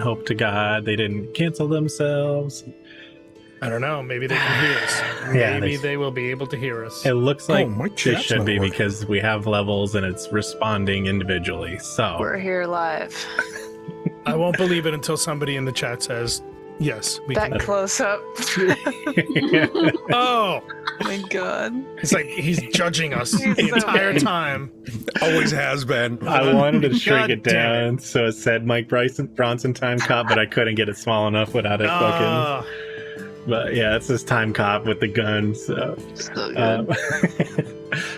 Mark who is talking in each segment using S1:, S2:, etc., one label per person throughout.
S1: hope to God they didn't cancel themselves.
S2: I don't know. Maybe they can hear us.
S1: Yeah,
S2: Maybe they will be able to hear us.
S1: It looks like
S3: my
S1: they
S3: chat's
S1: should
S3: not
S1: be
S3: working.
S1: because we have levels and it's responding individually. So
S4: We're here live.
S2: I won't believe it until somebody in the chat says, yes, we
S4: That
S2: can.
S4: close up.
S2: Oh,
S4: My God.
S2: it's like he's judging us
S4: He's
S2: the
S4: so
S2: entire
S4: bad.
S2: time.
S3: Always has been.
S1: I wanted to shrink
S2: God
S1: it
S2: damn
S1: down so it said Mike Bronson time cop, but I couldn't get it small enough without it fucking.
S2: Ah,
S1: But yeah, it's this time cop with the gun. So,
S4: So good.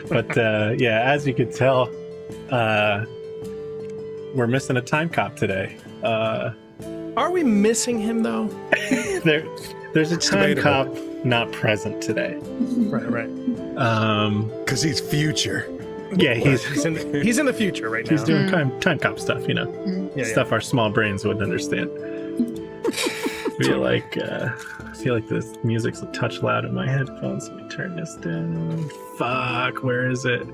S1: but yeah, as you could tell, we're missing a time cop today.
S2: are we missing him though?
S1: There's a time
S3: debatable.
S1: cop not present today.
S2: Right.
S3: Because he's future.
S1: Yeah, he's
S2: He's in the future right now.
S1: he's doing time cop stuff, you know,
S2: Yeah,
S1: stuff our small brains wouldn't understand. feel like this music's a touch loud in my headphones. Let me turn this down. Fuck, where is it?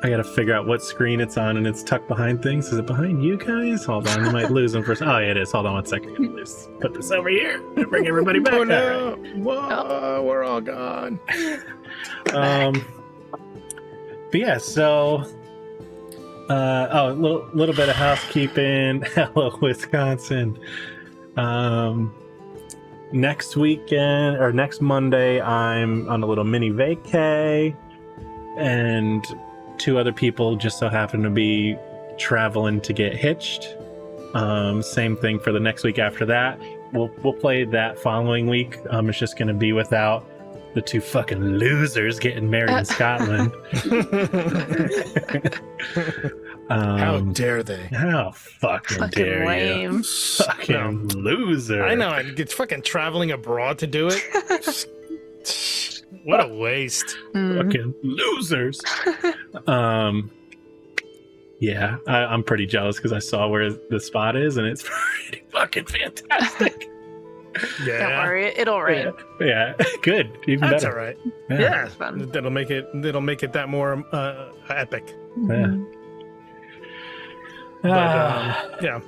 S1: I gotta figure out what screen it's on, and it's tucked behind things. Is it behind you guys? Hold on, you might lose them for. Oh, yeah, it is. Hold on 1 second. I'm gonna put this over here and bring everybody back.
S2: Oh
S1: All
S2: no! Whoa, we're all gone.
S1: right. But yeah, so a little bit of housekeeping. Hello, Wisconsin. Next weekend or next Monday, I'm on a little mini vacay, and 2 other people just so happen to be traveling to get hitched. Same thing for the next week after that. We'll play that following week. It's just going to be without the 2 fucking losers getting married in Scotland.
S2: How dare they?
S1: How fucking
S4: Fucking
S1: dare you?
S4: lame.
S1: Fucking loser.
S2: I know, and it's fucking traveling abroad to do it. What a waste.
S4: Mm.
S1: Fucking losers. Yeah, I'm pretty jealous because I saw where the spot is and it's pretty fucking fantastic.
S4: Don't
S2: Yeah,
S4: worry, it'll rain.
S1: Yeah, good. Even
S2: that's
S1: better.
S2: all right.
S1: Yeah.
S2: Yeah,
S4: It's fun.
S2: that'll make it that more epic.
S1: Yeah.
S2: But yeah,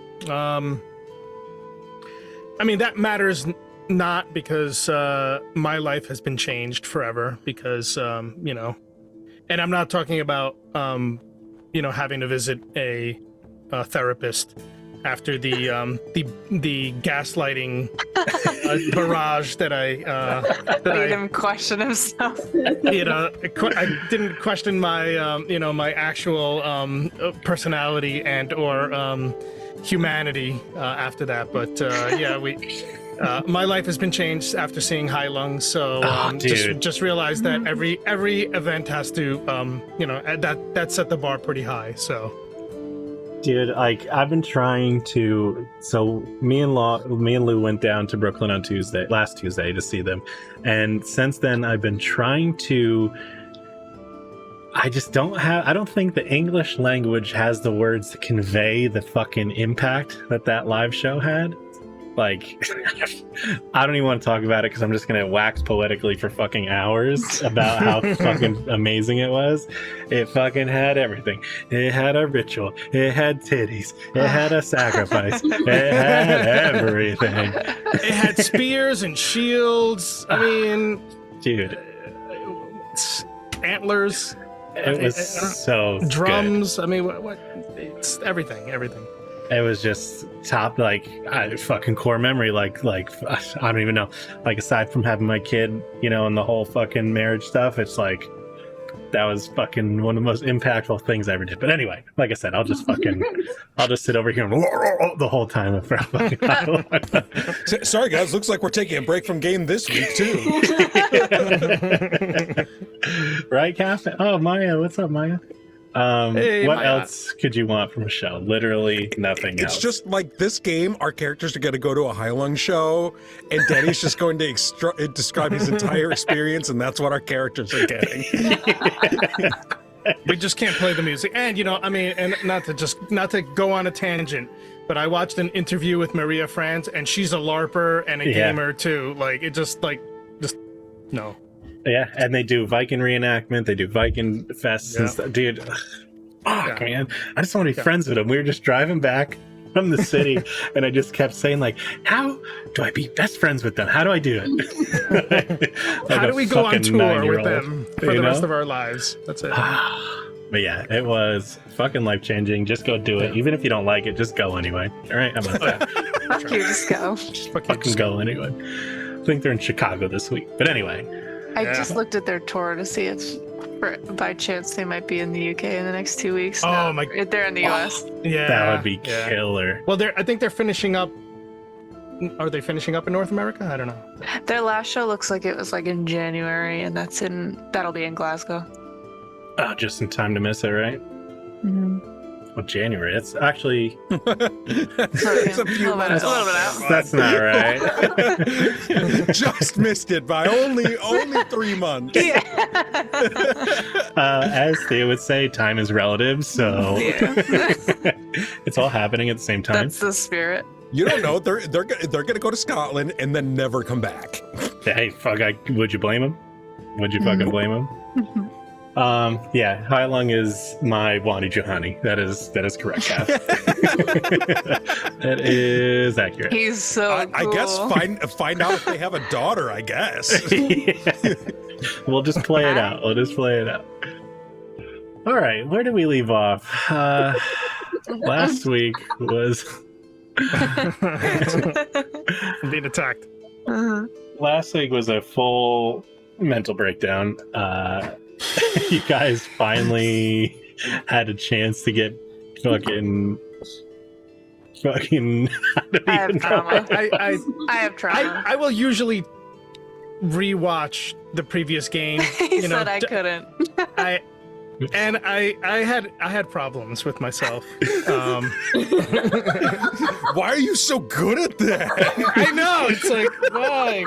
S2: I mean that matters not because my life has been changed forever because you know, and I'm not talking about you know, having to visit a therapist after the gaslighting barrage that
S4: Made him question himself.
S2: you know, I didn't question my you know, my actual personality and or humanity after that, but yeah, my life has been changed after seeing High Lungs, so
S1: dude.
S2: just realize that every event has to you know, that set the bar pretty high. So
S1: Dude, like I've been trying to. So me and Lou went down to Brooklyn on last Tuesday to see them, and since then I've been trying to. I just don't have. I don't think the English language has the words to convey the fucking impact that live show had. Like, I don't even want to talk about it because I'm just gonna wax poetically for fucking hours about how fucking amazing it was. It fucking had everything. It had a ritual. It had titties. It had a sacrifice. It had everything.
S2: it had spears and shields. I mean,
S1: Dude,
S2: antlers.
S1: it was so good.
S2: Drums. I mean, what? It's everything.
S1: It was just top, like, fucking core memory. Like, I don't even know. Like, aside from having my kid, you know, and the whole fucking marriage stuff, it's like, that was fucking one of the most impactful things I ever did. But anyway, like I said, I'll just sit over here and the whole time.
S3: Sorry, guys. Looks like we're taking a break from game this week, too.
S1: Right, Captain? Oh, Maya. What's up, Maya?
S2: Hey,
S1: what
S2: Maya.
S1: else could you want from a show? Literally nothing else.
S3: It's just like this game, our characters are going to go to a High Lung show, and Denny's just going to describe his entire experience, and that's what our characters are getting.
S2: We just can't play the music. And you know, I mean, and not to go on a tangent, but I watched an interview with Maria Franz, and she's a LARPer and a
S1: Yeah.
S2: gamer too. Like it just no.
S1: Yeah, and they do Viking reenactment. They do Viking fests and
S2: Yeah.
S1: stuff. Dude, fuck,
S2: Yeah.
S1: man. I just want to be
S2: Yeah.
S1: friends with him. We were just driving back from the city, and I just kept saying like, "How do I be best friends with them? How do I do it? Like
S2: How
S1: a
S2: do we go on
S1: fucking
S2: tour with
S1: 9-year-old,
S2: them for
S1: you
S2: the rest
S1: know?
S2: of our lives? That's it.
S1: But yeah, it was fucking life changing. Just go do it, even if you don't like it. Just go anyway. All right, how about that?
S4: Fuck you, just go.
S2: Just
S1: Fucking go anyway. I think they're in Chicago this week. But anyway,
S4: I
S2: Yeah.
S4: just looked at their tour to see if, by chance, they might be in the UK in the next 2 weeks.
S2: Oh
S4: No,
S2: my-
S4: they're in the US.
S2: Yeah,
S1: that would be
S2: yeah.
S1: killer.
S2: Well, I think they're finishing up. Are they finishing up in North America? I don't know.
S4: Their last show looks like it was like in January, and that'll be in Glasgow.
S1: Oh, just in time to miss it, right? Well, January. It's actually
S3: It's a few
S4: A little bit
S3: months
S4: out.
S3: off.
S1: that's not right.
S3: Just missed it by only 3 months.
S4: Yeah.
S1: As they would say, time is relative, so
S4: Yeah.
S1: it's all happening at the same time.
S4: That's the spirit.
S3: You don't know. They're gonna go to Scotland and then never come back.
S1: Hey, fuck! Would you blame him? Would you fucking blame him? Yeah, Hai Lung is my Wani Juhani. That is correct, Kath. That is accurate.
S4: He's so
S3: I guess
S4: cool.
S3: find out if they have a daughter. I guess.
S1: We'll just play it out. We'll just play it out. All right, where did we leave off? Last week was
S2: I'm being attacked.
S1: a full mental breakdown. You guys finally had a chance to get fucking. I don't
S4: I have
S1: even know.
S4: trauma.
S2: I
S4: I have trauma.
S2: I will usually rewatch the previous game.
S4: He
S2: You know,
S4: said I couldn't.
S2: I had problems with myself.
S3: Why are you so good at that?
S2: I know. It's like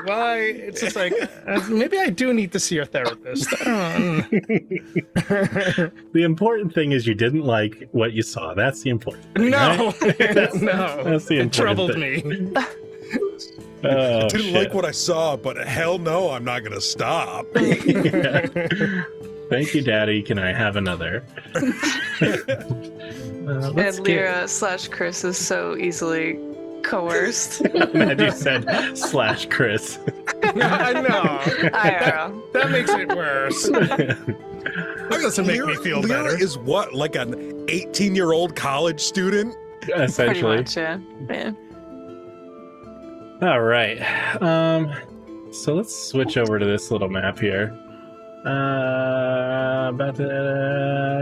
S2: why? It's just like maybe I do need to see a therapist. I don't know.
S1: The important thing is you didn't like what you saw. That's the important thing.
S2: No,
S1: right?
S2: no.
S1: That's the
S2: It
S1: important
S2: troubled
S1: thing.
S2: me.
S1: Oh,
S3: Didn't
S1: shit.
S3: like what I saw, but hell no, I'm not gonna stop.
S1: Thank you, Daddy. Can I have another? Let's
S4: And
S1: get-
S4: Lyra/Chris is so easily coerced.
S1: And you said /Chris.
S2: I know.
S4: IRL.
S2: That makes it worse. That doesn't make me feel
S3: Lyra
S2: better.
S3: is what, like an 18-year-old college student?
S4: Pretty
S1: Essentially.
S4: much, yeah. Yeah.
S1: All right. So let's switch over to this little map here.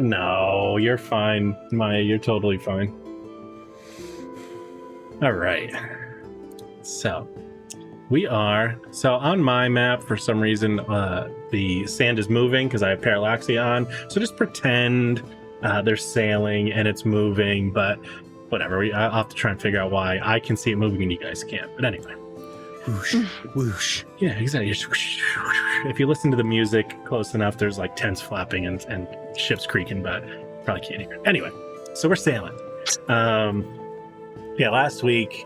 S1: No, you're fine, Maya. You're totally fine. All right. So on my map, for some reason, the sand is moving because I have parallaxia on. So just pretend they're sailing and it's moving, but whatever. I'll have to try and figure out why I can see it moving and you guys can't. But anyway.
S3: Whoosh, whoosh.
S1: Yeah, exactly. Just whoosh, whoosh. If you listen to the music close enough, there's like tents flapping and ships creaking, but probably can't hear it. Anyway, so we're sailing. Yeah, last week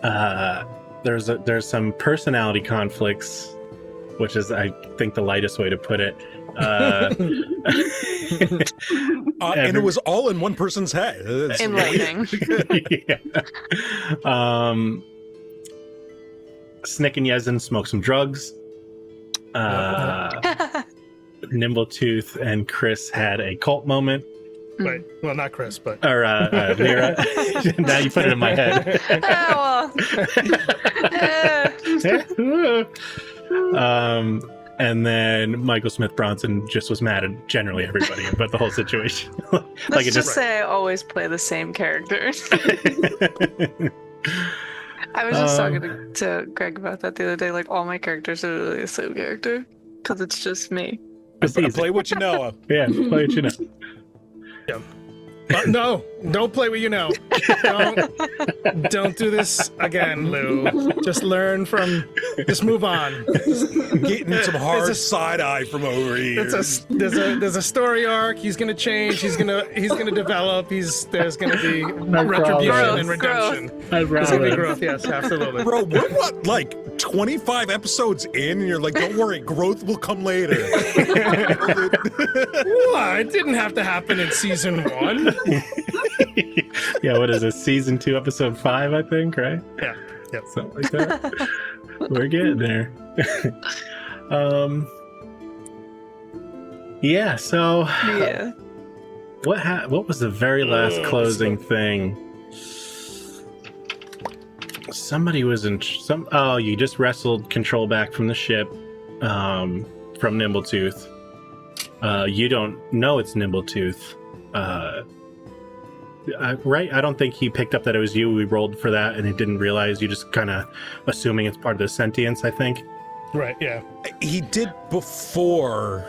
S1: there's some personality conflicts, which is I think the lightest way to put it.
S3: And it was all in one person's head. It's
S4: Enlightening.
S1: Yeah. Snick and Yezin smoke some drugs. Nimbletooth and Chris had a cult moment.
S2: Wait, well, not Chris, but
S1: Or Lyra. Now you put it in my head. And then Michael Smith Bronson just was mad at generally everybody about the whole situation.
S4: Let's
S1: it
S4: just say I always play the same characters. I was just talking to Greg about that the other day. Like, all my characters are really the same character because it's just me.
S1: It's easy.
S3: play what you know.
S1: Yeah, play it, you know.
S2: no, don't play what you know. Don't do this again, Lou. Just learn from. Just move on.
S3: Getting some hard
S2: There's a-
S3: side eye from over here.
S2: There's a story arc. He's gonna change. He's gonna develop. There's gonna be retribution
S1: Growth,
S2: and redemption.
S1: I'd
S2: There's gonna be
S1: rather.
S2: growth. Yes, absolutely.
S3: Bro, we're what, like 25 episodes in, and you're like, don't worry, growth will come later.
S2: What? It didn't have to happen in season 1.
S1: Yeah, what is this? Season 2, episode 5, I think, right?
S2: Yeah. Yep.
S1: Something like that. We're getting there. Yeah, so
S4: Yeah.
S1: what was the very last closing thing? Somebody was in oh, you just wrestled control back from the ship, from Nimbletooth. You don't know it's Nimbletooth. Right? I don't think he picked up that it was you. We rolled for that and he didn't realize. You just kind of assuming it's part of the sentience, I think.
S2: Right, yeah.
S3: He did before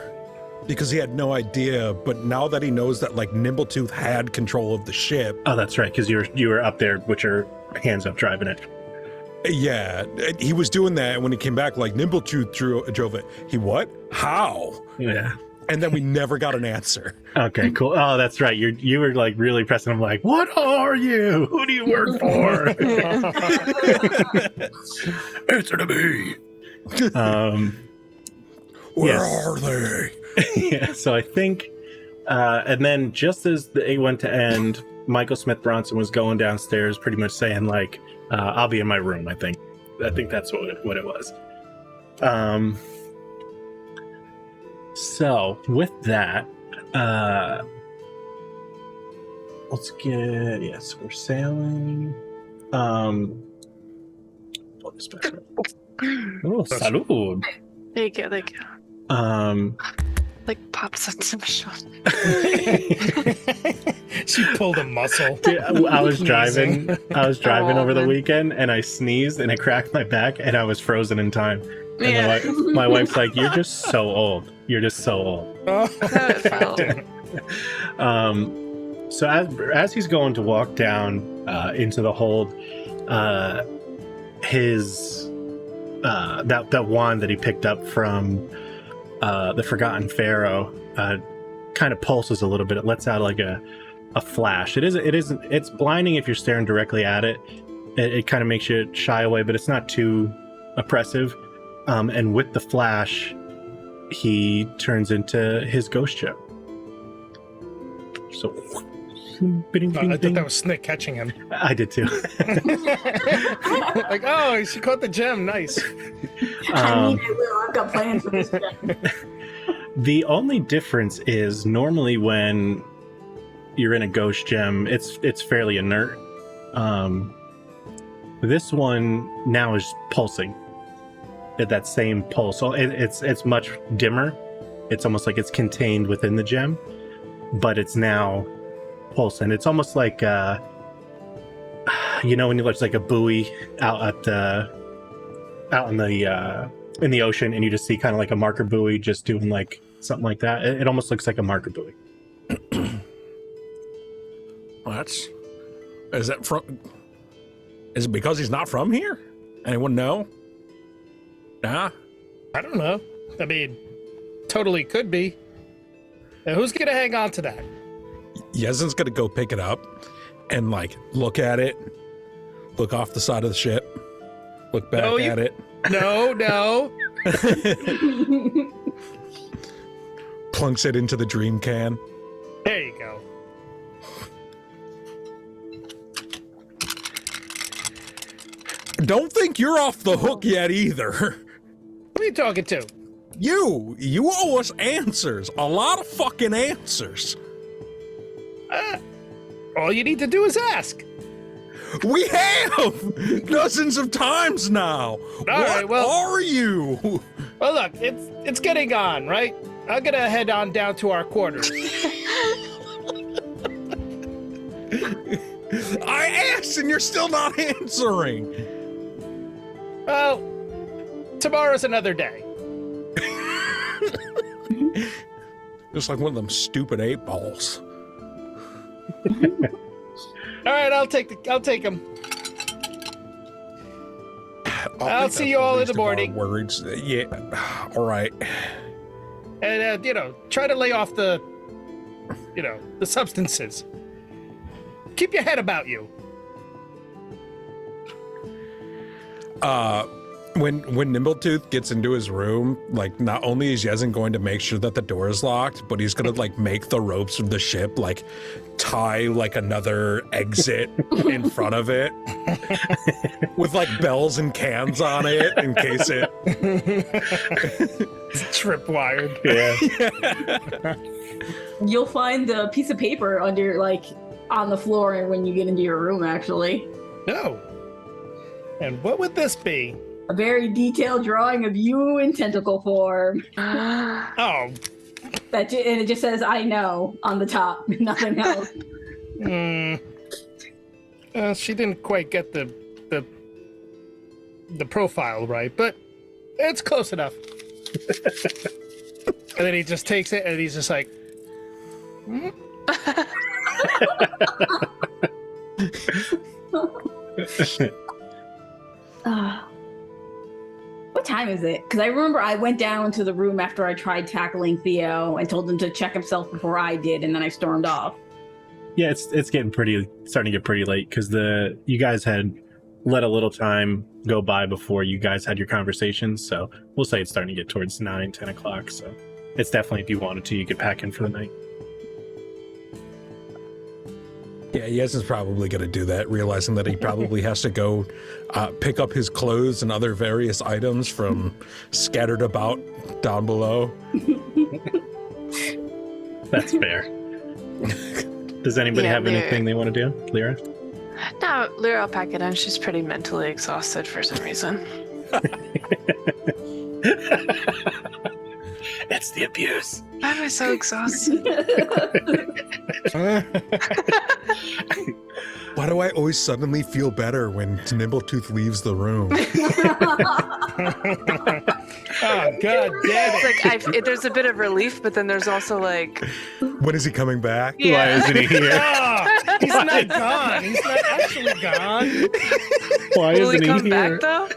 S3: because he had no idea, but now that he knows that like Nimbletooth had control of the ship.
S1: Oh, that's right, because you were up there with your hands up driving it.
S3: Yeah, he was doing that, and when he came back, like Nimbletooth drove it. He what? How?
S1: Yeah.
S3: And then we never got an answer.
S1: Okay, cool. Oh, that's right. You were like really pressing him, like, "What are you? Who do you work for?" Answer to me.
S3: Where
S1: yes.
S3: are they?
S1: Yeah. So I think, and then just as the went to end, Michael Smith Bronson was going downstairs, pretty much saying like, "I'll be in my room." I think that's what it was. So with that, let's get yes, we're sailing. Pull this back up. Oh, salud.
S4: There you go. There you go. Like pops on some shot.
S2: She pulled a muscle.
S1: Dude, I was driving
S4: Oh,
S1: over the
S4: man.
S1: weekend and I sneezed and it cracked my back and I was frozen in time. And
S4: Yeah.
S1: then my wife's like, "You're just so old. You're just so old."
S2: Oh.
S4: That's how it felt.
S1: So as he's going to walk down into the hold, his that wand that he picked up from the Forgotten Pharaoh kind of pulses a little bit. It lets out like a flash. It's blinding if you're staring directly at it. It kind of makes you shy away, but it's not too oppressive. And with the flash, he turns into his ghost ship. So,
S2: I thought that was Snick catching him.
S1: I did too.
S2: Like, oh, she caught the gem. Nice.
S5: I mean, I will. I've got plans for this.
S1: The only difference is normally when you're in a ghost gem, it's fairly inert. This one now is pulsing at that same pulse. So it's much dimmer. It's almost like it's contained within the gem, but it's now pulsing. It's almost like when you look like a buoy out in the ocean, and you just see kind of like a marker buoy just doing like something like that. It almost looks like a marker buoy.
S3: Is it because he's not from here? Anyone know? Nah.
S2: I don't know. I mean, totally could be. Now, who's gonna hang on to that?
S3: Yezin's gonna go pick it up and like look at it, look off the side of the ship, look back at it.
S2: No.
S3: Plunks it into the dream can.
S2: There you go.
S3: Don't think you're off the hook yet either.
S2: Who are you talking to?
S3: You owe us answers. A lot of fucking answers.
S2: All you need to do is ask.
S3: We have dozens of times now. What
S2: right, well-
S3: are you?
S2: Well, look, it's getting on, right? I'm gonna head on down to our quarters.
S3: I asked and you're still not answering.
S2: Well, tomorrow's another day.
S3: Just like one of them stupid 8-balls.
S2: All right, I'll take him. I'll
S3: think
S2: see
S3: that's
S2: you all in
S3: least
S2: the
S3: of our
S2: morning.
S3: Words. Yeah. All right.
S2: And try to lay off the substances. Keep your head about you.
S3: When Nimbletooth gets into his room, like not only is Yezin going to make sure that the door is locked, but he's gonna like make the ropes of the ship like tie like another exit in front of it with like bells and cans on it in case it
S2: Tripwired.
S1: Yeah.
S5: You'll find the piece of paper under, like, on the floor when you get into your room, actually.
S2: No. And what would this be?
S5: A very detailed drawing of you in tentacle form.
S2: Oh.
S5: And it just says, I know, on the top. Nothing else.
S2: She didn't quite get the profile right, but it's close enough. And then he just takes it and he's just like,
S5: What time is it? Because I remember I went down into the room after I tried tackling Theo and told him to check himself before I did, and then I stormed off.
S1: Yeah, it's starting to get pretty late because you guys had let a little time go by before you guys had your conversations. So we'll say it's starting to get towards 9-10 o'clock. So it's definitely, if you wanted to, you could pack in for the night.
S3: Yeah, Yezin's probably going to do that, realizing that he probably has to go pick up his clothes and other various items from scattered about down below.
S1: That's fair. Does anybody have anything they want to do? Lyra?
S4: No, Lyra will pack it in. She's pretty mentally exhausted for some reason.
S1: It's the abuse.
S4: Why am I so exhausted?
S3: Why do I always suddenly feel better when Nimbletooth leaves the room?
S2: oh, God damn it.
S4: It's like there's a bit of relief, but then there's also like,
S3: When is he coming back?
S1: Why
S4: yeah.
S1: isn't he here?
S2: Oh, he's not gone. He's not actually gone.
S1: Why
S4: Will he
S1: isn't
S4: come
S1: he here?
S4: back though?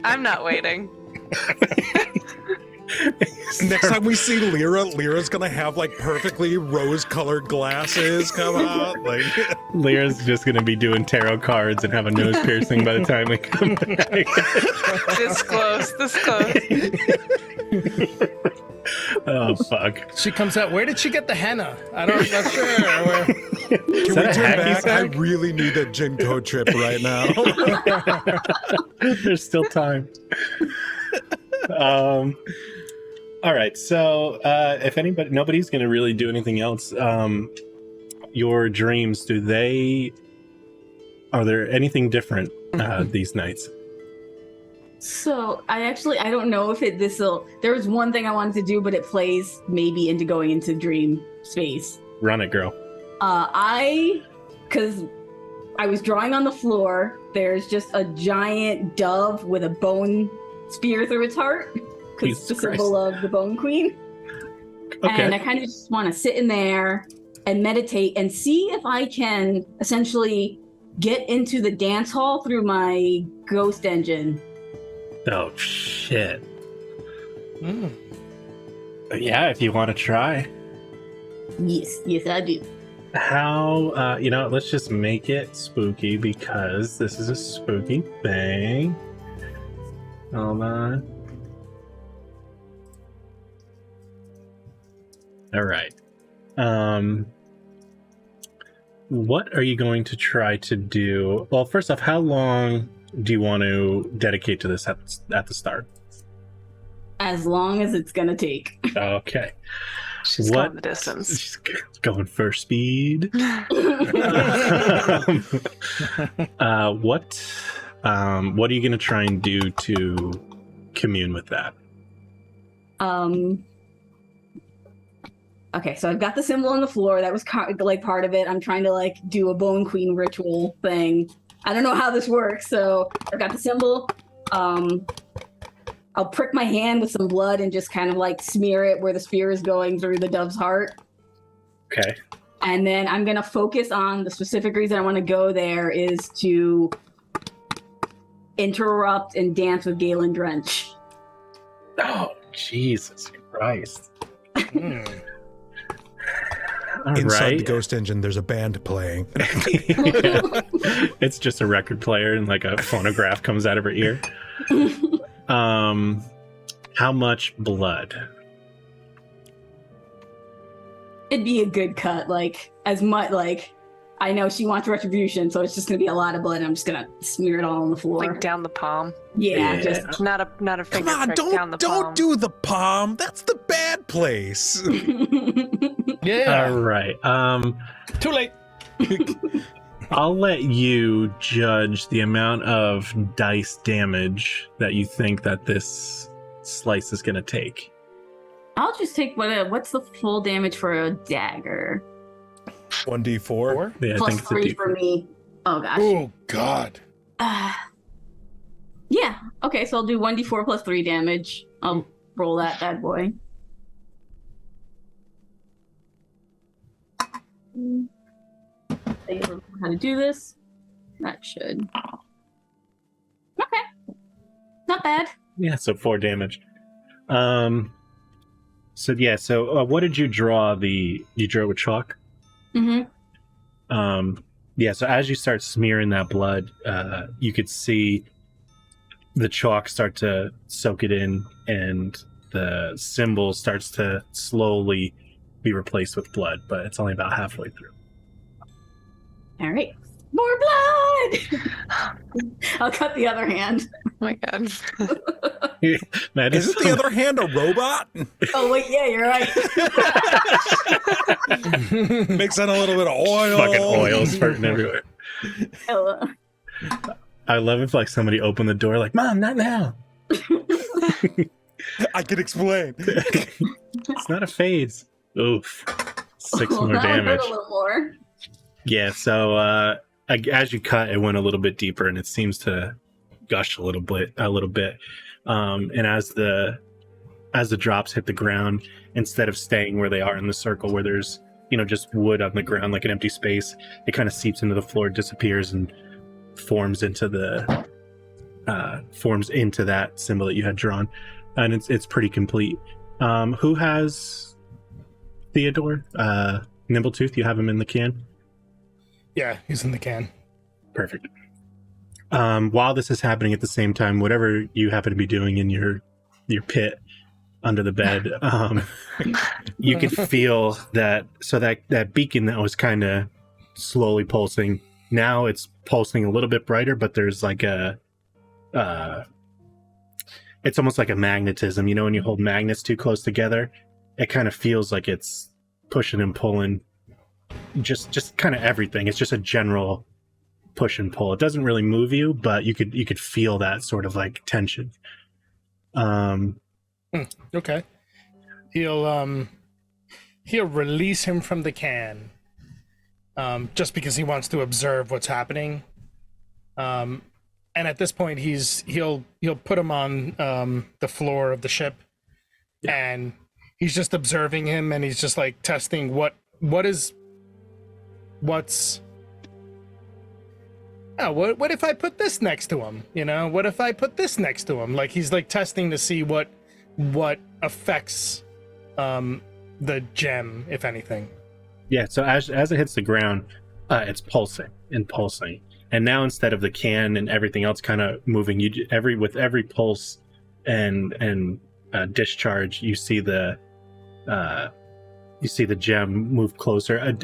S4: I'm not waiting.
S3: Next time we see Lyra's gonna have like perfectly rose-colored glasses come out. Like
S1: Lyra's just going to be doing tarot cards and have a nose piercing by the time we come back.
S4: This close.
S1: Oh, fuck.
S2: She comes out. Where did she get the henna? I'm not sure. Where...
S3: Can we
S1: that a
S3: turn
S1: hacky
S3: back? I
S1: sack?
S3: really need a Jinko trip right now.
S1: There's still time. All right. So, if nobody's going to really do anything else, your dreams, are there anything different these nights?
S5: So I don't know if there was one thing I wanted to do, but it plays maybe into going into dream space.
S1: Run it, girl.
S5: Because I was drawing on the floor, there's just a giant dove with a bone spear through its heart, because it's the symbol of the Bone Queen.
S1: Okay.
S5: And I kind of just want to sit in there and meditate and see if I can essentially get into the dance hall through my ghost engine.
S1: Oh, shit. Yeah, if you want to try.
S5: Yes, I do.
S1: How, let's just make it spooky because this is a spooky thing. Hold on. All right. What are you going to try to do? Well, first off, how long do you want to dedicate to this at the start?
S5: As long as it's gonna take.
S1: Okay.
S4: She's going the distance.
S1: She's going for speed. What are you going to try and do to commune with that?
S5: Okay, so I've got the symbol on the floor. That was like part of it. I'm trying to like do a Bone Queen ritual thing. I don't know how this works, so I've got the symbol. I'll prick my hand with some blood and just kind of like smear it where the spear is going through the dove's heart.
S1: Okay.
S5: And then I'm going to focus on the specific reason I want to go there is to interrupt and dance with Galen Drench.
S1: Oh, Jesus Christ.
S3: Inside the
S1: Right?
S3: ghost engine, there's a band playing.
S1: It's just a record player and like a phonograph comes out of her ear. How much blood?
S5: It'd be a good cut, like as much like I know she wants retribution, so it's just gonna be a lot of blood. I'm just gonna smear it all on the floor.
S4: Like down the palm.
S5: yeah,
S1: Yeah.
S5: just
S4: Not a
S3: Come
S4: finger
S3: on,
S4: prick down the
S3: don't
S4: palm.
S3: do the palm. That's the bad place.
S2: Yeah.
S1: All right.
S2: Too late.
S1: I'll let you judge the amount of dice damage that you think that this slice is going to take.
S5: I'll just take what's the full damage for a dagger?
S3: 1d4.
S2: Four?
S1: Yeah, I
S5: Plus
S1: think it's a
S5: 3
S1: deep.
S5: for me. Oh gosh.
S2: Oh God.
S5: Yeah. Okay, so I'll do 1d4 plus 3 damage. I'll roll that bad boy. I don't know how to do this. That should. Okay. Not bad.
S1: Yeah, so 4 damage. So what did you draw? You drew it with chalk?
S5: Mm-hmm.
S1: Yeah, so as you start smearing that blood, you could see the chalk start to soak it in, and the symbol starts to slowly be replaced with blood, but it's only about halfway through.
S5: All right. More blood! I'll cut the other hand.
S4: Oh my God.
S1: That
S3: Isn't the other hand a robot?
S5: Oh, wait, yeah, you're right.
S3: Mix in a little bit of oil.
S1: fucking oil spurting everywhere.
S5: Oh,
S1: I love if like somebody opened the door, like, "Mom, not now."
S3: I can explain.
S1: It's not a phase. Oof. 6
S5: well,
S1: more
S5: that would hurt
S1: damage.
S5: a little more.
S1: Yeah, so as you cut, it went a little bit deeper, and it seems to gush a little bit. And as the drops hit the ground, instead of staying where they are in the circle, where there's just wood on the ground, like an empty space, it kind of seeps into the floor, disappears, and forms into that symbol that you had drawn, and it's pretty complete. Who has Theodore? Nimbletooth, you have him in the can.
S2: Yeah, he's in the can.
S1: Perfect. While this is happening at the same time, whatever you happen to be doing in your pit under the bed, you could feel that. So that beacon that was kind of slowly pulsing, now it's pulsing a little bit brighter, but there's like it's almost like a magnetism. When you hold magnets too close together, it kind of feels like it's pushing and pulling. Just kind of everything. It's just a general push and pull. It doesn't really move you, but you could feel that sort of like tension.
S2: Okay. He'll release him from the can, just because he wants to observe what's happening. And at this point, he'll put him on the floor of the ship, and he's just observing him, and he's just like testing what if I put this next to him? What if I put this next to him? Like he's like testing to see what affects the gem, if anything.
S1: Yeah, so as it hits the ground, it's pulsing and pulsing. And now instead of the can and everything else kind of moving, with every pulse and discharge, you see the gem move closer.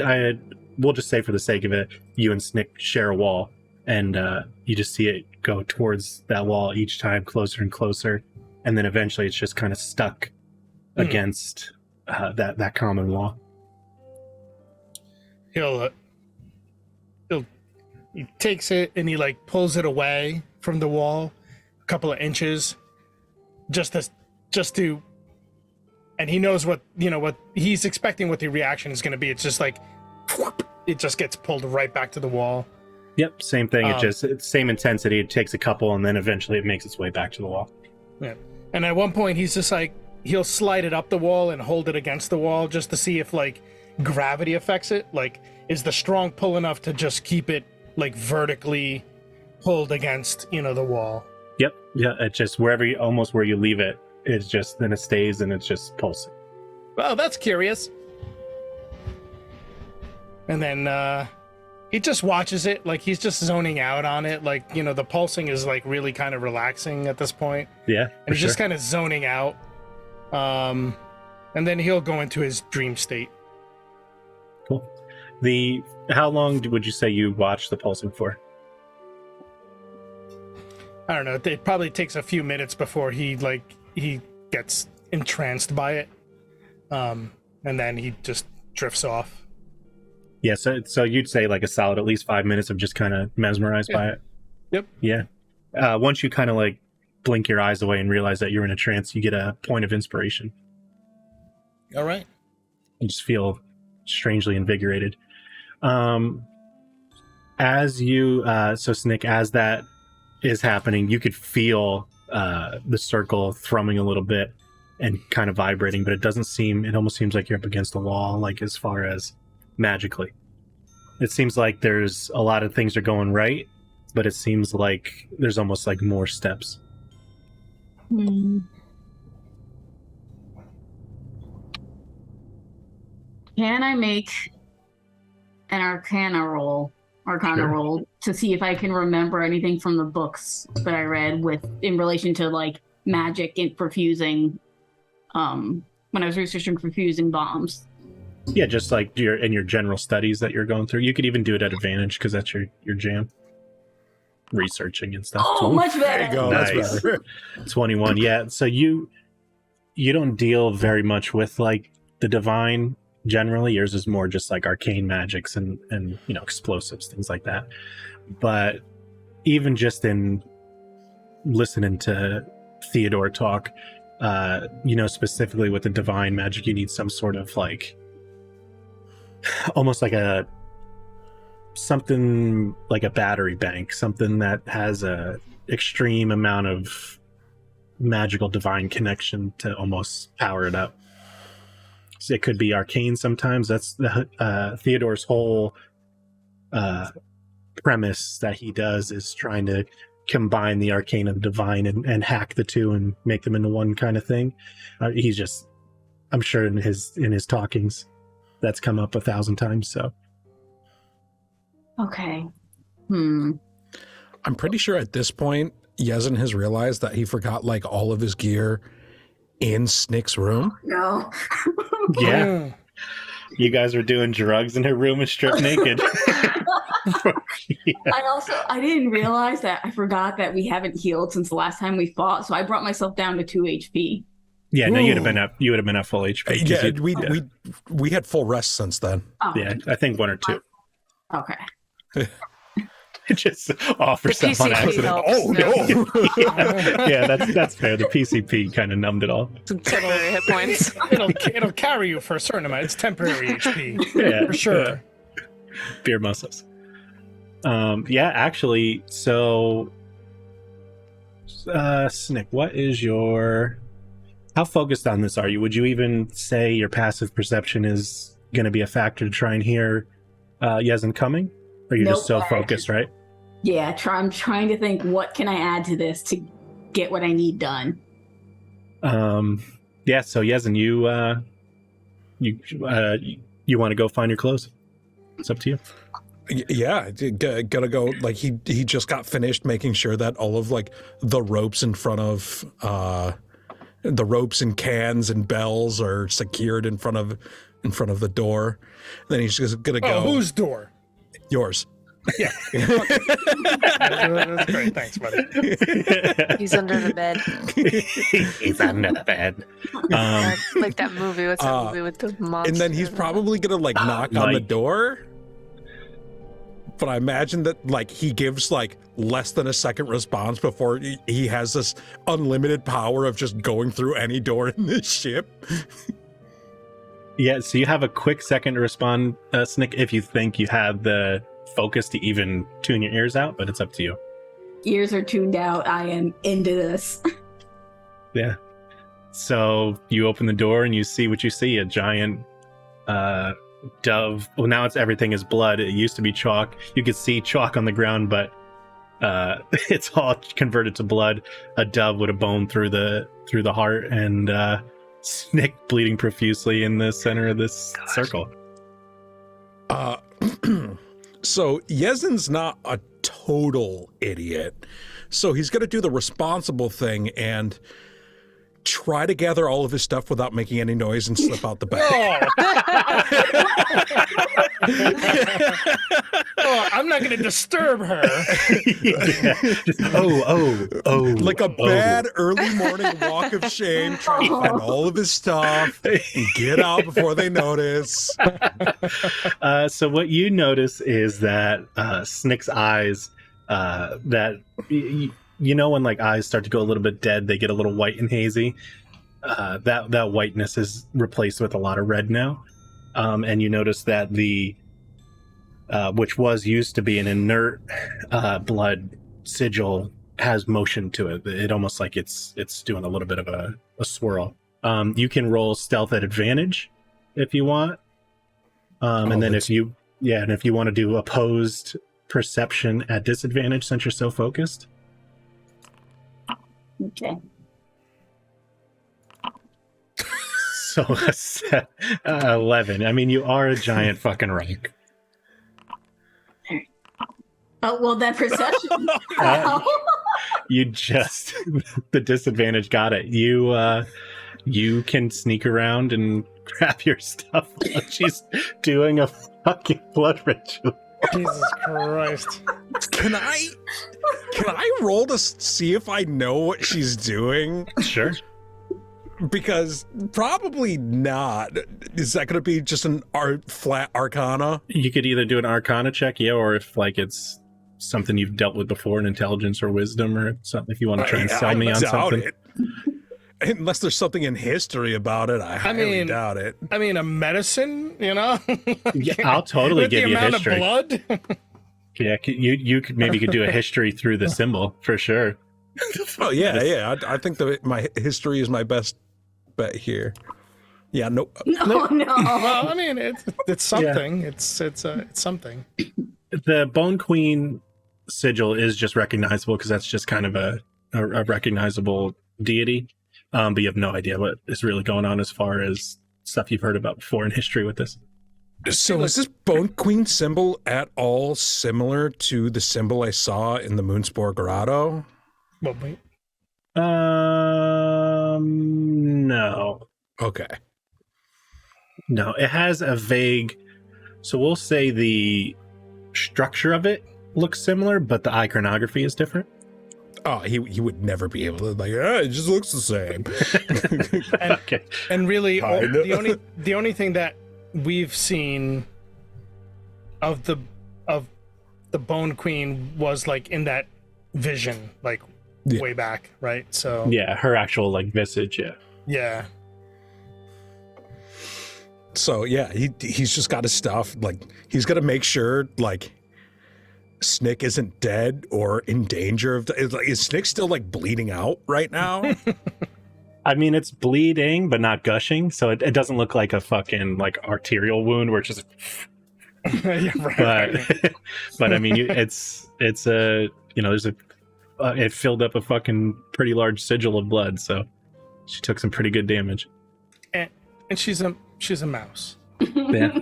S1: We'll just say, for the sake of it, you and Snick share a wall, and you just see it go towards that wall each time, closer and closer, and then eventually it's just kind of stuck against that common wall.
S2: He takes it and he like pulls it away from the wall a couple of inches, just to, and he knows what he's expecting, what the reaction is going to be. It's just like it just gets pulled right back to the wall.
S1: Yep, same thing. It's same intensity. It takes a couple, and then eventually it makes its way back to the wall.
S2: Yeah. And at one point he's just like, he'll slide it up the wall and hold it against the wall just to see if like gravity affects it. Like, is the strong pull enough to just keep it like vertically pulled against the wall?
S1: Yep. Yeah. It's just almost where you leave it. It's just, then it stays and it's just pulsing.
S2: Well, that's curious. And then he just watches it, like he's just zoning out on it. Like, you know, the pulsing is like really kind of relaxing at this point.
S1: Yeah,
S2: And he's just kind of zoning out. And then he'll go into his dream state.
S1: Cool. How long would you say you watched the pulsing for?
S2: I don't know. It probably takes a few minutes before he gets entranced by it. And then he just drifts off.
S1: Yeah, so you'd say like a solid at least 5 minutes of just kind of mesmerized by it?
S2: Yep.
S1: Yeah. Once you kind of like blink your eyes away and realize that you're in a trance, you get a point of inspiration.
S2: All right.
S1: You just feel strangely invigorated. As you, so Snick, as that is happening, you could feel the circle thrumming a little bit and kind of vibrating, but it almost seems like you're up against a wall, like as far as magically. It seems like there's a lot of things are going right, but it seems like there's almost like more steps.
S5: Can I make an Arcana roll to see if I can remember anything from the books that I read in relation to like magic and perfusing, when I was researching perfusing bombs?
S1: Yeah, just like your general studies that you're going through. You could even do it at advantage because that's your jam. Researching and stuff.
S5: Oh, much better.
S3: There you go.
S1: Nice.
S3: That's better.
S1: 21. Yeah. So you don't deal very much with like the divine generally. Yours is more just like arcane magics and you know, explosives, things like that. But even just in listening to Theodore talk, you know, specifically with the divine magic, you need some sort of like almost like something like a battery bank, something that has a extreme amount of magical divine connection to almost power it up. So it could be arcane sometimes. That's the Theodore's whole premise that he does, is trying to combine the arcane and the divine and hack the two and make them into one kind of thing. He's just, I'm sure in his talkings that's come up 1,000 times. So
S5: Okay.
S3: I'm pretty sure at this point, Yezin has realized that he forgot like all of his gear in Snick's room.
S5: No.
S1: yeah, you guys are doing drugs in her room and stripped naked.
S5: I didn't realize that. I forgot that we haven't healed since the last time we fought, so I brought myself down to 2 HP.
S1: Yeah, no,
S3: Ooh.
S1: you would have been at full HP.
S3: Yeah, we had full rest since then.
S5: Oh,
S1: Yeah, I think 1 or 2.
S5: Okay.
S1: Just off for
S4: The
S1: some on
S4: PCP
S1: accident.
S4: helps.
S3: Oh no!
S1: Yeah, that's fair. The PCP kind of numbed it all.
S4: Some temporary hit points.
S2: It'll carry you for a certain amount. It's temporary HP.
S1: Yeah,
S2: For sure.
S1: Beer muscles. Yeah, actually, so Snick, what is how focused on this are you? Would you even say your passive perception is going to be a factor to try and hear Yezin coming? Or you're just so
S5: Nope.
S1: focused, right?
S5: Yeah, I'm trying to think, what can I add to this to get what I need done?
S1: Yeah, so Yezin, you want to go find your clothes? It's up to you.
S3: Yeah, gotta go. Like he just got finished making sure that all of like the ropes in front of the ropes and cans and bells are secured in front of the door. Then he's just gonna go.
S2: Oh, whose door?
S3: Yours.
S2: Yeah. That's great. Thanks, buddy.
S4: He's under the bed.
S1: He's under the bed.
S4: Like that movie. What's that movie with the monster?
S3: And then he's probably gonna like knock on the
S1: like-
S3: door. But I imagine that like he gives like less than a second response before he has this unlimited power of just going through any door in this ship.
S1: Yeah, so you have a quick second to respond, Snick, if you think you have the focus to even tune your ears out, but it's up to you.
S5: Ears are tuned out. I am into this.
S1: Yeah. So you open the door and you see what you see, a giant dove. Well, now everything is blood. It used to be chalk. You could see chalk on the ground, but it's all converted to blood. A dove with a bone through the heart, and Snick bleeding profusely in the center of this circle.
S3: So Yezin's not a total idiot. So he's going to do the responsible thing and try to gather all of his stuff without making any noise and slip out the back.
S2: Oh, I'm not going to disturb her.
S1: Yeah. Just, oh.
S3: Like a bad early morning walk of shame, trying to find all of his stuff and get out before they notice.
S1: So what you notice is that Snick's eyes, that you know when like eyes start to go a little bit dead, they get a little white and hazy. That whiteness is replaced with a lot of red now, and you notice that the which was used to be an inert blood sigil has motion to it. It almost like it's doing a little bit of a swirl. You can roll stealth at advantage if you want, and then if you want to do opposed perception at disadvantage since you're so focused.
S5: Okay.
S1: So 11. I mean, you are a giant fucking rock.
S5: Oh, well, that perception.
S1: You just the disadvantage got it. You can sneak around and grab your stuff while she's doing a fucking blood ritual.
S2: Jesus Christ.
S3: Can I roll to see if I know what she's doing?
S1: Sure.
S3: Because probably not. Is that going to be just an flat arcana?
S1: You could either do an arcana check, yeah, or if like it's something you've dealt with before, an intelligence or wisdom or something, if you want to try and sell me on
S3: doubt
S1: something.
S3: it. Unless there's something in history about it, I highly doubt it.
S2: I mean, a medicine, you know?
S1: Yeah, I'll totally
S2: With
S1: give
S2: the
S1: you
S2: amount
S1: history.
S2: of blood?
S1: Yeah, you could maybe do a history through the symbol for sure.
S3: Oh yeah. I think that my history is my best bet here. Yeah, no.
S5: No.
S2: Well, I mean, it's something. It's something.
S1: The Bone Queen sigil is just recognizable because that's just kind of a recognizable deity. But you have no idea what is really going on as far as stuff you've heard about before in history with this.
S3: So is this Bone Queen symbol at all similar to the symbol I saw in the Moonspore Grotto?
S2: Well, wait.
S1: No.
S3: Okay.
S1: No, it has a vague. So we'll say the structure of it looks similar, but the iconography is different.
S3: Oh, he would never be able to it just looks the same.
S1: Okay.
S2: And really,
S3: Kinda.
S2: the only thing that we've seen of the Bone Queen was like in that vision, like way back, right? So
S1: Yeah, her actual like visage. Yeah.
S2: yeah.
S3: So yeah, he's just got his stuff. Like he's got to make sure like Snick isn't dead or in danger of. Is Snick still like bleeding out right now?
S1: I mean, it's bleeding, but not gushing, so it doesn't look like a fucking like arterial wound where it's just.
S2: Yeah, right.
S1: But I mean, it's a there's a it filled up a fucking pretty large sigil of blood, so she took some pretty good damage.
S2: And she's a mouse.
S1: Yeah.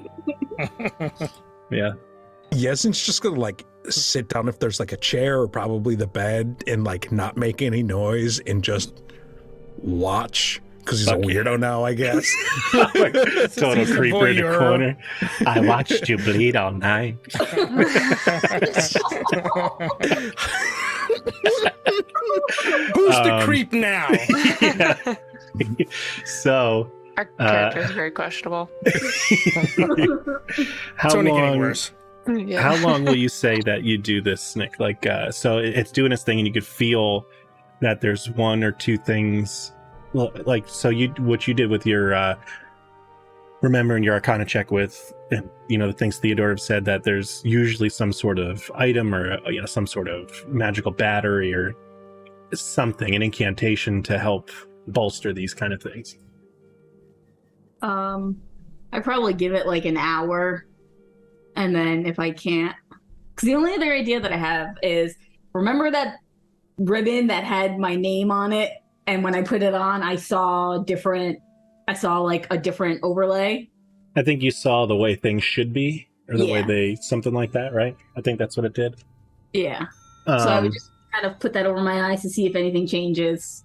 S1: Yeah.
S3: Yezin's just gonna like sit down if there's like a chair or probably the bed and like not make any noise and just watch because he's a weirdo now, I guess.
S1: Total creeper in the corner. I watched you bleed all night.
S2: Who's the creep now?
S1: Yeah. So
S4: Our character is very questionable.
S1: how
S2: It's only getting
S1: long?
S2: worse.
S4: Yeah.
S1: How long will you say that you do this, Nick? Like, so it's doing its thing, and you could feel that there's one or two things. Well, like, so what you did with your remembering your Arcana check with, the things Theodore have said, that there's usually some sort of item or some sort of magical battery or something, an incantation to help bolster these kind of things.
S5: I probably give it like an hour, and then if I can't, because the only other idea that I have is, remember that ribbon that had my name on it, and when I put it on, I saw like a different overlay.
S1: I think you saw the way things should be, or the way
S5: Yeah.
S1: they something like that, right? I think that's what it did.
S5: Yeah. So I would just kind of put that over my eyes to see if anything changes.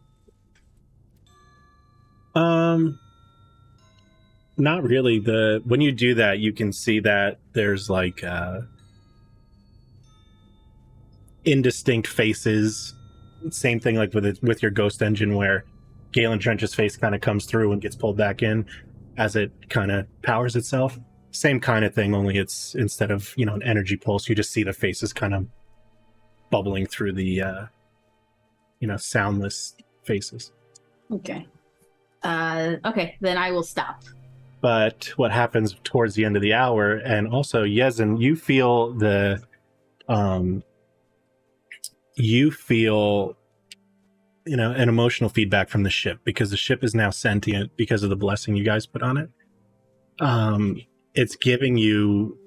S1: Not really. When you do that, you can see that there's like indistinct faces. Same thing like with your ghost engine, where Galen Trench's face kind of comes through and gets pulled back in as it kind of powers itself. Same kind of thing, only it's instead of an energy pulse, you just see the faces kind of bubbling through the soundless faces.
S5: Okay. Okay, then I will stop.
S1: But what happens towards the end of the hour, and also Yezin, you feel an emotional feedback from the ship, because the ship is now sentient because of the blessing you guys put on it. It's giving you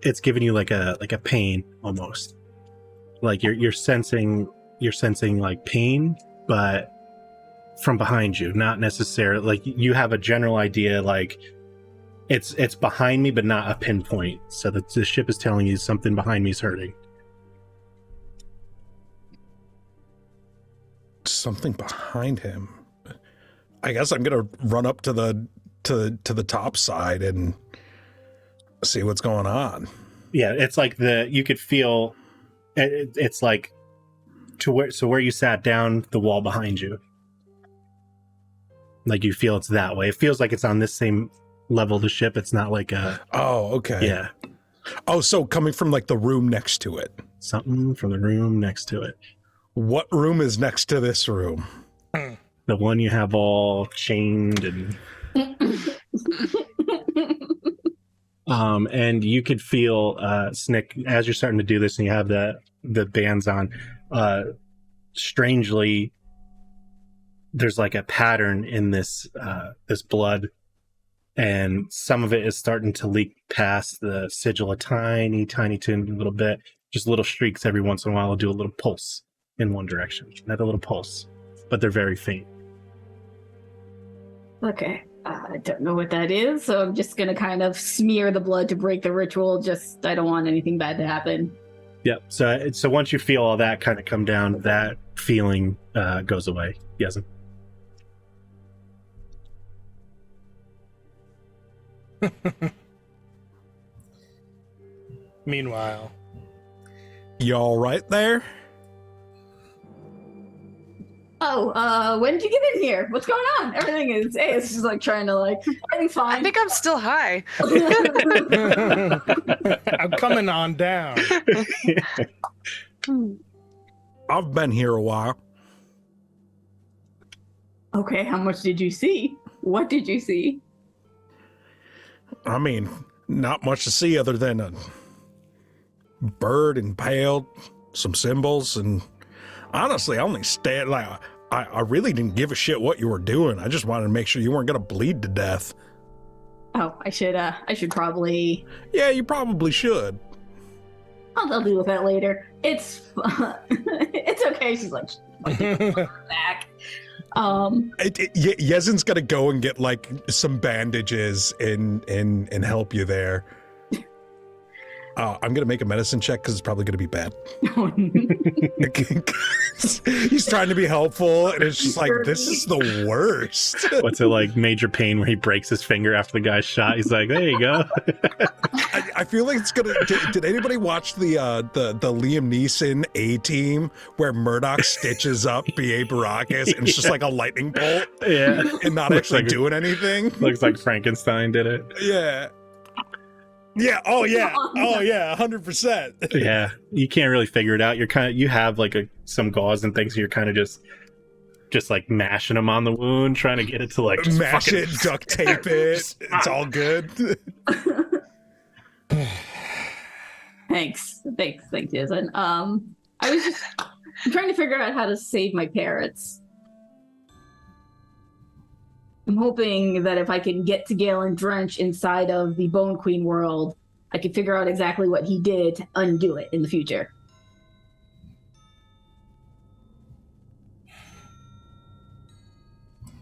S1: like a pain almost. Like you're sensing like pain, but from behind you, not necessarily like you have a general idea like it's behind me, but not a pinpoint. So that the ship is telling you something behind me is hurting.
S3: Something behind him. I guess I'm gonna run up to the top side and see what's going on.
S1: Yeah, it's like you could feel it's like where you sat down, the wall behind you. Like you feel it's that way. It feels like it's on this same level of the ship. It's not like a...
S3: Oh, okay.
S1: Yeah.
S3: Oh, so coming from like the room next to it.
S1: Something from the room next to it.
S3: What room is next to this room?
S1: The one you have all chained and... and you could feel, Snick, as you're starting to do this and you have the bands on, strangely, there's like a pattern in this blood, and some of it is starting to leak past the sigil a tiny little bit. Just little streaks every once in a while will do a little pulse in one direction. Another little pulse, but they're very faint.
S5: Okay. I don't know what that is, so I'm just gonna kind of smear the blood to break the ritual. Just, I don't want anything bad to happen.
S1: Yep. So once you feel all that kind of come down, that feeling goes away. Yes.
S2: Meanwhile,
S3: You all right there?
S5: Oh, when did you get in here? What's going on? Everything is, hey, it's just like trying to like, everything's
S4: I
S5: fine.
S4: think I'm still high.
S2: I'm coming on down.
S3: I've been here a while.
S5: Okay, how much did you see? What did you see?
S3: I mean, not much to see other than a bird impaled, some symbols, and honestly, I only stayed like I really didn't give a shit what you were doing. I just wanted to make sure you weren't gonna bleed to death.
S5: Oh, I should probably.
S3: Yeah, you probably should.
S5: I'll deal with that later. It's it's okay. She's like back.
S3: Yezin's gonna go and get like some bandages and help you there. I'm gonna make a medicine check because it's probably gonna be bad. He's trying to be helpful, and it's just like, this is the worst.
S1: What's it like? Major pain where he breaks his finger after the guy's shot. He's like, there you go.
S3: I feel like it's gonna. Did anybody watch the Liam Neeson A-Team where Murdoch stitches up B.A. Baracus and it's just like a lightning bolt?
S1: Yeah,
S3: and not
S1: Looks
S3: actually
S1: like-
S3: doing anything.
S1: looks like Frankenstein did it.
S3: Yeah. Yeah. Oh yeah. Oh yeah. 100%.
S1: Yeah, you can't really figure it out. You have like some gauze and things. So you're kind of just like mashing them on the wound, trying to get it to like just
S3: Mash
S1: fucking-
S3: it, duct tape it. It's all good.
S5: Thanks, Jason. I was just trying to figure out how to save my parrots. I'm hoping that if I can get to Galen Drench inside of the Bone Queen world, I can figure out exactly what he did to undo it in the future.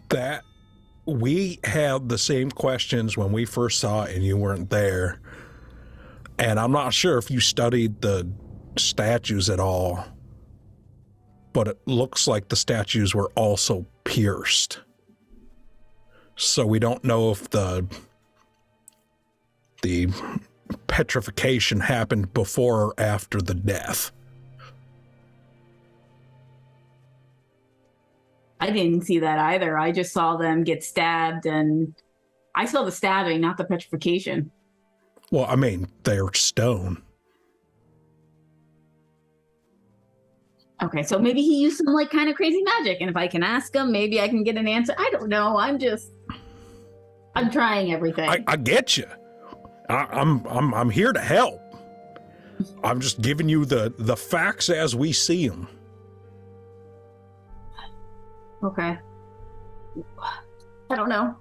S3: That we had the same questions when we first saw it and you weren't there. And I'm not sure if you studied the statues at all, but it looks like the statues were also pierced. So we don't know if the petrification happened before or after the death.
S5: I didn't see that either. I just saw them get stabbed, and I saw the stabbing, not the petrification.
S3: Well, I mean, they're stone.
S5: Okay, so maybe he used some like kind of crazy magic, and if I can ask him, maybe I can get an answer. I don't know. I'm trying everything.
S3: I get you. I'm here to help. I'm just giving you the facts as we see them.
S5: Okay. I don't know.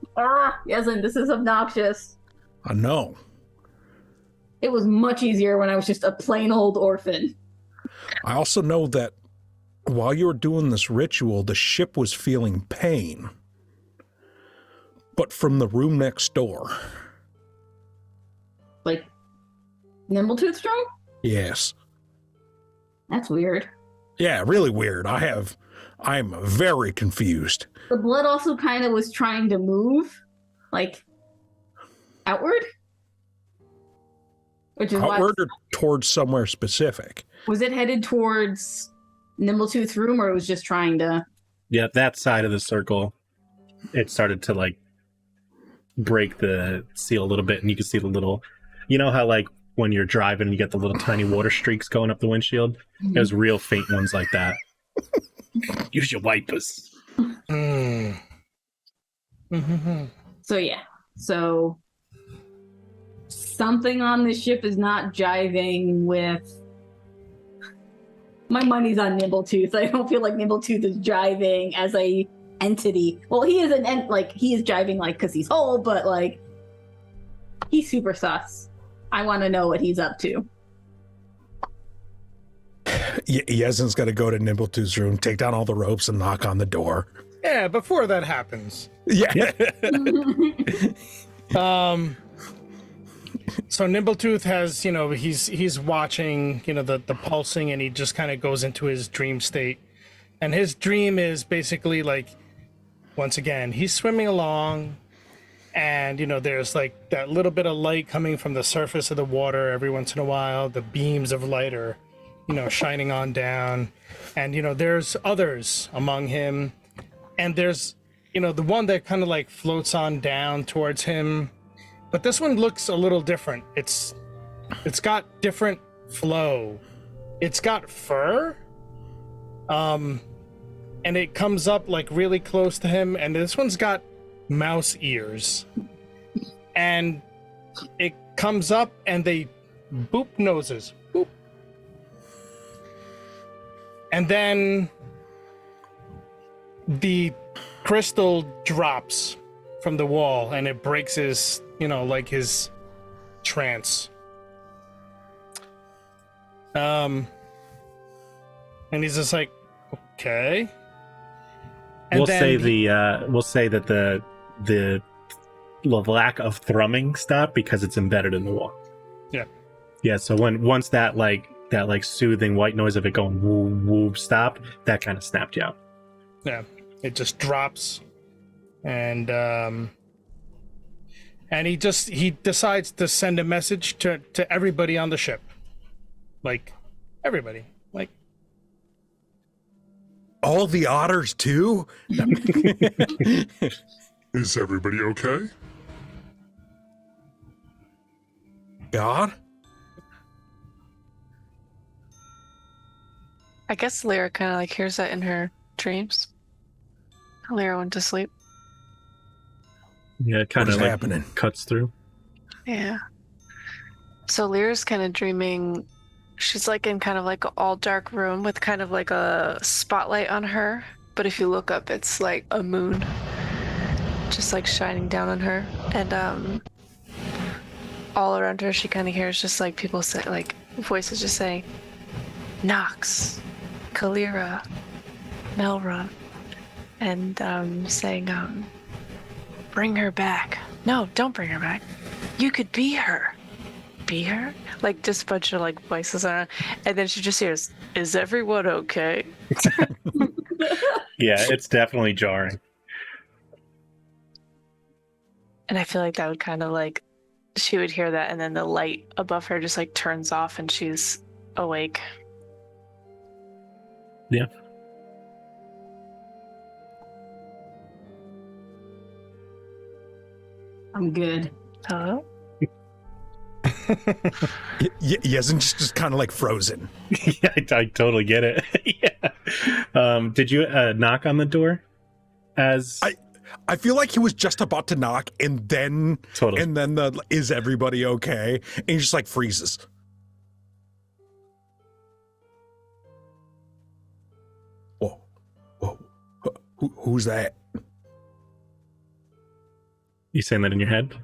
S5: Yezin, this is obnoxious.
S3: I know.
S5: It was much easier when I was just a plain old orphan.
S3: I also know that while you were doing this ritual, the ship was feeling pain. But from the room next door.
S5: Like, Nimbletooth's room?
S3: Yes.
S5: That's weird.
S3: Yeah, really weird. I'm very confused.
S5: The blood also kind of was trying to move, like, outward? Which is
S3: Outward
S5: why...
S3: or towards somewhere specific?
S5: Was it headed towards Nimbletooth's room, or it was just trying to...
S1: Yeah, that side of the circle, it started to, like, break the seal a little bit, and you can see the little... You know how, like, when you're driving, you get the little tiny water streaks going up the windshield?
S5: Mm-hmm.
S1: There's real faint ones like that. Use your wipers.
S5: So, yeah. So, something on the ship is not jiving with... My money's on Nimbletooth. I don't feel like Nimbletooth is jiving as a entity. Well, he is he is jiving like because he's whole, but like he's super sus. I want to know what he's up to.
S3: Yezin's got to go to Nimbletooth's room, take down all the ropes, and knock on the door.
S2: Yeah, before that happens.
S3: Yeah.
S2: So Nimbletooth has, he's watching, the pulsing, and he just kind of goes into his dream state. And his dream is basically like, once again, he's swimming along, and, there's like that little bit of light coming from the surface of the water every once in a while. The beams of light are, shining on down. And, there's others among him. And there's, the one that kind of like floats on down towards him. But this one looks a little different. It's got different flow. It's got fur. And it comes up like really close to him, and this one's got mouse ears. And it comes up and they boop noses. Boop. And then the crystal drops from the wall, and it breaks his his trance. And he's just like, okay. And
S1: We'll say that the lack of thrumming stopped because it's embedded in the wall.
S2: Yeah.
S1: Yeah. So once that soothing white noise of it going woo woo stopped, that kind of snapped you out.
S2: Yeah. It just drops, and he decides to send a message to everybody on the ship. Like, everybody. Like,
S3: All the otters too?
S6: Is everybody okay?
S3: God?
S4: I guess Lyra kind of like hears that in her dreams. Lyra went to sleep.
S1: Yeah, it kind
S3: What
S1: of
S3: is
S1: like
S3: happening?
S1: cuts through.
S4: Yeah. So Lyra's kind of dreaming. She's like in kind of like an all dark room with kind of like a spotlight on her. But if you look up, it's like a moon just like shining down on her. And all around her, she kind of hears just like people say, like voices just saying, Nox, Kalira, Melra, and saying, bring her back. No, don't bring her back. You could be her. be her? Like just a bunch of like voices on, and then she just hears, "Is everyone okay?"
S1: Yeah, it's definitely jarring.
S4: And I feel like that would kind of like she would hear that, and then the light above her just like turns off, and she's awake.
S1: Yeah.
S5: I'm good.
S4: Hello?
S3: Yezin's just kind of like frozen.
S1: Yeah, I totally get it. Yeah. Did you knock on the door? As
S3: I feel like he was just about to knock, and then
S1: Totally.
S3: the "Is everybody okay?" and he just like freezes. Whoa, who's that?
S1: You saying that in your head?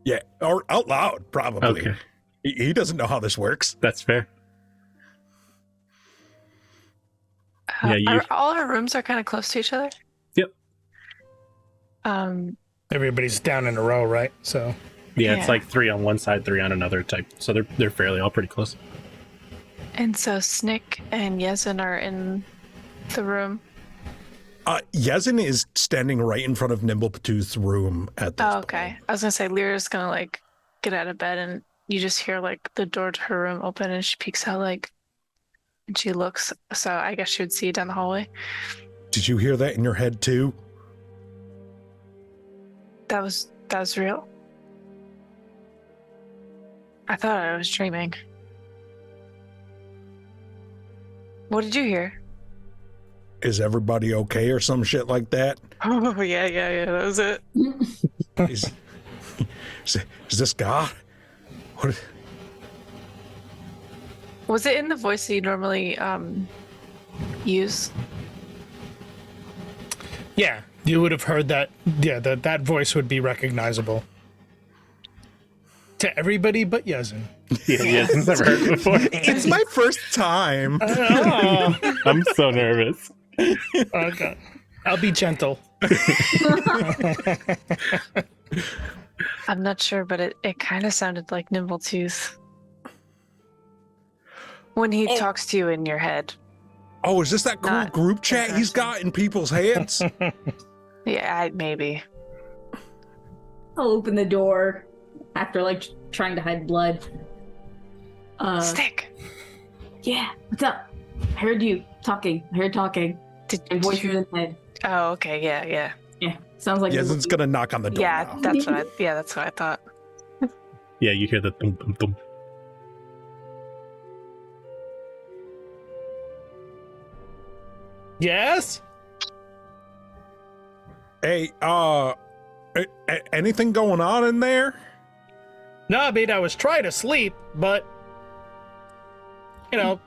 S3: Yeah, or out loud, probably.
S1: Okay,
S3: He doesn't know how this works.
S1: that's fair. Yeah, you-
S4: All our rooms are kind of close to each other.
S1: Yep.
S2: Everybody's down in a row, right? So
S1: Yeah, it's
S4: Yeah.
S1: like 3 on one side, 3 on another type. So they're fairly all pretty close.
S4: And so Snick and Yezin are in the room.
S3: Yezin is standing right in front of Nimblebtooth's room at this
S4: Oh, okay. I was gonna say Lyra's gonna like get out of bed, and you just hear like the door to her room open, and she peeks out like, and she looks. So I guess she would see down the hallway.
S3: Did you hear that in your head too?
S4: That was real. I thought I was dreaming. What did you hear?
S3: Is everybody okay or some shit like that?
S4: Oh yeah. That was it.
S3: Is this God? What?
S4: Was it in the voice that you normally use?
S2: yeah, you would have heard that. Yeah, that voice would be recognizable to everybody but Yezin.
S1: Yeah, Yezin's never heard it before.
S3: It's my first time.
S2: Oh,
S1: I'm so nervous.
S2: okay. I'll be gentle.
S4: I'm not sure, but it kind of sounded like Nimbletooth when he talks to you in your head.
S3: Oh, is this that cool
S4: Not
S3: group chat he's got in people's heads?
S4: Yeah, maybe.
S5: I'll open the door after like trying to hide blood.
S4: Stick.
S5: Yeah, what's up? I heard you talking. I heard talking.
S4: Did
S5: And voices
S4: you?
S5: in the head.
S4: Oh, okay. Yeah.
S5: Yeah, sounds like
S3: Yezin's gonna knock on the door
S4: Yeah,
S3: now.
S4: that's what I thought.
S1: Yeah, you hear the thump, thump, thump.
S2: Yes.
S3: Hey, anything going on in there?
S2: No, I mean I was trying to sleep, but you know,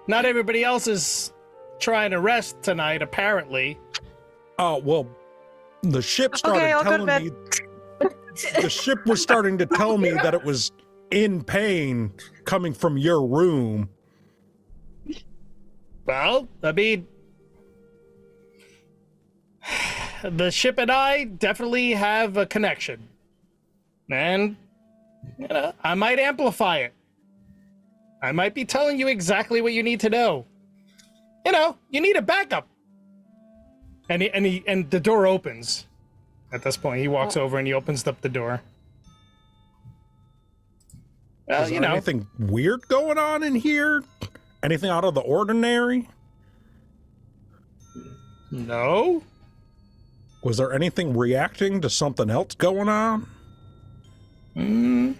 S2: not everybody else is trying to rest tonight. Apparently.
S3: Oh, well, the ship started
S4: Okay, I'll go to
S3: telling me. The ship was starting to tell me that it was in pain coming from your room.
S2: Well, I mean, the ship and I definitely have a connection, and you know, I might amplify it. I might be telling you exactly what you need to know. You know, you need a backup. And the door opens. At this point, he walks over and he opens up the door. Well,
S3: Is
S2: you
S3: there
S2: know,
S3: anything weird going on in here? Anything out of the ordinary?
S2: no.
S3: Was there anything reacting to something else going on?
S2: No,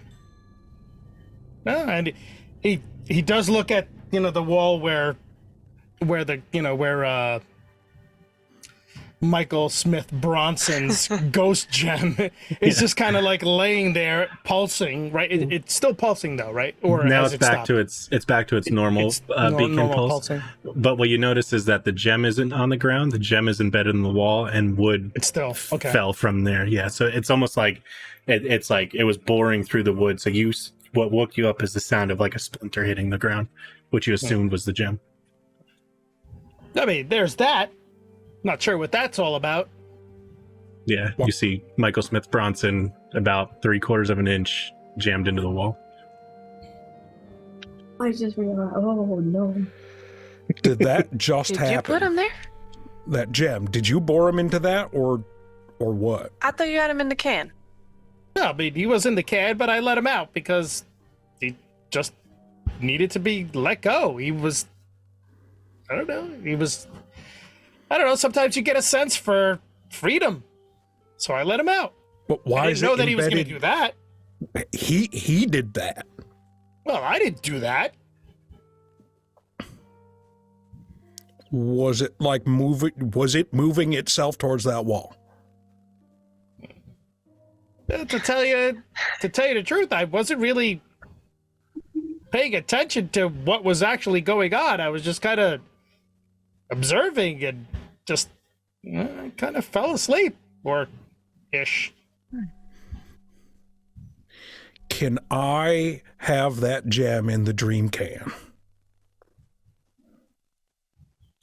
S2: and he does look at the wall where Michael Smith Bronson's ghost gem is just kind of like laying there pulsing, right? It's still pulsing though, right? Or
S1: Now
S2: has
S1: it's
S2: it
S1: back
S2: stopped?
S1: to its back to its normal
S2: It's
S1: beacon
S2: normal
S1: pulse.
S2: pulsing.
S1: But what you notice is that the gem isn't on the ground. The gem is embedded in the wall, and wood
S2: It's still okay.
S1: fell from there. Yeah, so it's almost like it's like it was boring through the wood. So what woke you up is the sound of like a splinter hitting the ground, which you assumed was the gem.
S2: I mean, there's that. Not sure what that's all about.
S1: Yeah, you see Michael Smith Bronson about 3/4 of an inch jammed into the wall.
S5: I just realized. Oh no.
S3: Did that just
S4: Did
S3: happen?
S4: you put him there?
S3: That gem? Did you bore him into that, or what?
S4: I thought you had him in the can.
S2: No, I mean, he was in the can, but I let him out because he just needed to be let go. He was, I don't know. Sometimes you get a sense for freedom. So I let him out.
S3: But why
S2: I
S3: is
S2: didn't know
S3: it
S2: that he was going to
S3: embedded-
S2: do that.
S3: He did that.
S2: Well, I didn't do that.
S3: Was it like moving? Was it moving itself towards that wall?
S2: To tell you the truth, I wasn't really paying attention to what was actually going on. I was just kind of observing and just kind of fell asleep, or ish.
S3: Can I have that gem in the dream can?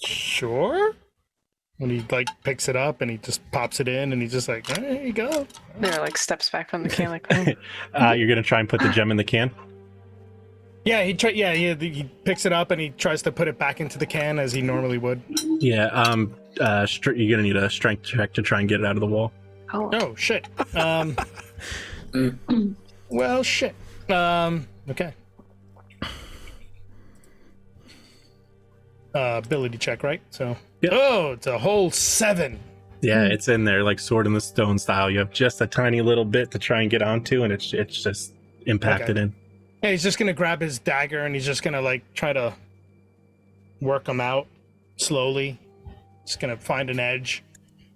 S2: Sure. When he like picks it up and he just pops it in and he's just like, there you go.
S4: There, like steps back from the can, like, oh.
S1: You're gonna try and put the gem in the can.
S2: Yeah, he picks it up and he tries to put it back into the can as he normally would.
S1: Yeah. You're gonna need a strength check to try and get it out of the wall.
S4: Oh,
S2: Oh shit. Well, shit. Okay. Ability check, right? So.
S1: Yep.
S2: Oh, it's a whole 7.
S1: Yeah, it's in there, like sword in the stone style. You have just a tiny little bit to try and get onto, and it's just impacted
S2: Okay.
S1: in.
S2: Yeah, he's just gonna grab his dagger and he's just gonna like try to work him out slowly. Just gonna find an edge.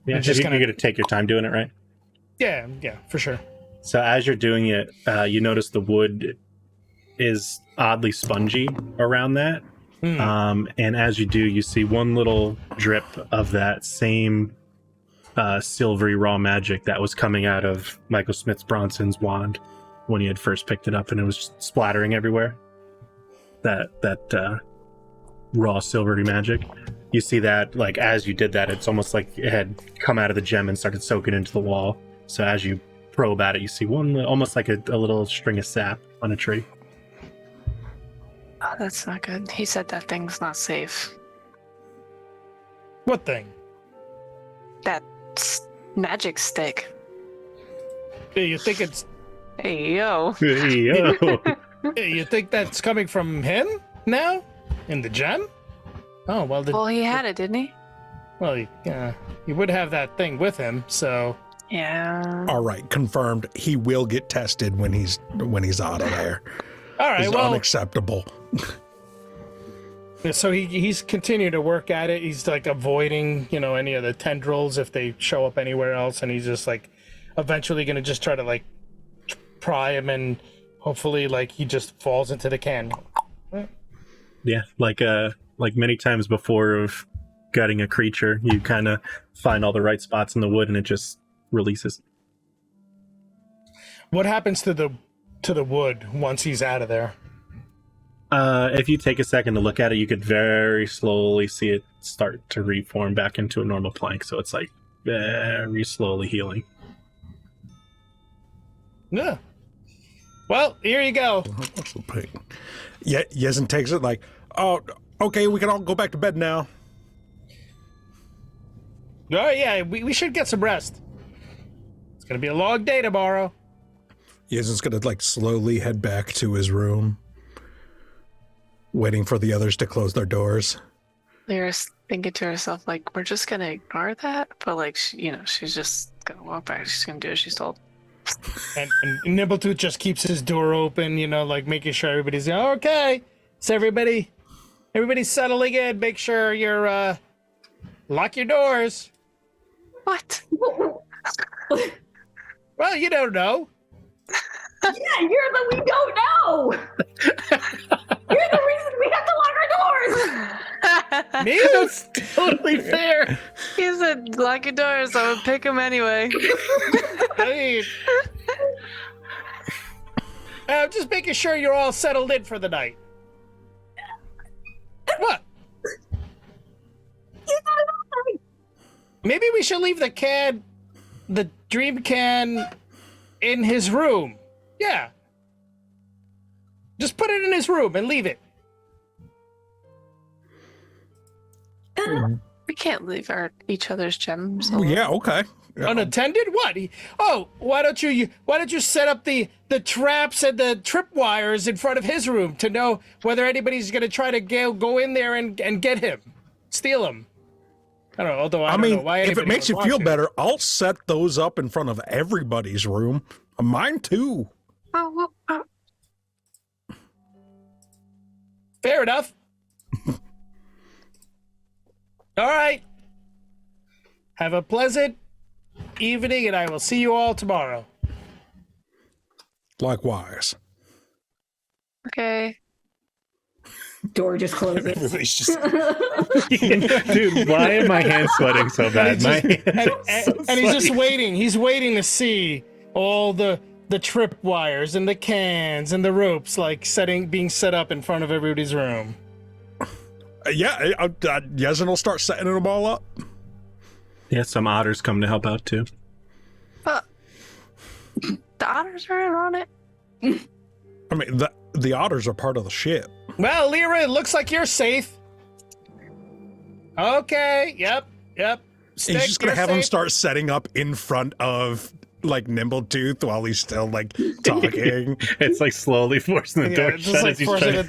S1: Yeah,
S2: I'm just
S1: you're
S2: gonna-
S1: gonna take your time doing it, right?
S2: Yeah, for sure.
S1: So as you're doing it, you notice the wood is oddly spongy around that. And as you do, you see one little drip of that same silvery raw magic that was coming out of Michael Smith's Bronson's wand when he had first picked it up, and it was just splattering everywhere. That raw silvery magic. You see that, like, as you did that, it's almost like it had come out of the gem and started soaking into the wall. So as you probe at it, you see one, almost like a little string of sap on a tree.
S4: oh, that's not good. He said that thing's not safe.
S2: What thing?
S4: That magic stick.
S2: Yeah, you think it's?
S4: Hey, yo.
S1: Yo.
S2: Yeah, you think that's coming from him now? In the gem? Oh well.
S4: Well, he had it, didn't he?
S2: Well, he would have that thing with him. So
S4: Yeah.
S3: All right, confirmed. He will get tested when he's out of there.
S2: all right.
S3: It's
S2: Well,
S3: unacceptable.
S2: so he's continued to work at it. He's like avoiding, any of the tendrils if they show up anywhere else, and he's just like eventually gonna just try to like pry him, and hopefully like he just falls into the can.
S1: Yeah, like many times before of gutting a creature, you kind of find all the right spots in the wood and it just releases.
S2: What happens to the wood once he's out of there?
S1: If you take a second to look at it, you could very slowly see it start to reform back into a normal plank. So it's like very slowly healing.
S2: Yeah. Well, here you go.
S3: Yeah, Yezin takes it like, oh, okay, we can all go back to bed now.
S2: Oh yeah, we should get some rest. It's gonna be a long day tomorrow.
S3: Yezin's gonna like slowly head back to his room, waiting for the others to close their doors.
S4: Lyra's thinking to herself, like, we're just gonna ignore that, but like, she's just gonna walk back. She's gonna do as she's told.
S2: And Nibbletooth just keeps his door open, like making sure everybody's okay. So everybody's settling in. Make sure you're lock your doors.
S4: What?
S2: Well, you don't know.
S5: Yeah, we don't know. You're the reason we have to lock our doors.
S2: Me?
S1: That's totally fair.
S4: He said, lock your doors. I would pick him anyway.
S2: I mean, just making sure you're all settled in for the night. What? Maybe we should leave the dream can, in his room. Yeah. Just put it in his room and leave it.
S4: We can't leave each other's gems.
S3: Oh,
S4: alone.
S3: yeah, okay. Yeah.
S2: Unattended? What? Why don't you set up the traps and the tripwires in front of his room to know whether anybody's gonna try to go in there and get him, steal him? I don't know. Although I don't know why
S3: if it
S2: anybody
S3: makes you
S2: would
S3: feel
S2: want to.
S3: better, I'll set those up in front of everybody's room. Mine too.
S2: Fair enough. All right. Have a pleasant evening, and I will see you all tomorrow.
S3: Likewise.
S4: Okay.
S5: Door just closes.
S3: Everybody's just
S1: Dude, why am my hands sweating so bad? My hands are so
S2: He's just
S1: sweaty.
S2: waiting. He's waiting to see all the tripwires and the cans and the ropes being set up in front of everybody's room.
S3: Yezin will start setting them all up.
S1: Yeah, some otters come to help out too.
S4: But the otters are in on it.
S3: I mean, the otters are part of the ship.
S2: Well, Lyra, it looks like you're safe. Okay. Yep.
S3: He's just gonna
S2: you're
S3: have them
S2: safe.
S3: start setting up in front of like Nimbletooth while he's still like talking.
S1: It's like slowly forcing the door
S2: Just
S1: shut
S2: like
S1: as he's
S2: forcing
S1: trying
S2: it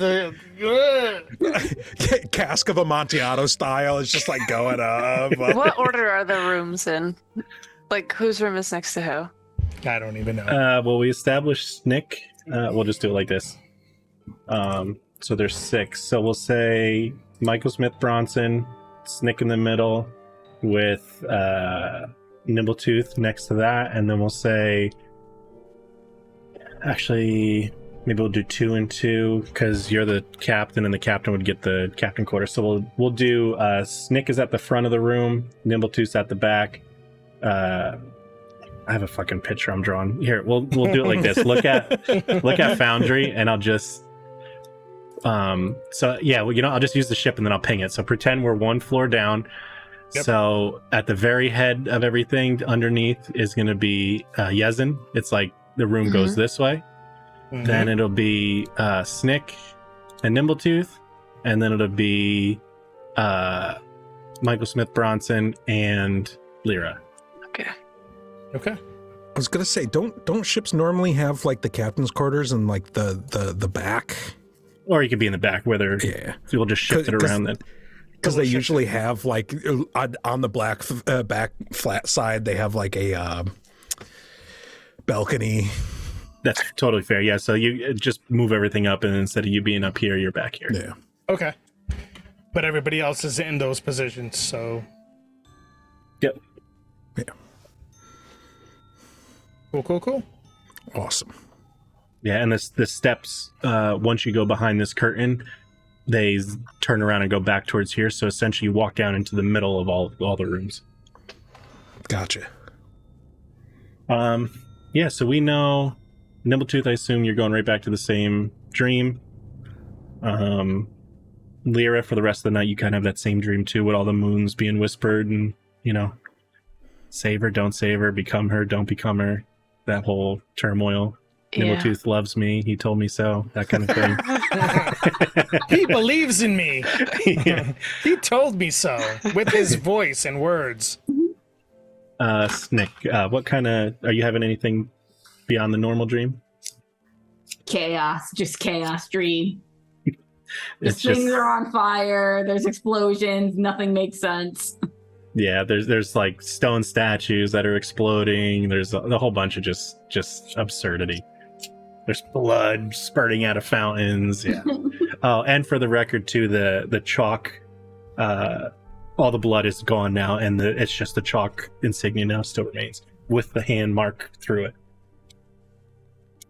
S1: to...
S2: to.
S3: Cask of Amontillado style. It's just like going up.
S4: What order are the rooms in? Like, whose room is next to who?
S2: I don't even know.
S1: Well, we established Nick. We'll just do it like this. So there's 6. So we'll say Michael Smith Bronson, Snick in the middle, with Nimbletooth next to that, and then we'll say, actually, maybe we'll do 2 and 2 because you're the captain, and the captain would get the captain quarter. So we'll do Snick is at the front of the room, Nimbletooth's at the back. I have a fucking picture I'm drawing here. We'll do it like this. Look at Foundry, and I'll just so yeah, well, I'll just use the ship and then I'll ping it. So pretend we're 1 floor down.
S2: Yep.
S1: So at the very head of everything underneath is going to be Yezin. It's like the room goes this way.
S2: Mhm.
S1: Then it'll be Snick and Nimbletooth, and then it'll be Michael Smith Bronson and Lyra.
S4: Okay.
S2: Okay.
S3: I was gonna say, don't ships normally have like the captain's quarters and like the back?
S1: Or you could be in the back where they're,
S3: Yeah,
S1: we'll just shift it
S3: 'Cause-
S1: around then.
S3: because they usually have like on the back flat side they have like a balcony.
S1: That's totally fair. Yeah, so you just move everything up, and instead of you being up here, you're back here.
S3: Yeah.
S2: Okay. But everybody else is in those positions, so.
S1: Yep.
S3: Yeah.
S2: Cool.
S3: Awesome.
S1: Yeah, and the steps, once you go behind this curtain, they turn around and go back towards here. So essentially, you walk down into the middle of all the rooms.
S3: Gotcha.
S1: Yeah, so we know Nimbletooth. I assume you're going right back to the same dream. Lyra, for the rest of the night, you kind of have that same dream too, with all the moons being whispered, and save her, don't save her, become her, don't become her. That whole turmoil.
S4: Yeah.
S1: Nimbletooth loves me. He told me so. That kind of thing.
S2: He believes in me.
S1: Yeah.
S2: He told me so with his voice and words.
S1: Snick, what kind of, are you having anything beyond the normal dream?
S5: Just chaos dream.
S1: It's
S5: Things
S1: just,
S5: are on fire. There's explosions. Nothing makes sense.
S1: yeah, there's like stone statues that are exploding. There's a whole bunch of just absurdity. There's blood spurting out of fountains. Yeah. Oh, and for the record too, the chalk, all the blood is gone now, and it's just the chalk insignia now still remains with the hand mark through it.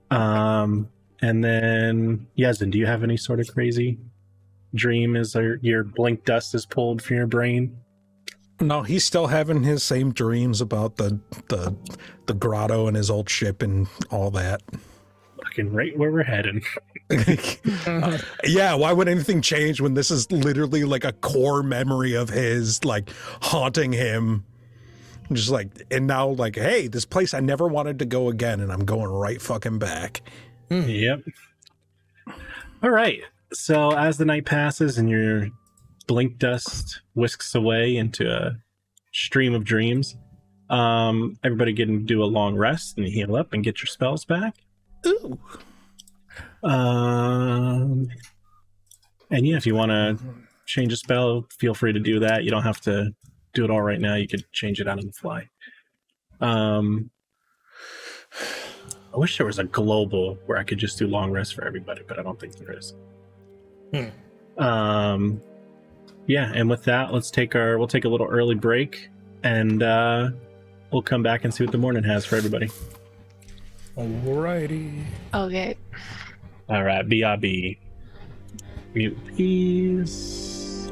S1: And then Yezin, do you have any sort of crazy dream as your blink dust is pulled from your brain?
S3: No, he's still having his same dreams about the grotto and his old ship and all that.
S1: Fucking right where we're heading.
S3: Yeah, why would anything change when this is literally like a core memory of his, like haunting him? Just like, and now like, hey, this place I never wanted to go again, and I'm going right fucking back.
S1: Yep. All right. So as the night passes and you're blink dust whisks away into a stream of dreams. Everybody get to do a long rest and heal up and get your spells back.
S3: Ooh.
S1: And yeah, if you want to change a spell, feel free to do that. You don't have to do it all right now. You could change it out on the fly. I wish there was a global where I could just do long rest for everybody, but I don't think there is. Yeah, and with that, we'll take a little early break, and we'll come back and see what the morning has for everybody.
S3: Alrighty.
S4: Okay.
S1: All right, BRB. Mute peace.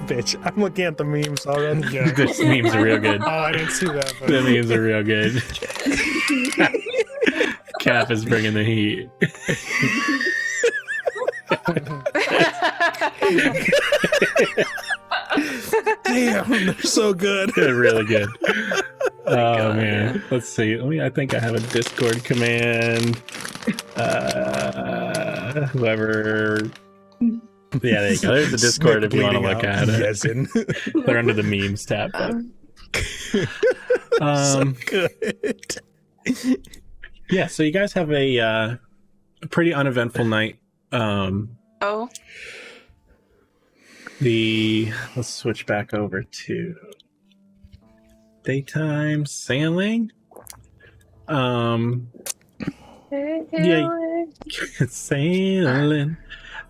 S2: bitch. I'm looking at the memes already. Yeah.
S1: This memes are real good.
S2: Oh, I didn't see that. But...
S1: The memes are real good. Cap is bringing the heat.
S3: Damn, they're so good.
S1: They're really good. Oh man, let's see. I think I have a Discord command. Whoever. Yeah, there you go. There's a Discord if you want to look at it.
S3: Yesin.
S1: They're under the memes tab.
S3: So good.
S1: Yeah, so you guys have a pretty uneventful night.
S4: Oh,
S1: Let's switch back over to daytime sailing. Yeah, sailing.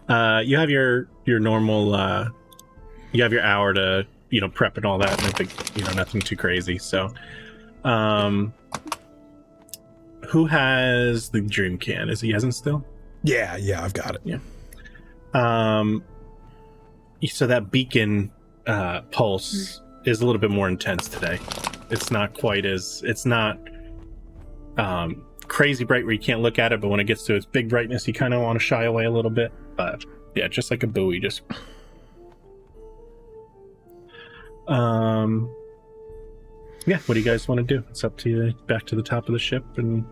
S1: You have your normal. You have your hour to prep and all that. Nothing nothing too crazy. So, who has the dream can? Is it Yesin still?
S3: Yeah, I've got it.
S1: Yeah. So that beacon pulse is a little bit more intense today. It's not quite as crazy bright where you can't look at it, but when it gets to its big brightness, you kind of want to shy away a little bit. But yeah, just like a buoy, just. Yeah, what do you guys want to do? It's up to you. Back to the top of the ship and.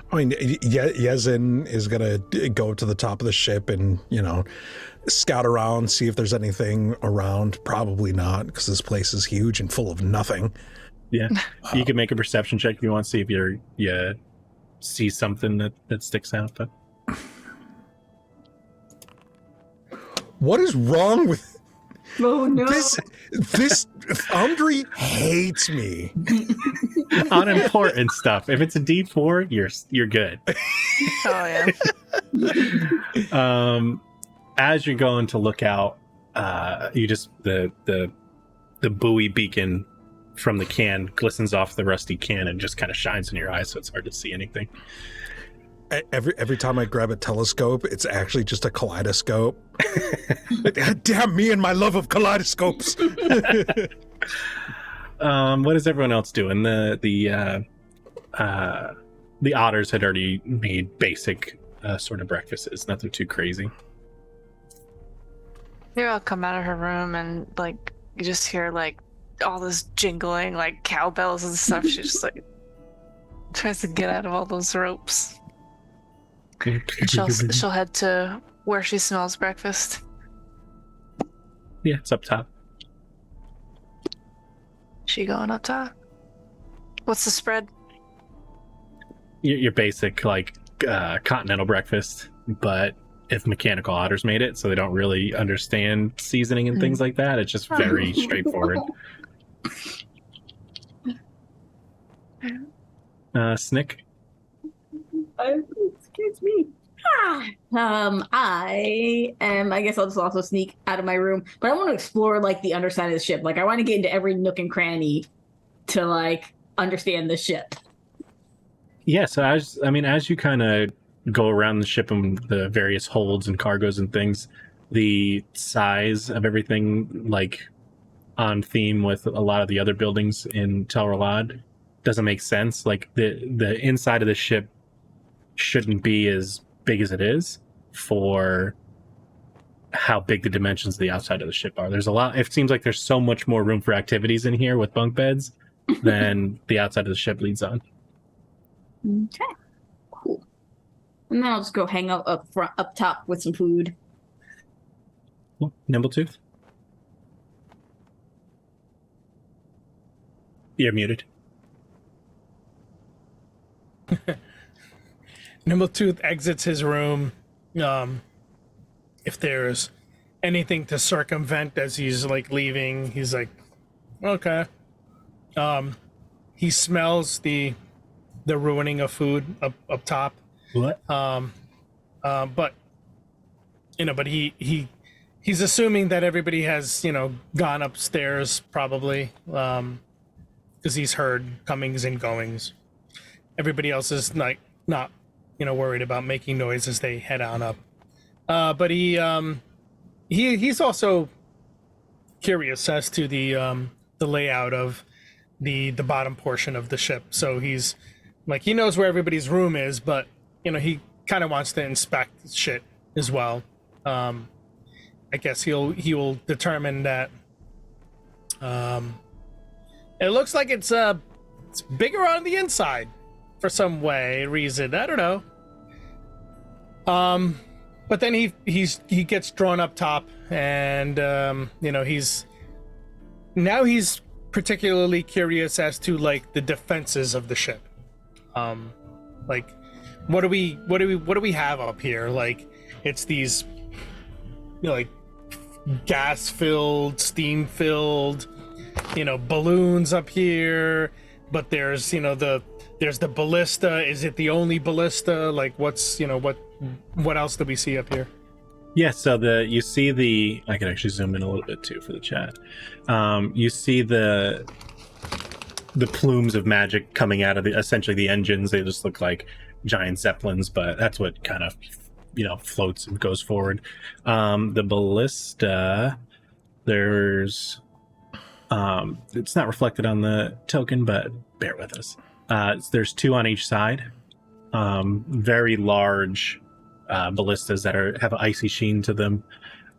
S3: I mean, Yesin is gonna go to the top of the ship and scout around, see if there's anything around. Probably not, because this place is huge and full of nothing.
S1: Yeah, you can make a perception check if you want to see if you see something that sticks out. But
S3: what is wrong with
S5: Oh no!
S3: this Foundry hates me.
S1: Unimportant stuff. If it's a D4, you're good.
S4: oh yeah.
S1: As you're going to look out, you just the buoy beacon from the can glistens off the rusty can and just kind of shines in your eyes, so it's hard to see anything.
S3: Every time I grab a telescope, it's actually just a kaleidoscope. Damn me and my love of kaleidoscopes.
S1: What is everyone else doing? The otters had already made basic sort of breakfasts, nothing too crazy.
S4: I'll come out of her room and you just hear all this jingling, cowbells and stuff. She just tries to get out of all those ropes. She'll head to where she smells breakfast.
S1: Yeah, it's up top.
S4: She going up top? What's the spread?
S1: Your basic continental breakfast, but if mechanical otters made it, so they don't really understand seasoning and things like that. It's just very straightforward. Snick.
S5: Excuse me. I guess I'll just also sneak out of my room, but I want to explore the underside of the ship. I want to get into every nook and cranny to understand the ship.
S1: Yeah, so as you kind of go around the ship and the various holds and cargoes and things, the size of everything on theme with a lot of the other buildings in Tel Ralad doesn't make sense. The inside of the ship shouldn't be as big as it is for how big the dimensions of the outside of the ship are. There's a lot. It seems like there's so much more room for activities in here with bunk beds than the outside of the ship leads on.
S5: Okay, cool. And then I'll just go hang out up top with some food.
S1: Cool. Nimbletooth, you're muted.
S2: Nimbletooth exits his room. If there's anything to circumvent as he's leaving, he's okay. He smells the ruining of food up top.
S1: What?
S2: But he's assuming that everybody has gone upstairs probably, because he's heard comings and goings. Everybody else is not worried about making noise as they head on up. But he's also curious as to the layout of the bottom portion of the ship. So he's like, he knows where everybody's room is, but he kind of wants to inspect shit as well. I guess he will determine that it looks like it's bigger on the inside for some reason. I don't know. But then he gets drawn up top, and he's particularly curious as to like the defenses of the ship. Like what do we have up here? Like it's these like gas filled, steam filled, balloons up here, but there's there's the ballista. Is it the only ballista? Like what's what else do we see up here?
S1: Yeah, so you see I can actually zoom in a little bit too for the chat. You see the plumes of magic coming out of essentially the engines. They just look like giant zeppelins, but that's what kind of floats and goes forward. The ballista, there's it's not reflected on the token, but bear with us. There's 2 on each side, very large ballistas that have an icy sheen to them,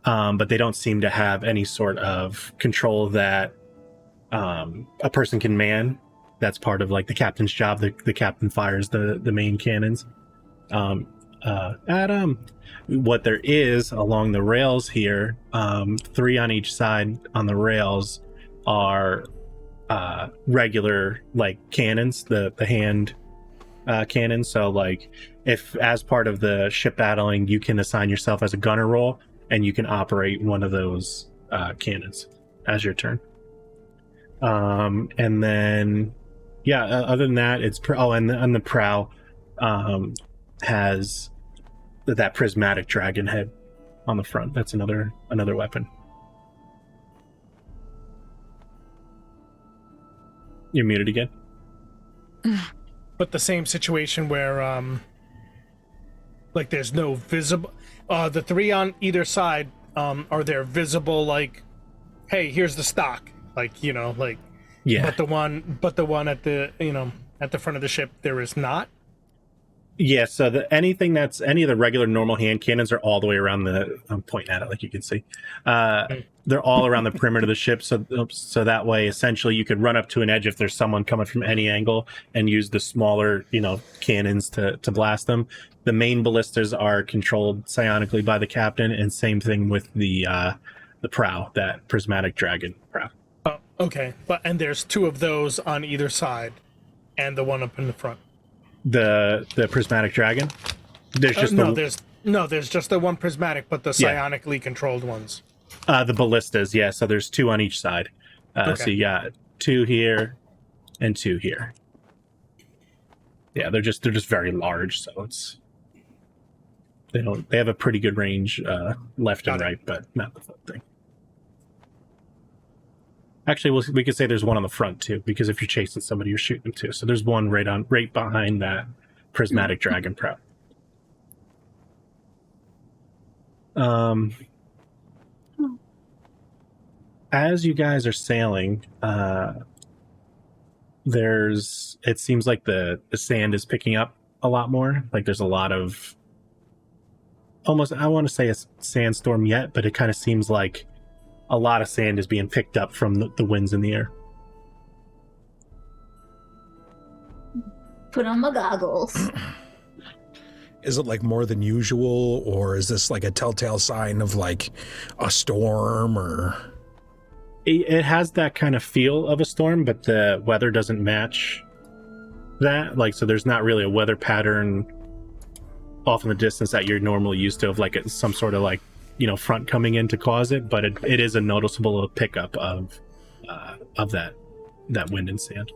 S1: but they don't seem to have any sort of control that a person can man. That's part of like the captain's job. The captain fires the main cannons. Adam, what there is along the rails here, 3 on each side on the rails are regular like cannons, the hand cannons. So like if as part of the ship battling, you can assign yourself as a gunner role and you can operate one of those cannons as your turn. And then other than that, it's and the prow has that prismatic dragon head on the front. That's another weapon. You're muted again.
S2: But the same situation where like there's no visible the 3 on either side, are there visible like, hey, here's the stock, like like,
S1: yeah,
S2: but the one at the at the front of the ship there is not.
S1: Yeah, so any of the regular normal hand cannons are all the way around I'm pointing at it like you can see. They're all around the perimeter of the ship, so that way essentially you could run up to an edge if there's someone coming from any angle and use the smaller, cannons to blast them. The main ballistas are controlled psionically by the captain, and same thing with the prow, that prismatic dragon prow.
S2: Oh, okay. And there's 2 of those on either side and the one up in the front.
S1: The prismatic dragon? There's just
S2: there's just the one prismatic, but the psionically controlled ones.
S1: The ballistas, yeah. So there's 2 on each side. Okay. So you got 2 here and 2 here. Yeah, they're just very large, so they have a pretty good range left and right, but not the full thing. Actually, we could say there's one on the front too, because if you're chasing somebody, you're shooting them too. So there's one right behind that prismatic dragon prow. As you guys are sailing, it seems like the sand is picking up a lot more. Like there's a lot of almost, I want to say a sandstorm yet, but it kind of seems like a lot of sand is being picked up from the winds in the air.
S5: Put on my goggles.
S3: Is it like more than usual, or is this like a telltale sign of like a storm? Or
S1: it has that kind of feel of a storm, but the weather doesn't match that. Like, so there's not really a weather pattern off in the distance that you're normally used to, of like some sort of like front coming in to cause it, but it is a noticeable pickup of that wind and sand.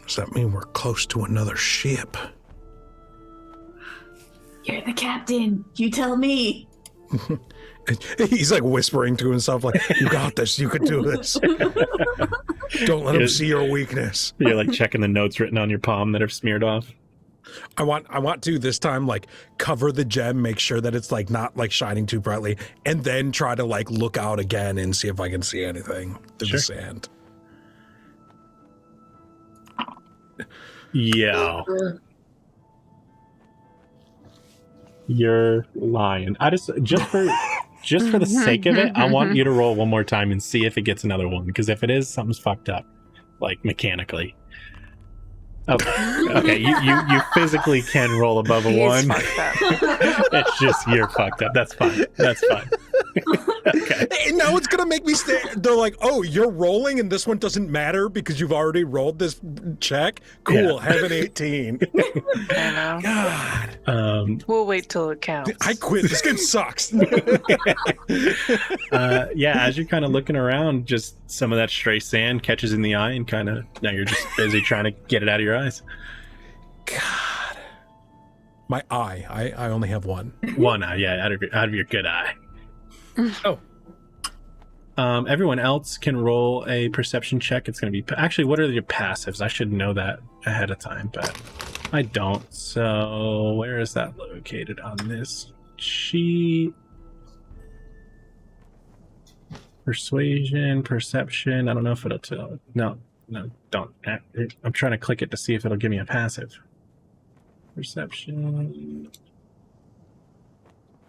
S3: Does that mean we're close to another ship?
S5: You're the captain. You tell me.
S3: He's like whispering to himself, like, "You got this. You could do this. Don't let him see your weakness."
S1: You're like checking the notes written on your palm that are smeared off.
S3: I want to this time like cover the gem, make sure that it's like not like shining too brightly, and then try to like look out again and see if I can see anything through the sand.
S1: Yeah. You're lying. I just for the sake of it, I want you to roll one more time and see if it gets another one. Because if it is, something's fucked up, like mechanically. Okay. You physically can roll above a
S4: He's
S1: one.
S4: fucked up.
S1: It's just you're fucked up. That's fine. Okay.
S3: And now it's gonna make me stay. They're like, oh, you're rolling, and this one doesn't matter because you've already rolled this check. Cool,
S1: Yeah.
S3: have an 18.
S4: I know.
S3: God,
S4: We'll wait till it counts.
S3: I quit. This game sucks.
S1: Yeah, as you're kind of looking around, just some of that stray sand catches in the eye, and kind of now you're just busy trying to get it out of your eyes.
S3: God, my eye. I only have one.
S1: One eye, yeah, out of your good eye.
S2: Oh.
S1: Everyone else can roll a perception check. It's going to be actually. What are your passives? I should know that ahead of time, but I don't. So where is that located on this sheet? Persuasion, perception. I don't know if it'll tell. No, don't. I'm trying to click it to see if it'll give me a passive. Perception.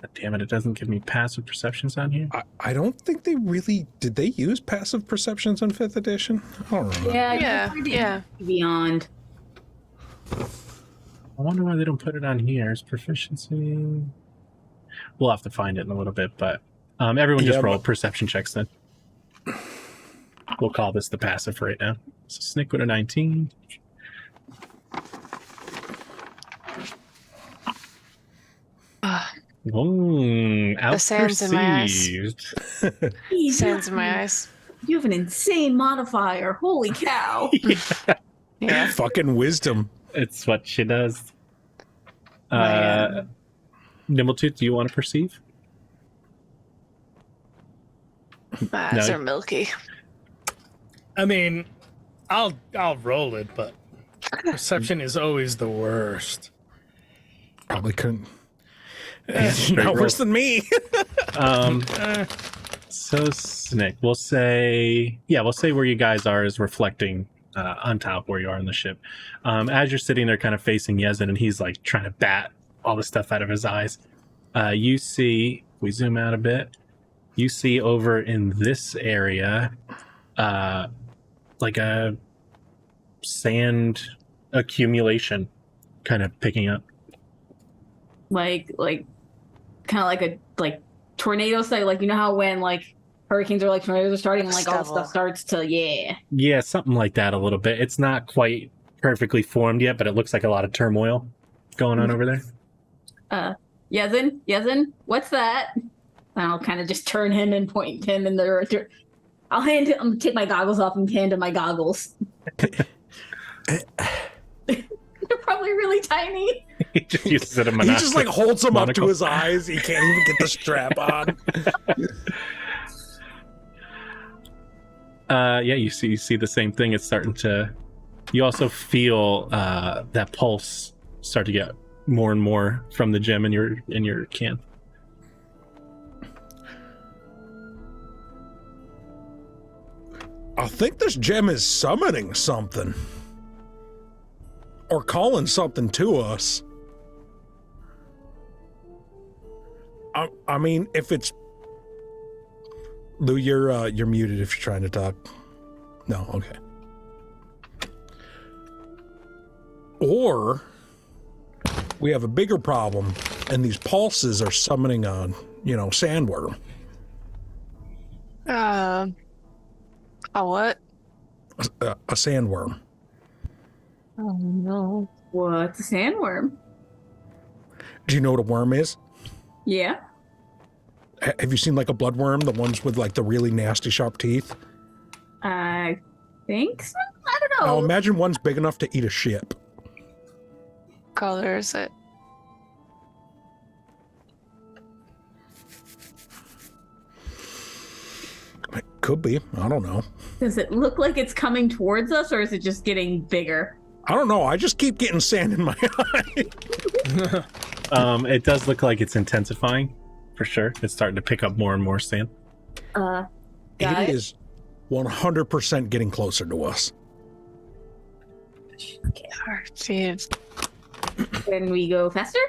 S1: God damn it! It doesn't give me passive perceptions on here.
S3: I don't think they really did. They use passive perceptions in 5th edition? I don't remember.
S4: Yeah.
S5: Beyond.
S1: I wonder why they don't put it on here. Is proficiency? We'll have to find it in a little bit, but everyone just roll perception checks then. We'll call this the passive for right now. So Snick with a 19.
S4: The sand's in my eyes.
S1: Outperceived.
S4: Sands in my eyes.
S5: You have an insane modifier. Holy cow.
S4: Yeah.
S3: Fucking wisdom.
S1: It's what she does.
S4: My,
S1: Nimbletooth, do you want to perceive?
S4: My eyes
S1: No.
S4: are milky.
S2: I mean, I'll roll it, but perception is always the worst.
S3: Probably couldn't.
S1: Straight
S3: Not
S1: roll.
S3: worse than me.
S1: So Snick, we'll say where you guys are is reflecting on top where you are in the ship. As you're sitting there kind of facing Yezin, and he's like trying to bat all the stuff out of his eyes, you see, we zoom out a bit, you see over in this area like a sand accumulation kind of picking up.
S5: like kind of like a tornado style, like you know how when like hurricanes or like tornadoes are starting and like all the
S4: Stubble.
S5: stuff starts to
S1: Yeah, something like that a little bit. It's not quite perfectly formed yet, but it looks like a lot of turmoil going on over there.
S5: Yezin, what's that? And I'll kind of just turn him and point him in the direction. I'm gonna take my goggles off and hand him my goggles. They're probably really tiny.
S1: He just uses it a
S3: He just like holds them up to
S1: monocle.
S3: his eyes. He can't even get the strap on.
S1: Yeah, you see the same thing. It's starting to. You also feel that pulse start to get more and more from the gem in your can.
S3: I think this gem is summoning something. Or calling something to us. I mean, if it's... Lou, you're muted if you're trying to talk. No, okay. Or we have a bigger problem, and these pulses are summoning a, sandworm.
S4: A what?
S3: A sandworm.
S4: Oh no.
S5: What's a sandworm?
S3: Do you know what a worm is?
S5: Yeah.
S3: Have you seen like a bloodworm, the ones with like the really nasty sharp teeth?
S5: I think so. I don't
S3: Now
S5: know.
S3: imagine one's big enough to eat a ship.
S4: Color is it?
S3: It could be. I don't know.
S5: Does it look like it's coming towards us, or is it just getting bigger?
S3: I don't know. I just keep getting sand in my eye.
S1: It does look like it's intensifying, for sure. It's starting to pick up more and more sand.
S5: Guys?
S3: It is 100% getting closer to us.
S4: Jeez.
S5: Can we go faster?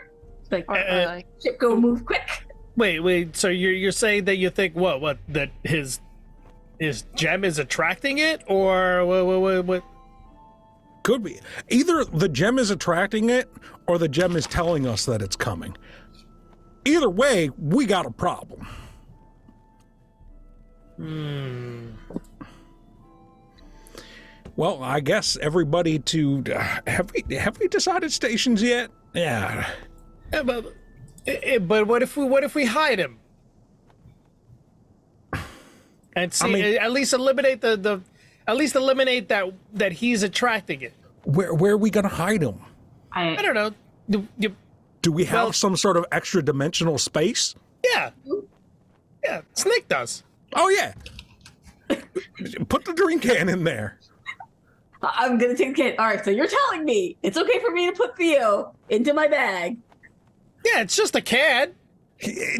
S5: Like,
S4: Or like,
S5: ship go move quick?
S2: Wait. So you're saying that you think what that his gem is attracting it, or what?
S3: Could be. Either the gem is attracting it or the gem is telling us that it's coming. Either way, we got a problem. Well, I guess everybody to have we decided stations yet? Yeah.
S2: Yeah, but what if we hide him and see?
S3: I mean-
S2: at least eliminate eliminate that he's attracting it.
S3: Where are we gonna hide him?
S2: I don't know.
S3: Do we have
S2: Well-
S3: some sort of extra dimensional space?
S2: Yeah, Snake does.
S3: Oh yeah. Put the drink can in there.
S5: I'm gonna take the kid. All right, so you're telling me it's okay for me to put Theo into my bag?
S2: Yeah, it's just a can.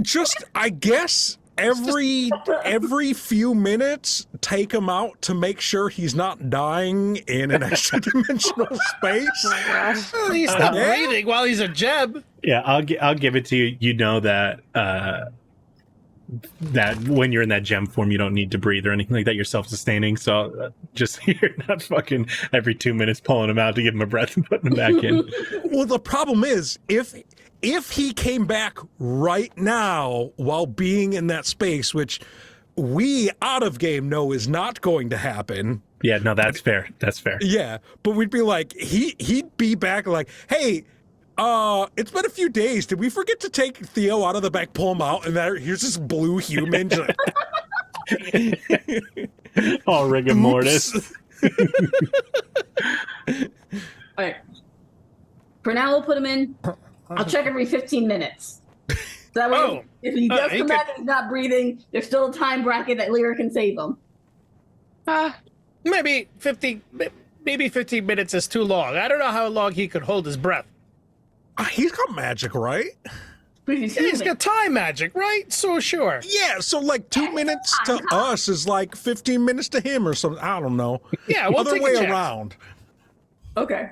S3: Just, I guess, every few minutes, take him out to make sure he's not dying in an extra dimensional space.
S2: Well, he's not
S3: Yeah.
S2: breathing while he's a gem.
S1: Yeah, I'll give it to you. You know that that when you're in that gem form, you don't need to breathe or anything like that. You're self-sustaining. So just you're not fucking every 2 minutes pulling him out to give him a breath and putting him back in.
S3: Well, the problem is, if he came back right now while being in that space, which we out of game know is not going to happen.
S1: Yeah, no, that's fair. That's fair.
S3: Yeah, but we'd be like, he'd be back like, hey, it's been a few days. Did we forget to take Theo out of the back, pull him out, and here's this blue human. Just like,
S1: All rigor mortis.
S5: All right. For now, we'll put him in. I'll check every 15 minutes. So that way,
S2: Oh.
S5: if he does
S2: He
S5: come back and he's not breathing, there's still a time bracket that Lyra can save him.
S2: Maybe 15 minutes is too long. I don't know how long he could hold his breath.
S3: he's got magic, right?
S5: But he's
S2: Yeah, he's
S5: human.
S2: got time magic, right? So sure.
S3: Yeah, so like 2 minutes to us is like 15 minutes to him or something. I don't know.
S2: Yeah, we'll
S3: Other
S2: take
S3: way
S2: a chance.
S3: around.
S5: Okay.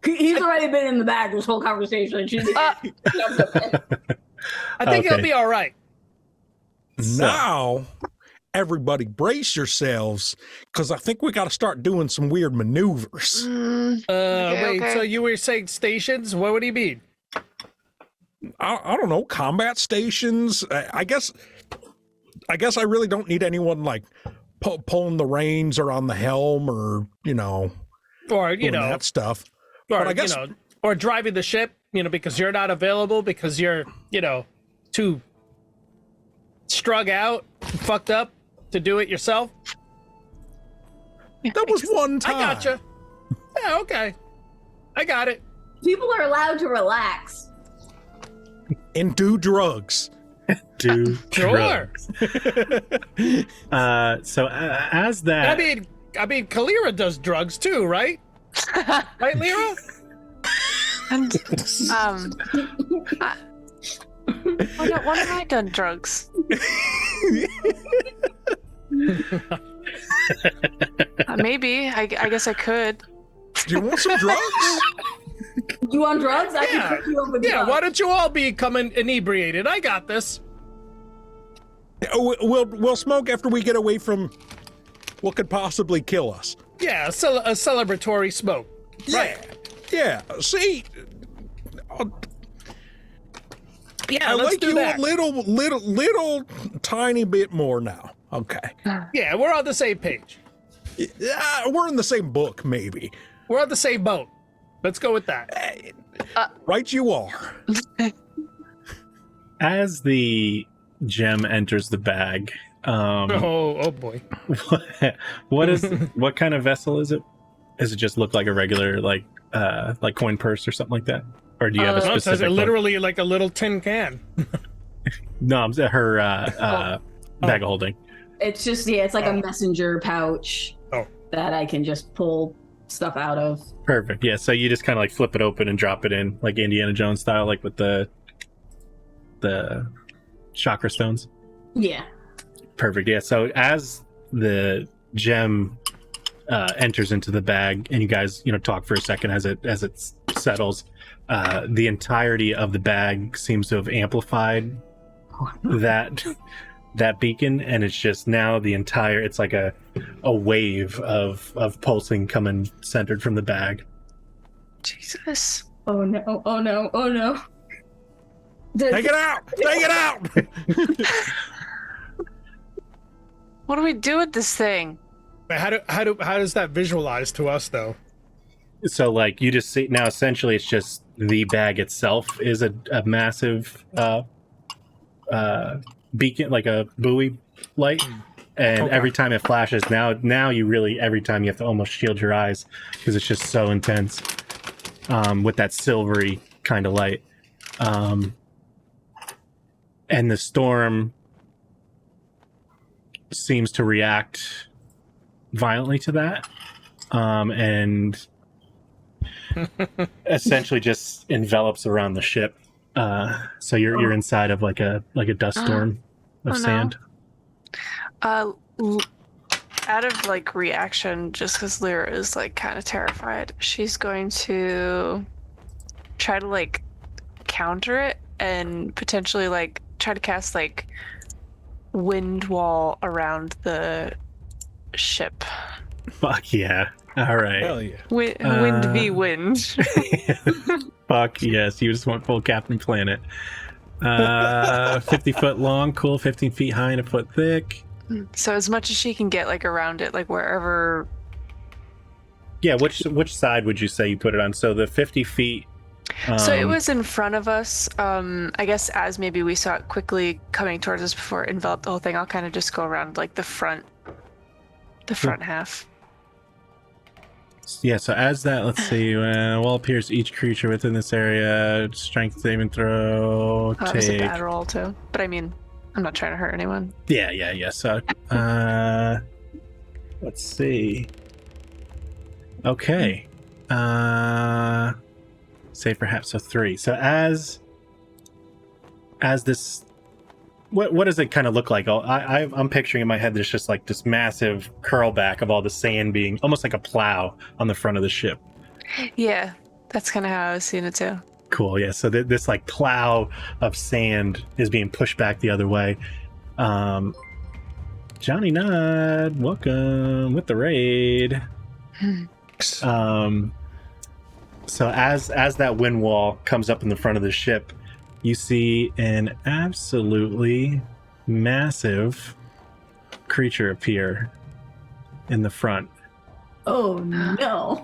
S5: He's already been in the bag this whole conversation. She's
S2: I think he'll
S1: Okay.
S2: be all right.
S3: Now, everybody brace yourselves, because I think we got to start doing some weird maneuvers.
S2: Wait,
S4: okay.
S2: so you were saying stations? What do you mean?
S3: I don't know, combat stations. I guess I really don't need anyone like pulling the reins or on the helm or
S2: Or you
S3: doing
S2: know,
S3: that stuff.
S2: or
S3: but I guess-
S2: or driving the ship, because you're not available because you're, too strung out, fucked up to do it yourself.
S3: That was one
S2: I
S3: time.
S2: gotcha. Yeah, okay. I got it.
S5: People are allowed to relax.
S3: And do drugs.
S1: Do
S2: Sure.
S1: drugs. So as that,
S2: I mean, Kalira does drugs too, right? Right, Lyra?
S4: And when have I done drugs? Maybe. I guess I could.
S3: Do you want some drugs?
S5: You on drugs? I
S2: Yeah.
S5: can hook you up with
S2: Yeah,
S5: drugs.
S2: why don't you all become inebriated? I got this.
S3: We'll smoke after we get away from what could possibly kill us.
S2: Yeah, a celebratory smoke.
S3: Yeah. See,
S2: Yeah,
S3: I
S2: let's
S3: like
S2: do
S3: you
S2: that.
S3: a little tiny bit more now. Okay.
S2: Yeah, we're on the same page.
S3: Yeah, we're in the same book, maybe.
S2: We're on the same boat. Let's go with that.
S3: Right, you are.
S1: as the gem enters the bag,
S2: Oh boy.
S1: what kind of vessel is it? Does it just look like a regular like coin purse or something like that, or do you have a
S2: No, it says
S1: specific?
S2: it literally like a little tin can.
S1: No, I'm saying her bag of holding.
S5: It's just, it's like a messenger pouch
S2: Oh.
S5: that I can just pull stuff out of.
S1: Perfect. Yeah. So you just kind of like flip it open and drop it in, like Indiana Jones style, like with the chakra stones.
S5: Yeah.
S1: Perfect. Yeah. So as the gem enters into the bag, and you guys, talk for a second as it settles, the entirety of the bag seems to have amplified that beacon, and it's just now it's like a wave of pulsing coming centered from the bag.
S4: Jesus.
S5: Oh no! Oh no! Oh no!
S3: Take it out! Take it out!
S4: What do we do with this thing?
S2: How does that visualize to us though?
S1: So like you just see now, essentially it's just the bag itself is a massive beacon, like a buoy light, and
S2: Okay.
S1: every time it flashes, now you really, every time you have to almost shield your eyes because it's just so intense, with that silvery kind of light, and the storm seems to react violently to that, and essentially just envelops around the ship. So you're inside of like a dust storm of
S4: Oh, no.
S1: sand.
S4: Out of like reaction, just because Lyra is like kind of terrified, she's going to try to like counter it and potentially like try to cast like wind wall around the ship.
S1: Fuck yeah! All right.
S3: Hell yeah.
S4: Wind v wind.
S1: Fuck yes! You just went full Captain Planet. 50 foot long, cool. 15 feet high and a foot thick.
S4: So as much as she can get like around it, like wherever.
S1: Yeah. Which side would you say you put it on? So the 50 feet.
S4: So it was in front of us. I guess as maybe we saw it quickly coming towards us before it enveloped the whole thing, I'll kind of just go around like the front half.
S1: Yeah, so as that, let's see, wall appears each creature within this area, strength saving throw,
S4: That was a
S1: take.
S4: bad roll too. But I mean, I'm not trying to hurt anyone.
S1: Yeah. So, let's see. Okay. Say perhaps a 3. So as this, what does it kind of look like? I'm picturing in my head there's just like this massive curl back of all the sand being almost like a plow on the front of the ship.
S4: Yeah, that's kind of how I was seeing it too.
S1: Cool, yeah. So this like plow of sand is being pushed back the other way. Johnny Nod, welcome with the raid. So as that wind wall comes up in the front of the ship, you see an absolutely massive creature appear in the front.
S5: Oh no!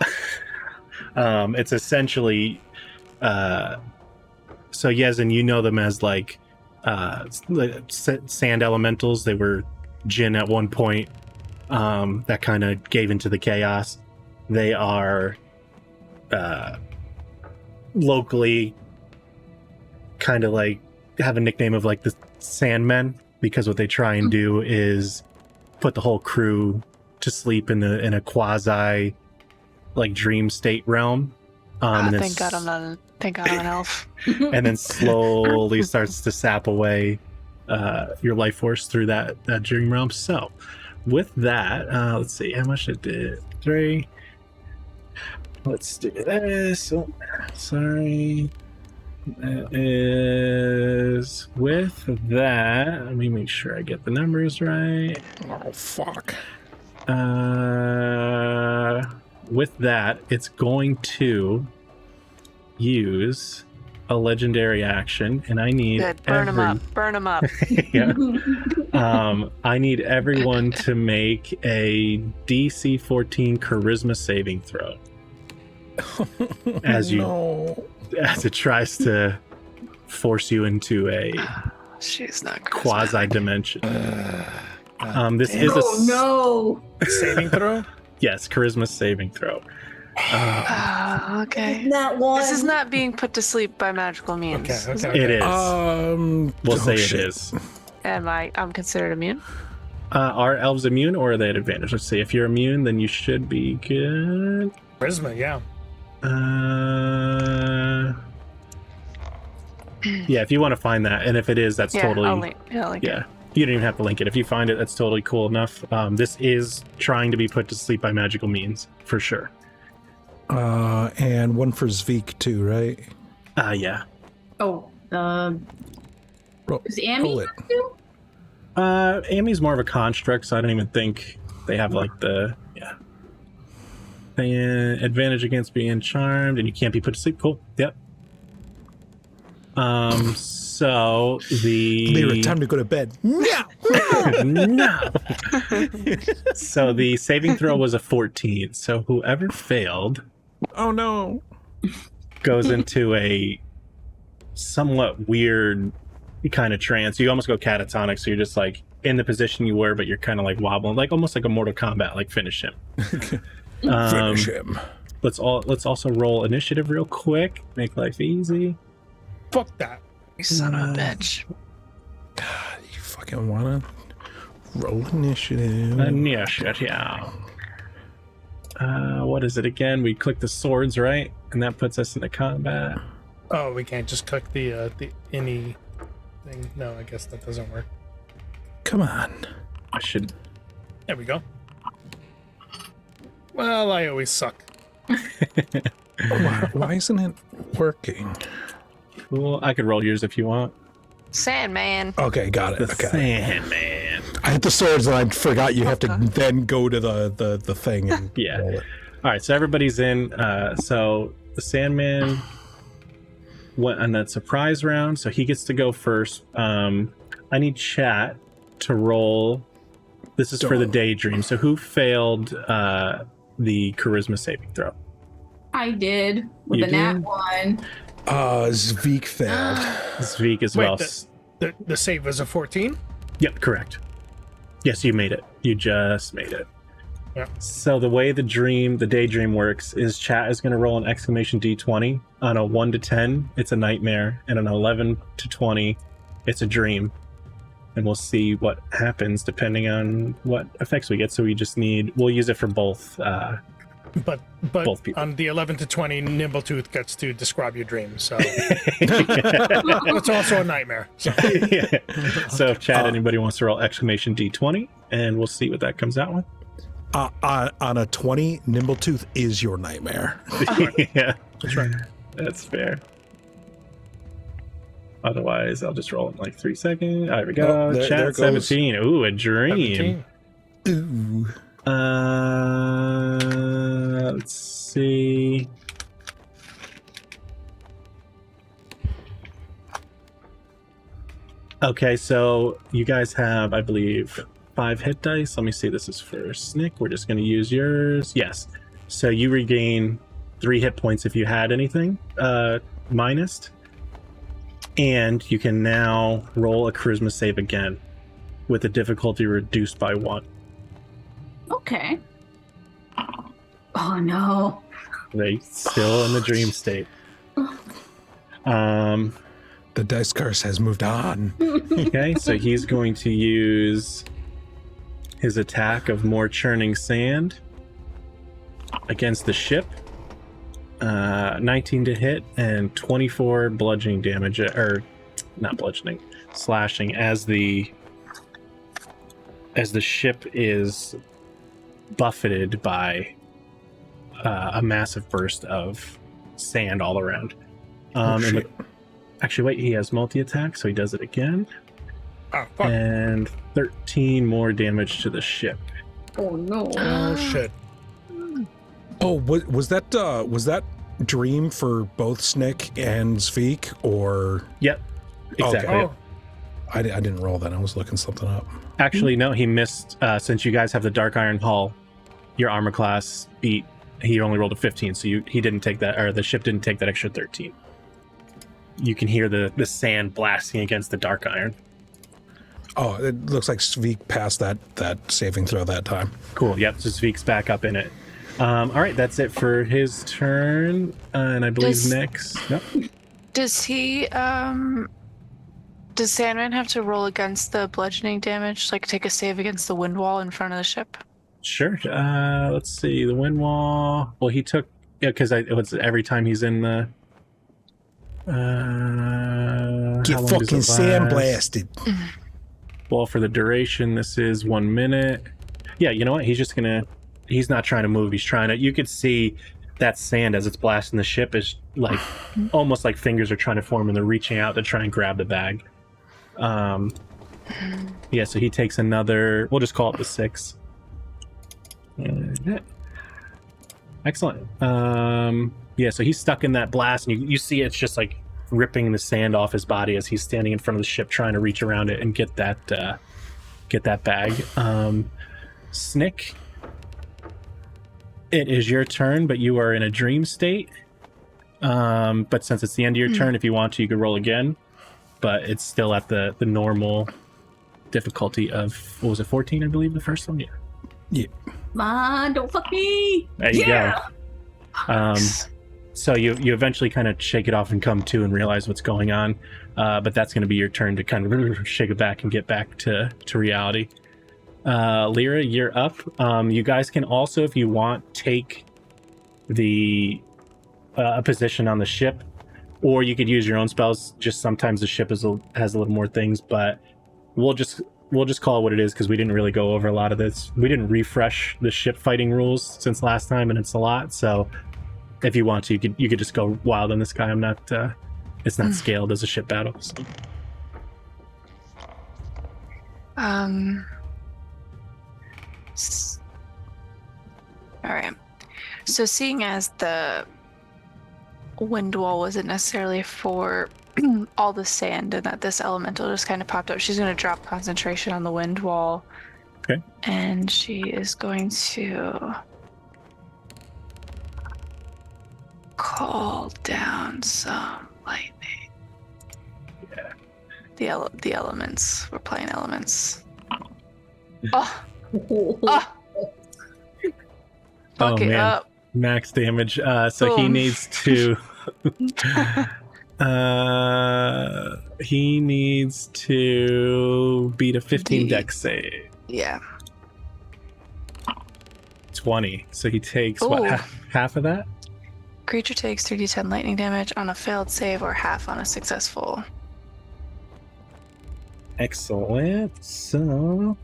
S1: It's essentially, so Yezin, you know them as like sand elementals. They were Jinn at one point. That kind of gave into the chaos. They are locally kind of like have a nickname of like the Sandmen, because what they try and do is put the whole crew to sleep in a quasi like dream state realm. And then
S4: Thank God I'm an elf.
S1: and then slowly starts to sap away your life force through that dream realm. So with that, let's see how much it did. 3. Let's do this. Oh, sorry. That is with that. Let me make sure I get the numbers right.
S3: Oh, fuck.
S1: With that, it's going to use a legendary action, and I need
S4: Good. Burn them up. Burn them up.
S1: Yeah. I need everyone to make a DC 14 Charisma saving throw as it tries to force you into a
S4: She's not charismatic.
S1: quasi dimension. This is
S5: Oh no!
S2: Saving throw?
S1: yes, charisma saving throw.
S4: Okay.
S5: That one.
S4: This is not being put to sleep by magical means.
S2: Okay.
S1: It is. We'll say
S3: shit.
S1: it is.
S4: I'm considered immune.
S1: Are elves immune or are they at advantage? Let's see. If you're immune, then you should be good.
S2: Charisma, yeah.
S1: Yeah, if you want to find that, and if it is, that's
S4: Yeah,
S1: totally
S4: I'll link it.
S1: yeah. You don't even have to link it. If you find it, that's totally cool enough. This is trying to be put to sleep by magical means for sure.
S3: And one for Zvik too, right?
S1: Yeah.
S5: Oh, is
S3: roll
S5: Amy
S3: it.
S5: too?
S1: Amy's more of a construct, so I don't even think they have like the advantage against being charmed, and you can't be put to sleep. Cool. Yep. So
S3: Lyra, time to go to bed. No.
S1: no. So the saving throw was a 14. So whoever failed
S3: Oh no.
S1: goes into a somewhat weird kind of trance. You almost go catatonic, so you're just like in the position you were, but you're kind of like wobbling, like almost like a Mortal Kombat, like finish him.
S3: Finish him.
S1: Let's also roll initiative real quick. Make life easy.
S2: Fuck that.
S4: You son of a bitch.
S3: You fucking wanna roll initiative?
S1: Yeah. What is it again? We click the swords, right? And that puts us into combat.
S2: Oh, we can't just click the any thing. No, I guess that doesn't work.
S3: Come on.
S1: I should.
S2: There we go. Well, I always suck.
S3: Why isn't it working?
S1: Cool. I could roll yours if you want.
S4: Sandman.
S3: Okay, got it.
S1: The
S3: Okay.
S1: Sandman.
S3: I hit the swords and I forgot you have to then go to the thing and
S1: Yeah.
S3: roll it.
S1: All right, so everybody's in. So the Sandman went on that surprise round, so he gets to go first. I need chat to roll. This is for the daydream. So who failed the charisma saving throw?
S5: I did with
S1: You
S5: a nat
S1: did?
S5: 1.
S3: Zvik failed.
S1: Zvik as
S2: Wait,
S1: well.
S2: the save was a 14?
S1: Yep, correct. Yes, you made it. You just made it.
S2: Yeah.
S1: So the way the daydream works is chat is going to roll an exclamation D20 on a 1 to 10. It's a nightmare, and an 11 to 20, it's a dream. And we'll see what happens depending on what effects we get. So we'll use it for both.
S2: But
S1: Both people.
S2: on the 11 to 20, Nimbletooth gets to describe your dream, so it's also a nightmare. So.
S1: So if chat anybody wants to roll exclamation D20, and we'll see what that comes out with.
S3: On a 20, Nimbletooth is your nightmare.
S1: Yeah,
S2: That's right.
S1: that's fair. Otherwise, I'll just roll in like 3 seconds. There we go.
S3: Oh, there
S1: Chat
S3: goes.
S1: 17. Ooh, a dream.
S2: 17.
S3: Ooh.
S1: Let's see. Okay, so you guys have, I believe, 5 hit dice. Let me see. This is for Snick. We're just going to use yours. Yes. So you regain 3 hit points if you had anything minused. And you can now roll a charisma save again with the difficulty reduced by 1.
S5: Okay. Oh no.
S1: They still in the dream state.
S3: The dice curse has moved on.
S1: Okay, so he's going to use his attack of more churning sand against the ship. 19 to hit and 24 bludgeoning damage, or not bludgeoning, slashing as the ship is buffeted by a massive burst of sand all around.
S3: Shit.
S1: Actually, wait, he has multi-attack, so he does it again.
S2: Oh, fuck.
S1: And 13 more damage to the ship.
S5: Oh no.
S2: Oh, shit.
S3: Oh, was that dream for both Snick and Zvik, or
S1: Yep, exactly.
S3: Okay.
S2: Oh,
S3: I didn't roll that. I was looking something up.
S1: Actually, no, he missed. Since you guys have the Dark Iron Hull, your armor class beat. He only rolled a 15, so he didn't take that, or the ship didn't take that extra 13. You can hear the sand blasting against the Dark Iron.
S3: Oh, it looks like Zvik passed that saving throw that time.
S1: Cool. Yep. So Zvik's back up in it. All right, that's it for his turn, and I believe
S4: Does-
S1: next. Nope.
S4: Does he, does Sandman have to roll against the bludgeoning damage? Like take a save against the wind wall in front of the ship?
S1: Sure. Let's see. The wind wall. Well, he took because it was every time he's in the.
S3: Get
S1: how long does
S3: fucking
S1: it
S3: sandblasted.
S1: Well, for the duration, this is 1 minute. Yeah, you know what? He's not trying to move. He's trying to. You could see that sand as it's blasting the ship is like almost like fingers are trying to form and they're reaching out to try and grab the bag. Yeah, so he takes another. We'll just call it the 6. Excellent. Yeah, so he's stuck in that blast, and you see it's just like ripping the sand off his body as he's standing in front of the ship trying to reach around it and get that bag. Snick, it is your turn, but you are in a dream state. But since it's the end of your turn, if you want to, you could roll again. But it's still at the normal difficulty of, what was it, 14, I believe, the first one? Yeah.
S5: Don't fuck me.
S1: There you go. So you eventually kind of shake it off and come to and realize what's going on. But that's going to be your turn to kind of shake it back and get back to reality. Lyra, you're up. You guys can also, if you want, take the a position on the ship, or you could use your own spells. Just sometimes the ship has a little more things, but we'll just call it what it is because we didn't really go over a lot of this. We didn't refresh the ship fighting rules since last time, and it's a lot. So if you want to, you could just go wild on this guy. I'm not. It's not scaled as a ship battle. So.
S4: All right. So seeing as the wind wall wasn't necessarily for all the sand and that this elemental just kind of popped up, she's going to drop concentration on the wind wall.
S1: Okay.
S4: And she is going to call down some lightning.
S1: Yeah.
S4: The elements. We're playing elements.
S5: Oh.
S4: Fuck it
S1: man.
S4: up.
S1: Max damage. So he
S4: Boom.
S1: needs to. He needs to beat a 15 dex save.
S4: Yeah.
S1: 20. So he takes
S4: Ooh.
S1: what, half of that?
S4: Creature takes 3d10 lightning damage on a failed save or half on a successful.
S1: Excellent. So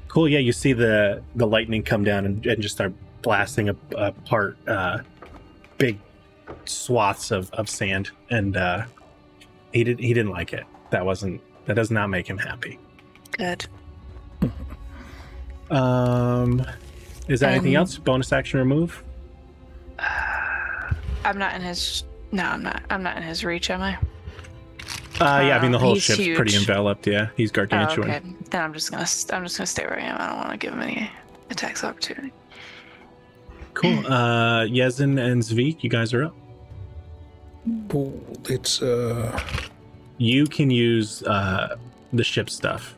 S1: cool. Yeah, you see the lightning come down and just start blasting apart big swaths of sand, and he didn't like it. That does not make him happy.
S4: Good.
S1: Is there anything else? Bonus action remove?
S4: I'm not in his. No, I'm not. I'm not in his reach, am I?
S1: Yeah. I mean, the whole
S4: He's
S1: ship's
S4: huge.
S1: pretty enveloped. Yeah, he's gargantuan.
S4: Okay. Then I'm just gonna stay where I am. I don't want to give him any attacks opportunity.
S1: Cool. Yezin and Zvik, you guys are up.
S3: Oh, it's
S1: You can use the ship stuff,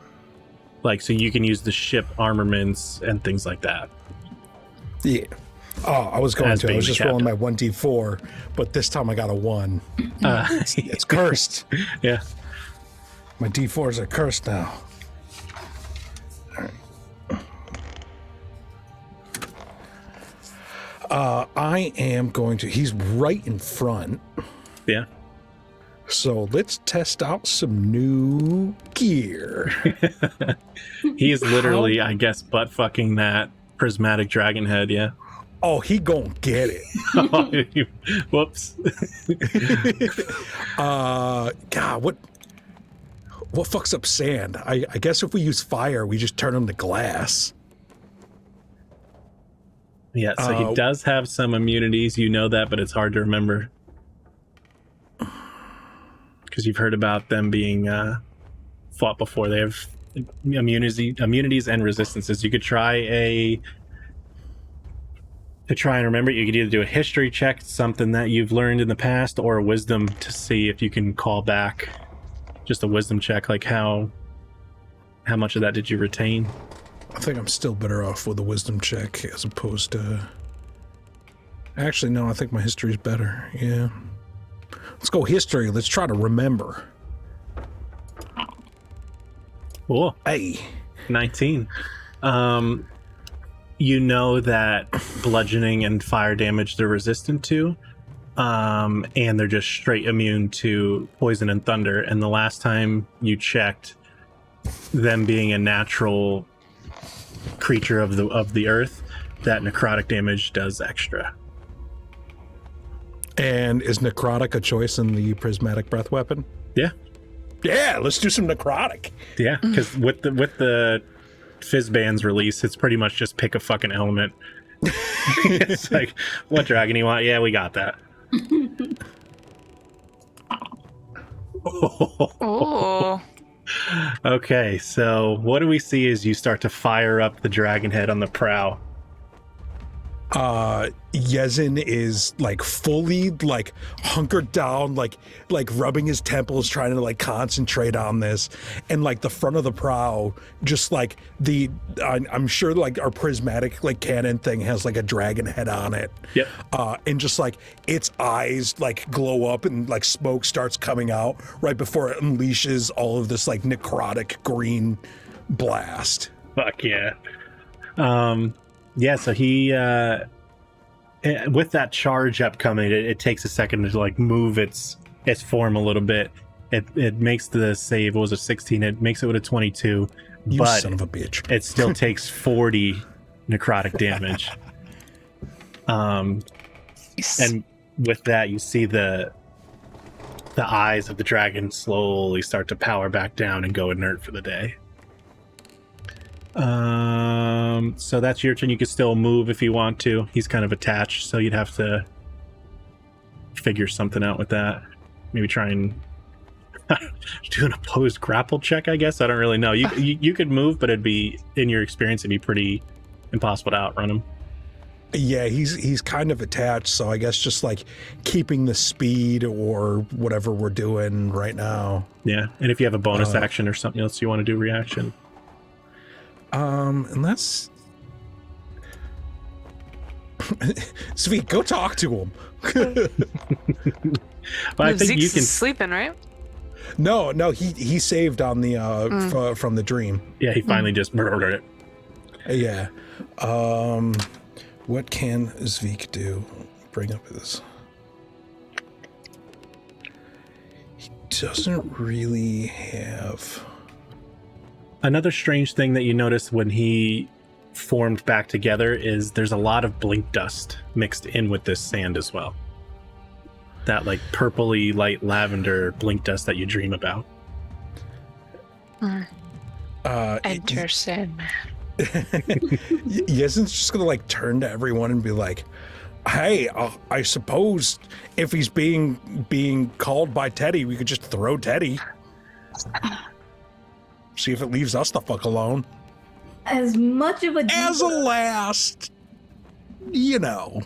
S1: like so you can use the ship armaments and things like that.
S3: yeah. Oh, I was going
S1: As
S3: to. I
S1: being
S3: was
S1: the
S3: just rolling my 1d4, but this time I got a 1. It's cursed.
S1: Yeah.
S3: My d4s are cursed now. I am going to. He's right in front.
S1: Yeah.
S3: So let's test out some new gear.
S1: He is literally, I guess, butt fucking that prismatic dragon head. Yeah.
S3: Oh, he gonna get it.
S1: Whoops.
S3: God, what fucks up sand? I guess if we use fire, we just turn them to glass.
S1: Yeah, so he does have some immunities. You know that, but it's hard to remember. Because you've heard about them being fought before. They have immunities and resistances. You could try to try and remember, you could either do a history check, something that you've learned in the past, or a wisdom to see if you can call back. Just a wisdom check, like how much of that did you retain?
S3: I think I'm still better off with a wisdom check as opposed to... Actually, no, I think my history's better. Yeah. Let's go history. Let's try to remember.
S1: Cool.
S3: Hey.
S1: 19. you know that bludgeoning and fire damage they're resistant to, and they're just straight immune to poison and thunder. And the last time you checked, them being a natural creature of the earth, that necrotic damage does extra.
S3: And is necrotic a choice in the prismatic breath weapon?
S1: Yeah.
S3: Yeah, let's do some necrotic.
S1: Yeah, because with the Fizzband's release, it's pretty much just pick a fucking element. It's like, what dragon you want? Yeah, we got that.
S4: Oh.
S1: Okay, so what do we see as you start to fire up the dragon head on the prow?
S3: Yezin is like fully like hunkered down, like rubbing his temples, trying to like concentrate on this, and like the front of the prow, just like I'm sure like our prismatic like cannon thing has like a dragon head on it.
S1: Yep.
S3: And just like its eyes like glow up and like smoke starts coming out right before it unleashes all of this like necrotic green blast.
S1: Fuck yeah. Yeah, so he with that charge upcoming, it takes a second to like move its form a little bit. It makes the save. What was it, 16? It makes it with a 22.
S3: You
S1: but
S3: son of a bitch.
S1: It still takes 40 necrotic damage. And with that, you see the eyes of the dragon slowly start to power back down and go inert for the day. So that's your turn. You can still move if you want to. He's kind of attached, so you'd have to figure something out with that. Maybe try and do an opposed grapple check, I guess. I don't really know. You could move, but it'd be, in your experience, it'd be pretty impossible to outrun him.
S3: Yeah, he's kind of attached, so I guess just like keeping the speed or whatever we're doing right now.
S1: Yeah, and if you have a bonus action or something else you want to do, reaction.
S3: And that's Sweet, go talk to him.
S1: Well, I think
S4: Zeke's
S1: you can.
S4: sleeping, right?
S3: No, he saved on the from the dream.
S1: Yeah, he finally just murdered it.
S3: Yeah. What can Zvik do? Bring up this. He doesn't really have.
S1: Another strange thing that you notice when he formed back together is there's a lot of blink dust mixed in with this sand as well. That like purpley light lavender blink dust that you dream about.
S4: Enter Sandman.
S3: Yezin's just gonna like turn to everyone and be like, "Hey, I suppose if he's being called by Teddy, we could just throw Teddy. See if it leaves us the fuck alone."
S5: As much of a
S3: As a last, you know.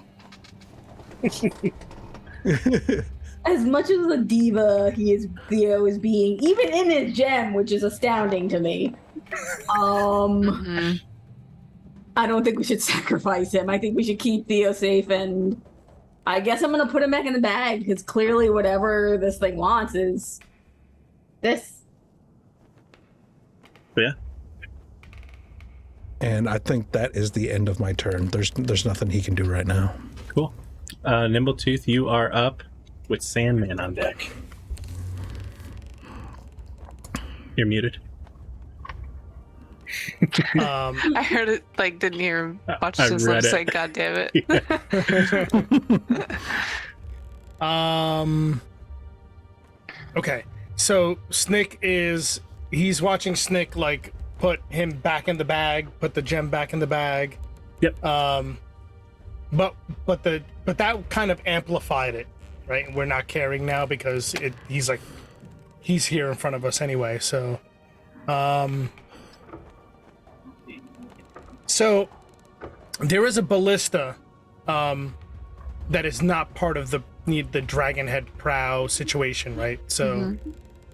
S5: As much as a diva he is, Theo is being, even in his gem, which is astounding to me. I don't think we should sacrifice him. I think we should keep Theo safe, and I guess I'm gonna put him back in the bag because clearly whatever this thing wants is this.
S1: Yeah.
S3: And I think that is the end of my turn. There's nothing he can do right now.
S1: Cool. Nimbletooth, you are up with Sandman on deck. You're muted.
S4: I heard it, like, didn't hear him. Watched
S1: I
S4: his
S1: read
S4: lips
S1: it.
S4: say, "God damn it."
S2: Okay, so Snick he's watching Snick like put him back in the bag, put the gem back in the bag.
S1: Yep.
S2: But that kind of amplified it, right? We're not caring now because he's here in front of us anyway. So, so there is a ballista, that is not part of the dragon head prow situation, right? So,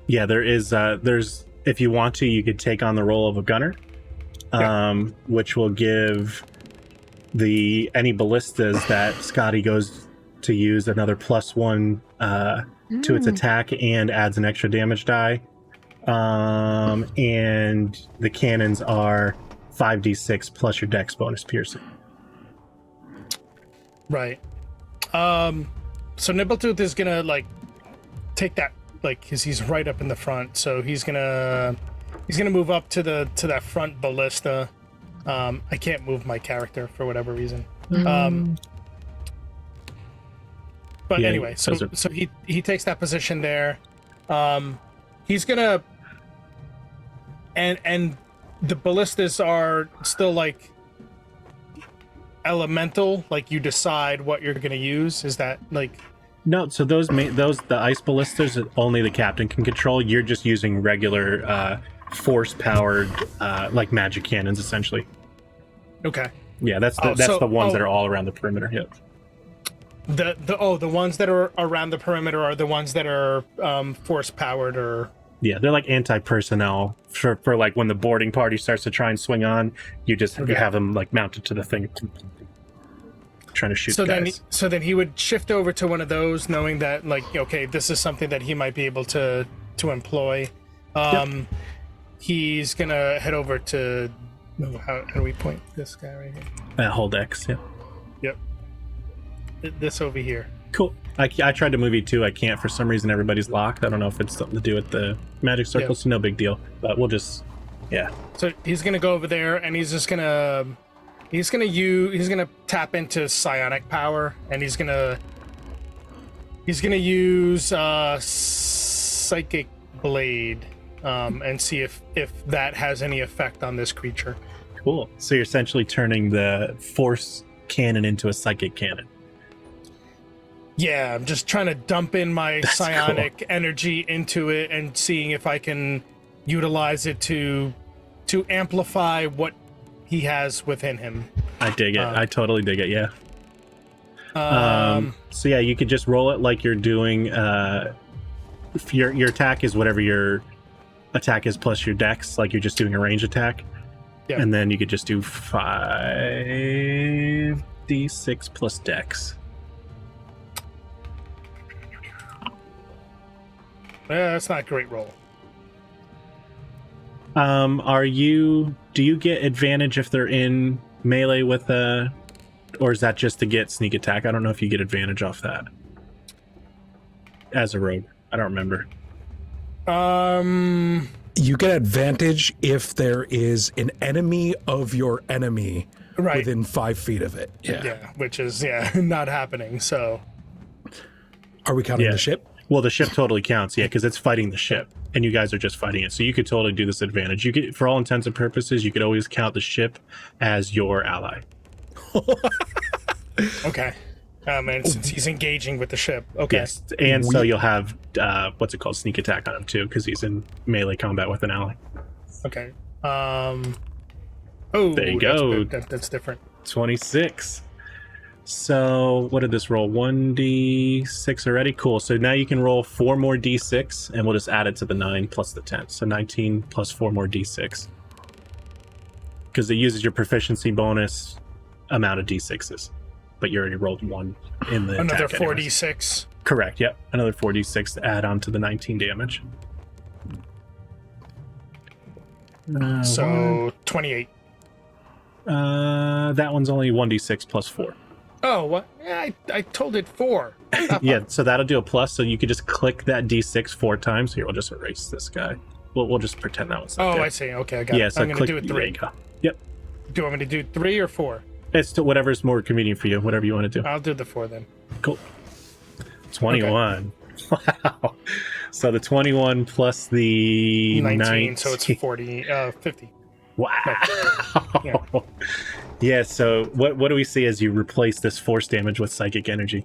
S1: Yeah, there is. There's. If you want to, you could take on the role of a gunner, which will give any ballistas that Scotty goes to use another +1 to its attack and adds an extra damage die. And the cannons are 5d6 plus your dex bonus piercing.
S2: Right. So Nibbletooth is gonna like take that, like, because he's right up in the front. So he's gonna move up to that front ballista. I can't move my character for whatever reason. But
S1: Yeah,
S2: anyway, so he takes that position there. He's gonna and the ballistas are still like elemental, like you decide what you're gonna use. Is that like?
S1: No, so the ice ballistas only the captain can control. You're just using regular force powered like magic cannons essentially.
S2: Okay.
S1: Yeah, that's the ones that are all around the perimeter. Yep.
S2: The ones that are around the perimeter are the ones that are force powered or.
S1: Yeah, they're like anti-personnel for like when the boarding party starts to try and swing on, you have them like mounted to the thing, trying to shoot guys.
S2: Then he would shift over to one of those, knowing that like, okay, this is something that he might be able to employ. He's gonna head over to. How do we point this guy right here?
S1: Hold X. Yeah.
S2: Yep. This over here.
S1: Cool. I tried to move you too. I can't for some reason. Everybody's locked. I don't know if it's something to do with the magic circle. So no big deal. But we'll just, yeah.
S2: So he's gonna go over there, and he's gonna tap into psionic power, and he's gonna use psychic blade, and see if that has any effect on this creature.
S1: Cool. So you're essentially turning the force cannon into a psychic cannon.
S2: Yeah, I'm just trying to dump in my
S1: That's
S2: psionic energy into it and seeing if I can utilize it to amplify what he has within him.
S1: I dig it. I totally dig it. Yeah. So yeah, you could just roll it like you're doing. If your attack is whatever your attack is plus your dex, like you're just doing a range attack.
S2: Yeah.
S1: And then you could just do 5d6 plus dex.
S2: That's not a great roll.
S1: Do you get advantage if they're in melee with or is that just to get sneak attack? I don't know if you get advantage off that as a rogue. I don't remember.
S3: You get advantage if there is an enemy of your enemy within 5 feet of it.
S2: Yeah, which is not happening. So,
S3: are we counting the ship?
S1: Well, the ship totally counts, yeah, because it's fighting the ship, and you guys are just fighting it. So you could totally do this advantage. You could, for all intents and purposes, you could always count the ship as your ally.
S2: Okay. And since he's engaging with the ship, okay.
S1: Yes, and so you'll have what's it called, sneak attack on him too, because he's in melee combat with an ally.
S2: Okay. Oh,
S1: there you go.
S2: That's different.
S1: 26. So what did this roll? 1d6 already? Cool. So now you can roll 4 more d6, and we'll just add it to the 9 plus the 10. So 19 plus 4 more d6. Because it uses your proficiency bonus amount of d6s. But you already rolled 1 in the
S2: another
S1: attack
S2: 4d6.
S1: Correct, yep. Another 4d6 to add on to the 19 damage.
S2: So 28.
S1: That one's only 1d6 plus 4.
S2: Oh, what? Yeah, I told it 4.
S1: Yeah, so that'll do a plus. So you could just click that d6 4 times. Here, we'll just erase this guy. We'll just pretend that one's not there.
S2: I see. Okay, I got it.
S1: Yeah, so
S2: I'm going to do it 3.
S1: There you go. Yep.
S2: Do you want me to do 3 or 4?
S1: It's to whatever's more convenient for you, whatever you want to do.
S2: I'll do the 4 then.
S1: Cool. 21. Okay. Wow. So the 21 plus the
S2: 19, so it's 50.
S1: Wow.
S2: Yeah.
S1: Yeah, so what do we see as you replace this force damage with psychic energy?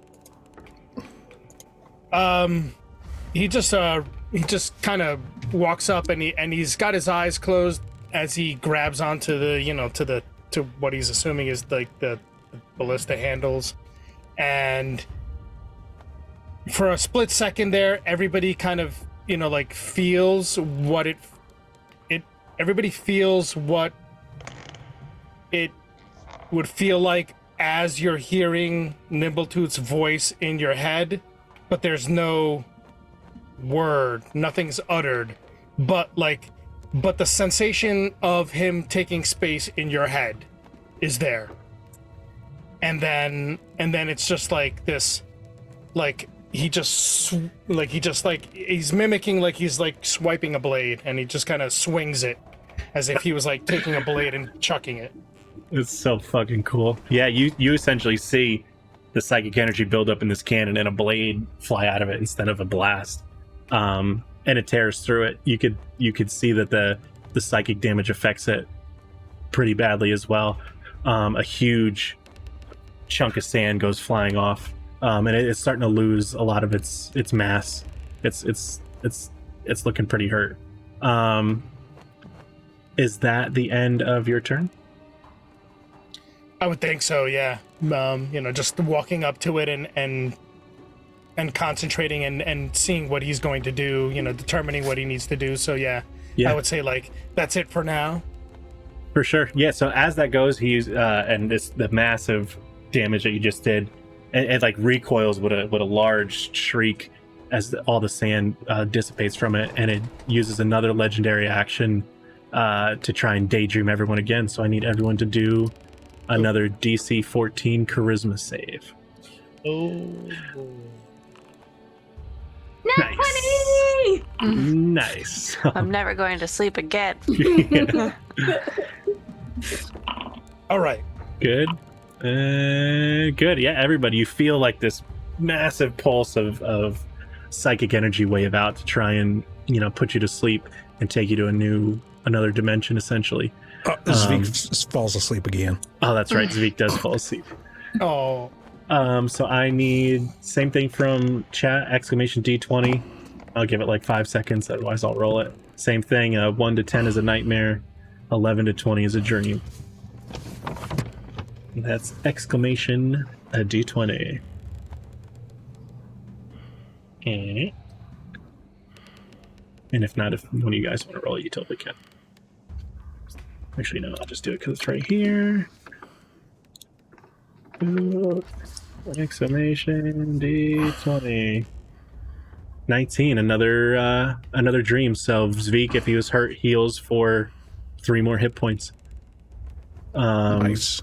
S2: He just kind of walks up and he's got his eyes closed as he grabs onto the to what he's assuming is like the ballista handles, and for a split second there, everybody kind of like feels what everybody feels what it would feel like as you're hearing Nimbletooth's voice in your head, but there's no word, nothing's uttered, but like but the sensation of him taking space in your head is there. And then it's just like this, like he's mimicking like he's like swiping a blade, and he just kind of swings it as if he was like taking a blade and chucking it.
S1: It's so fucking cool. Yeah, you essentially see the psychic energy build up in this cannon and a blade fly out of it instead of a blast. And it tears through it. You could see that the psychic damage affects it pretty badly as well. A huge chunk of sand goes flying off, and it's starting to lose a lot of its mass. It's looking pretty hurt. Is that the end of your turn?
S2: I would think so, yeah. Just walking up to it and concentrating and seeing what he's going to do, determining what he needs to do. So yeah. I would say like that's it for now.
S1: For sure. Yeah, so as that goes, he's and it's the massive damage that you just did, it like recoils with a large shriek as all the sand dissipates from it, and it uses another legendary action to try and daydream everyone again. So I need everyone to do another DC 14 charisma save.
S2: Oh.
S1: Nice. Nice.
S4: I'm never going to sleep again.
S1: Yeah.
S2: All right.
S1: Good. Good. Yeah, everybody, you feel like this massive pulse of psychic energy wave out to try and put you to sleep and take you to another dimension, essentially.
S3: Zvik falls asleep again.
S1: Oh, that's right. Zvik does fall asleep.
S2: Oh.
S1: So I need same thing from chat, exclamation D20. I'll give it like 5 seconds, otherwise I'll roll it. Same thing, 1 to 10 is a nightmare, 11 to 20 is a journey. And that's exclamation D20. And if not, if one of you guys want to roll it, you totally can. Actually, no, I'll just do it because it's right here. Exclamation D20. 19, another dream. So Zvik, if he was hurt, heals for 3 more hit points.
S3: Nice.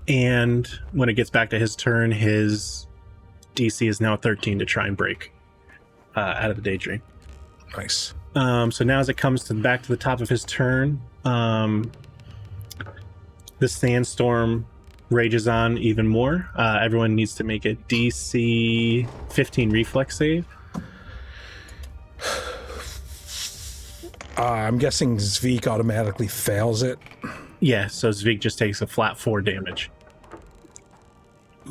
S1: And when it gets back to his turn, his DC is now 13 to try and break out of the daydream.
S3: Nice.
S1: So now as it comes back to the top of his turn, the sandstorm rages on even more. Everyone needs to make a DC 15 reflex save.
S3: I'm guessing Zvik automatically fails it.
S1: Yeah, so Zvik just takes a flat 4 damage.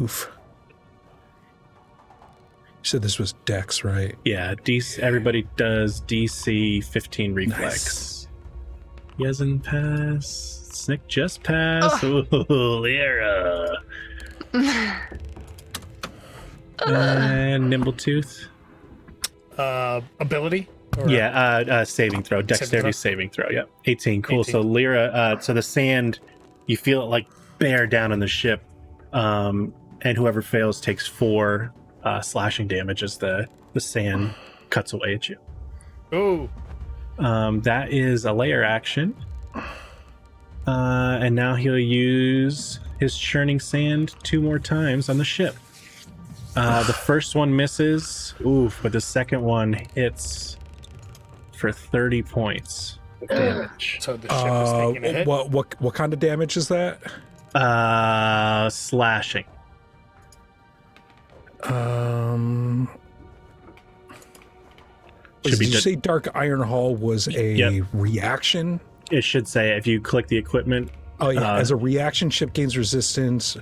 S3: Oof. You said this was Dex, right?
S1: Yeah, everybody does DC 15 reflex.
S3: Nice.
S1: Yezin pass. Snick just pass. Ooh, Lyra. And Nimbletooth.
S2: Ability?
S1: Yeah, saving throw. Dexterity saving throw. Yep. 18. Cool.
S2: 18.
S1: So Lyra, so the sand, you feel it like bear down on the ship. And whoever fails takes 4 slashing damage as the sand cuts away at you.
S2: Oh.
S1: That is a layer action. And now he'll use his churning sand 2 more times on the ship. The first one misses. Oof, but the second one hits for 30 points of damage.
S2: So the ship is taking a hit.
S3: What kind of damage is that?
S1: Slashing.
S3: Did you say Dark Iron Hall was a reaction?
S1: It should say, if you click the equipment.
S3: Oh yeah, as a reaction, ship gains resistance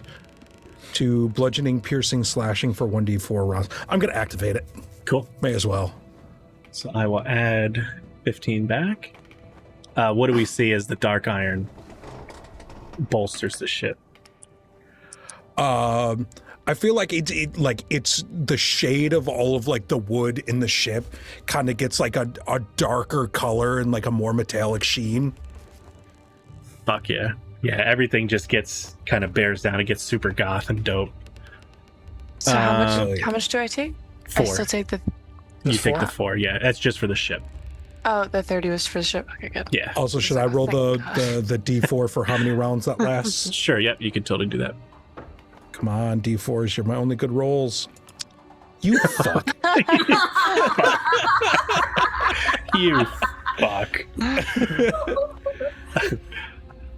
S3: to bludgeoning, piercing, slashing for 1d4 rounds. I'm gonna activate it.
S1: Cool.
S3: May as well.
S1: So I will add 15 back. What do we see as the Dark Iron bolsters the ship?
S3: I feel like it's the shade of all of like the wood in the ship kind of gets like a darker color and like a more metallic sheen.
S1: Fuck yeah. Yeah, everything just gets kind of bears down. It gets super goth and dope.
S4: So how much do I take?
S1: 4.
S4: I still take the
S1: You take the 4, yeah. That's just for the ship.
S4: Oh, the 30 was for the ship. Okay, good.
S1: Yeah.
S3: Also, should I roll
S4: Thank
S3: the D4 for how many rounds that lasts?
S1: Sure. Yep. You can totally do that.
S3: Come on, D4s, you're my only good rolls. You fuck.
S1: You fuck.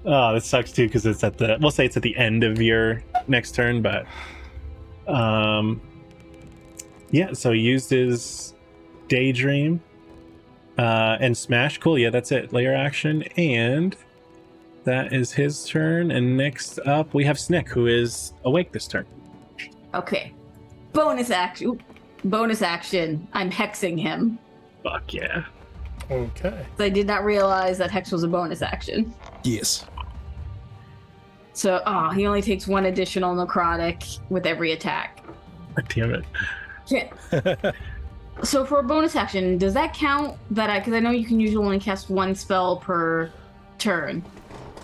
S1: Oh, that sucks too because it's we'll say it's at the end of your next turn, but yeah. So he used his daydream and smash. Cool. Yeah, that's it. Layer action, and that is his turn. And next up, we have Snick, who is awake this turn.
S5: Okay. Bonus action. I'm hexing him.
S1: Fuck yeah.
S2: Okay.
S5: So I did not realize that hex was a bonus action.
S3: Yes.
S5: So, he only takes 1 additional necrotic with every attack.
S1: God damn it.
S5: Shit. So for a bonus action, does that count that because I know you can usually only cast 1 spell per turn.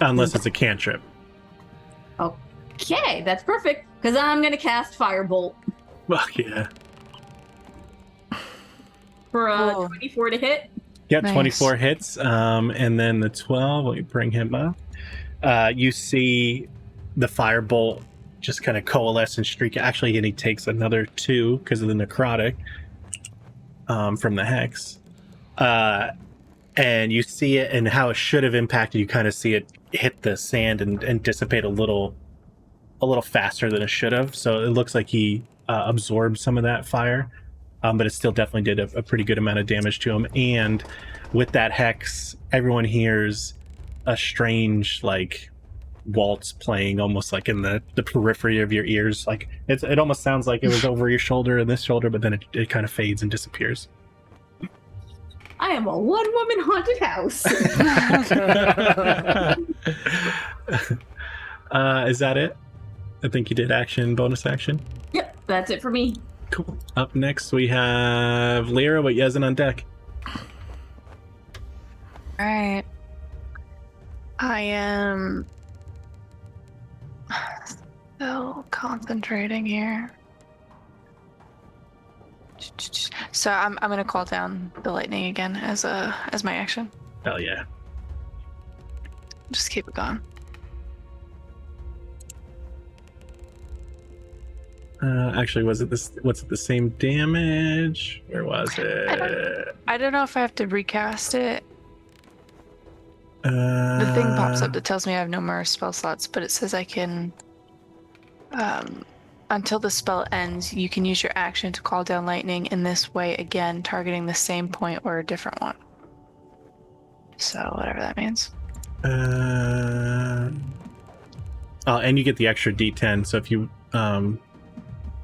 S1: Unless it's a cantrip.
S5: Okay, that's perfect. Because I'm going to cast Firebolt
S1: Fuck yeah.
S5: for a
S4: Cool.
S5: 24 to hit.
S1: Yeah,
S4: Nice.
S1: 24 hits. And then the 12, let me bring him up. You see the firebolt just kind of coalesce and streak. Actually, and he takes another 2 because of the necrotic from the hex. And you see it and how it should have impacted. You kind of see it hit the sand and dissipate a little faster than it should have. So it looks like he absorbed some of that fire. But it still definitely did a pretty good amount of damage to him. And with that hex, everyone hears a strange like waltz playing almost like in the periphery of your ears. Like it almost sounds like it was over your shoulder and this shoulder, but then it kind of fades and disappears.
S5: I am a one-woman haunted house.
S1: Is that it? I think you did action, bonus action.
S5: Yep, that's it for me.
S1: Cool. Up next we have Lyra with Yezin on deck.
S4: All right. I am still concentrating here. So I'm gonna call down the lightning again as my action.
S1: Hell yeah.
S4: Just keep it going.
S1: Actually, was it the same damage? Where was it?
S4: I don't know if I have to recast it. The thing pops up that tells me I have no more spell slots, but it says I can, until the spell ends, you can use your action to call down lightning in this way again, targeting the same point or a different one. So whatever that means.
S1: And you get the extra D10. So if you,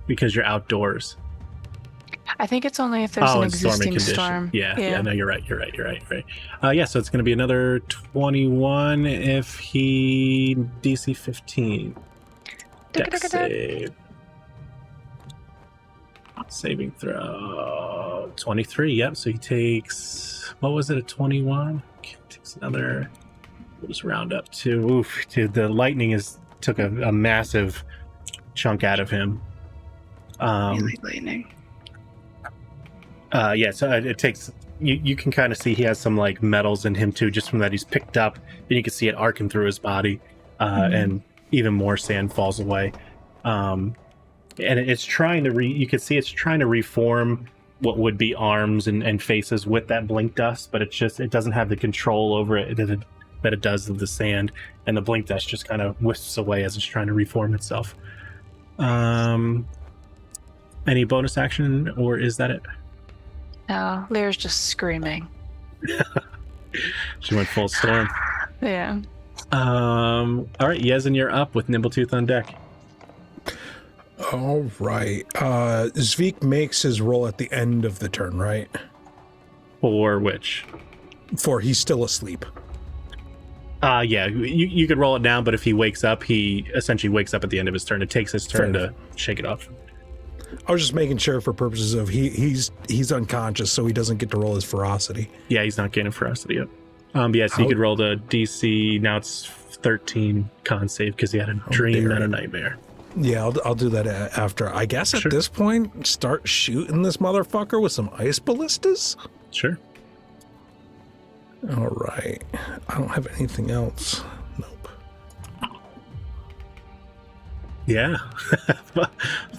S1: because you're outdoors.
S4: I think it's only if there's an existing storm.
S1: Yeah. No, you're right. Yeah, so it's going to be another 21 if he DC 15. Dex save. Saving throw 23. Yep. So he takes, what was it? A 21. Okay, takes another. We'll just round up to. Oof, dude. The lightning took a massive chunk out of him.
S4: Really lightning.
S1: Yeah, so it takes you can kind of see he has some like metals in him too, just from that he's picked up, and you can see it arcing through his body, and even more sand falls away. And it's trying to you can see it's trying to reform what would be arms and faces with that blink dust, but it doesn't have the control over it that it does of the sand, and the blink dust just kind of wisps away as it's trying to reform itself. Any bonus action, or is that it?
S4: No, Lyra's just screaming.
S1: She went full storm.
S4: Yeah.
S1: All right, Yezin, you're up with Nimbletooth on deck.
S3: All right. Zvik makes his roll at the end of the turn, right?
S1: For which?
S3: For he's still asleep.
S1: Yeah, you could roll it down, but if he wakes up, he essentially wakes up at the end of his turn. It takes his turn to shake it off.
S3: I was just making sure for purposes of he's unconscious, so he doesn't get to roll his ferocity.
S1: Yeah, he's not gaining ferocity yet. But yeah, so you could roll the DC. Now it's 13 con save because he had a dream and a nightmare.
S3: Yeah, I'll do that after. I guess at this point, start shooting this motherfucker with some ice ballistas.
S1: Sure.
S3: All right. I don't have anything else. Nope.
S1: Yeah.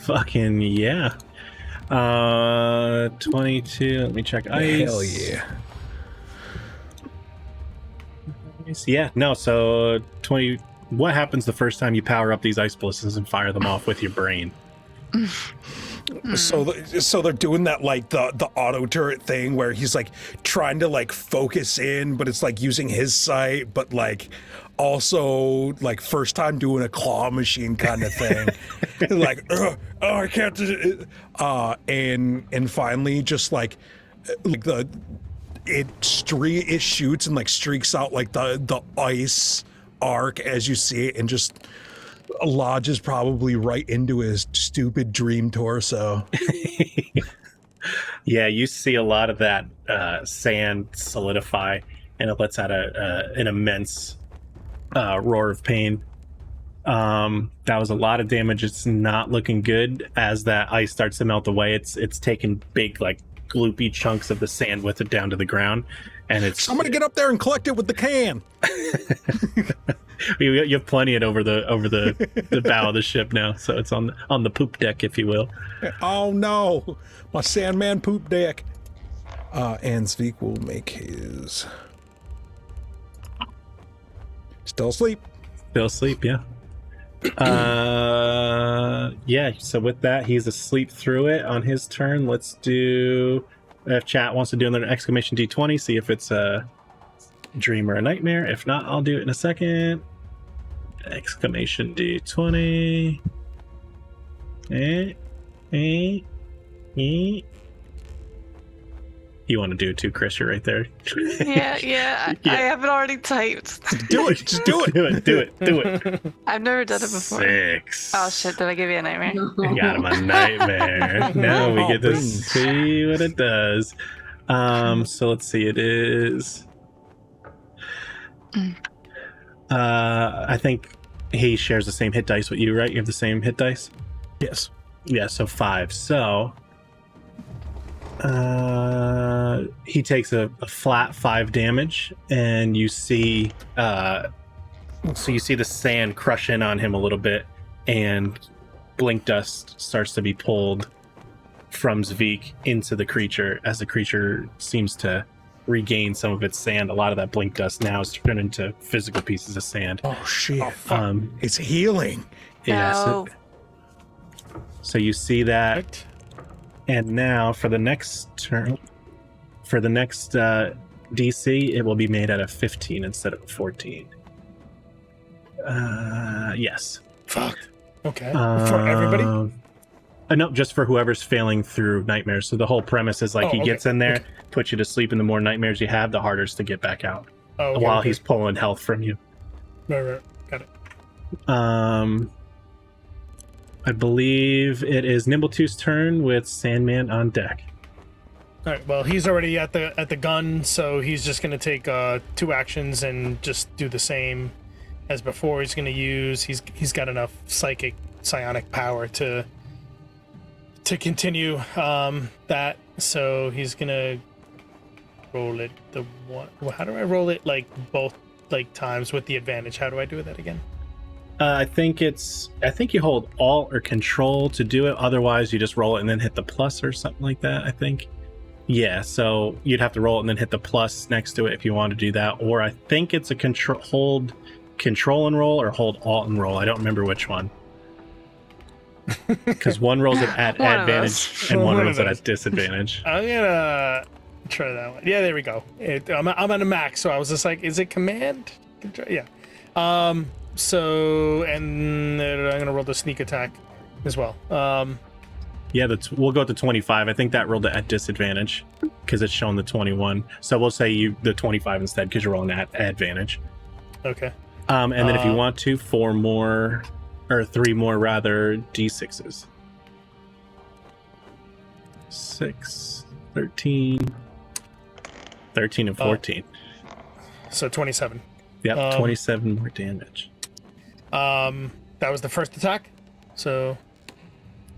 S1: Fucking yeah. 22. Let me check ice.
S3: Hell yeah.
S1: Yeah, no, so 20. What happens the first time you power up these ice ballistas and fire them off with your brain?
S3: So they're doing that like the auto turret thing where he's like trying to like focus in, but it's like using his sight, but like also like first time doing a claw machine kind of thing. Like, oh, I can't do it. And finally just like it shoots and like streaks out like the ice arc as you see it and just lodges probably right into his stupid dream torso.
S1: Yeah, you see a lot of that sand solidify, and it lets out an immense roar of pain. That was a lot of damage. It's not looking good as that ice starts to melt away. It's taking big, like, gloopy chunks of the sand with it down to the ground, and it's.
S3: I'm gonna get up there and collect it with the can.
S1: You have plenty of it over the bow of the ship now, so it's on the poop deck, if you will.
S3: Oh no, my Sandman poop deck. And Zveek will make his. Still asleep.
S1: Still asleep, yeah. Yeah, so with that, he's asleep through it on his turn. Let's do, if chat wants to do another exclamation D20, see if it's a dream or a nightmare. If not, I'll do it in a second. Exclamation D20. You want to do it too, Chris? You're right there.
S4: Yeah. I have it already typed.
S3: Do it. Just do it.
S1: Do it.
S4: I've never done it before.
S1: 6.
S4: Oh shit, did I give you a nightmare?
S1: I got him a nightmare. Now we get to see what it does. So let's see. It is. I think he shares the same hit dice with you, right? You have the same hit dice?
S3: Yes.
S1: Yeah, so 5. So he takes a flat 5 damage, and you see the sand crush in on him a little bit, and blink dust starts to be pulled from Zveek into the creature as the creature seems to regain some of its sand. A lot of that blink dust now is turned into physical pieces of sand.
S3: Oh shit. It's healing.
S1: Yeah,
S4: No.
S1: so you see that, and now for the next turn, for the next DC, it will be made out of 15 instead of 14. Yes.
S2: Fuck. Okay. For everybody?
S1: No, just for whoever's failing through nightmares. So the whole premise is like he gets in there, puts you to sleep, and the more nightmares you have, the harder it's to get back out. While he's pulling health from you.
S2: Right. Got it.
S1: I believe it is Nimbletooth's turn with Sandman on deck.
S2: All right. Well, he's already at the gun, so he's just gonna take 2 actions and just do the same as before. He's gonna use. He's got enough psionic power to continue that. So he's gonna roll it how do I roll it, like both like times with the advantage? How do I do that again?
S1: I think you hold Alt or Control to do it. Otherwise, you just roll it and then hit the plus or something like that, I think. Yeah, so you'd have to roll it and then hit the plus next to it if you want to do that. Or I think it's a hold Control and roll, or hold Alt and roll. I don't remember which one. Because one rolls it at advantage and one rolls it at disadvantage.
S2: I'm gonna try that one. Yeah, there we go. I'm on a max, so I was just like, is it command? Yeah. So, and I'm gonna roll the sneak attack as well.
S1: Yeah, we'll go to 25. I think that rolled it at disadvantage because it's showing the 21. So we'll say the 25 instead because you're rolling at advantage.
S2: Okay.
S1: And then if you want to, 3 more rather, D6s. 6, 13, and 14.
S2: So 27.
S1: Yep, 27 more damage.
S2: That was the first attack. So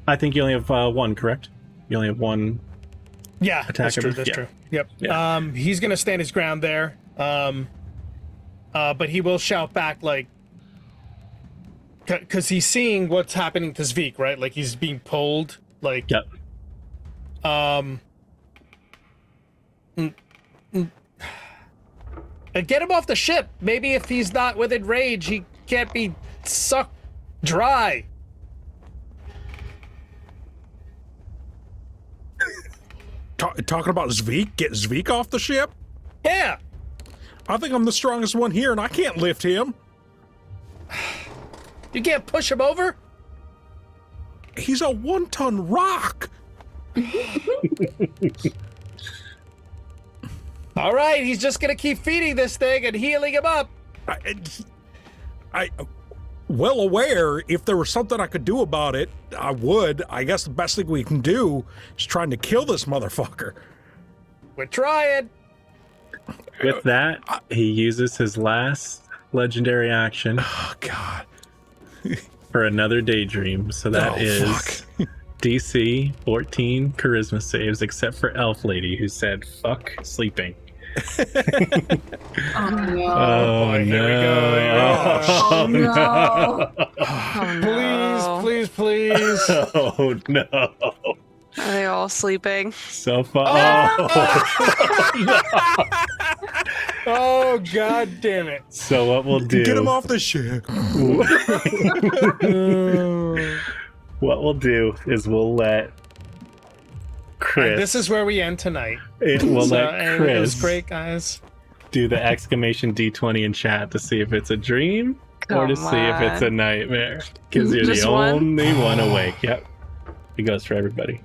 S1: I think you only have 1, correct? You only have 1.
S2: yeah,
S1: attack
S2: that's true.
S1: every-
S2: That's
S1: yeah.
S2: true. Yep.
S1: Yeah.
S2: He's gonna stand his ground there, But he will shout back like, because he's seeing what's happening to Zvik, right? Like he's being pulled. Like,
S1: Yep.
S2: Get him off the ship. Maybe if he's not within rage, he can't be sucked dry.
S3: Talking about Zvik? Get Zvik off the ship?
S2: Yeah.
S3: I think I'm the strongest one here, and I can't lift him.
S2: You can't push him over?
S3: He's a 1-ton rock.
S2: All right, he's just gonna keep feeding this thing and healing him up.
S3: I well aware if there was something I could do about it, I would. I guess the best thing we can do is trying to kill this motherfucker.
S2: We're trying.
S1: With that, he uses his last legendary action
S3: Oh, God.
S1: for another daydream. So that is DC 14 charisma saves, except for Elf Lady, who said, fuck sleeping.
S5: Oh no.
S2: boy, here we go.
S5: Oh, no.
S4: Oh,
S2: Please, please.
S1: Oh no.
S4: Are they all sleeping?
S1: So far.
S2: Oh, God damn it.
S1: So what we'll do.
S3: Get him off the ship.
S1: What we'll do is we'll let Chris.
S2: And this is where we end tonight.
S1: We'll let
S2: and it was
S1: Chris
S2: great, guys.
S1: do the exclamation D20 in chat to see if it's a dream or to
S4: Come
S1: see if it's a
S4: on.
S1: nightmare. Because you're
S4: Just
S1: the
S4: one?
S1: only one awake. Yep. It goes for everybody.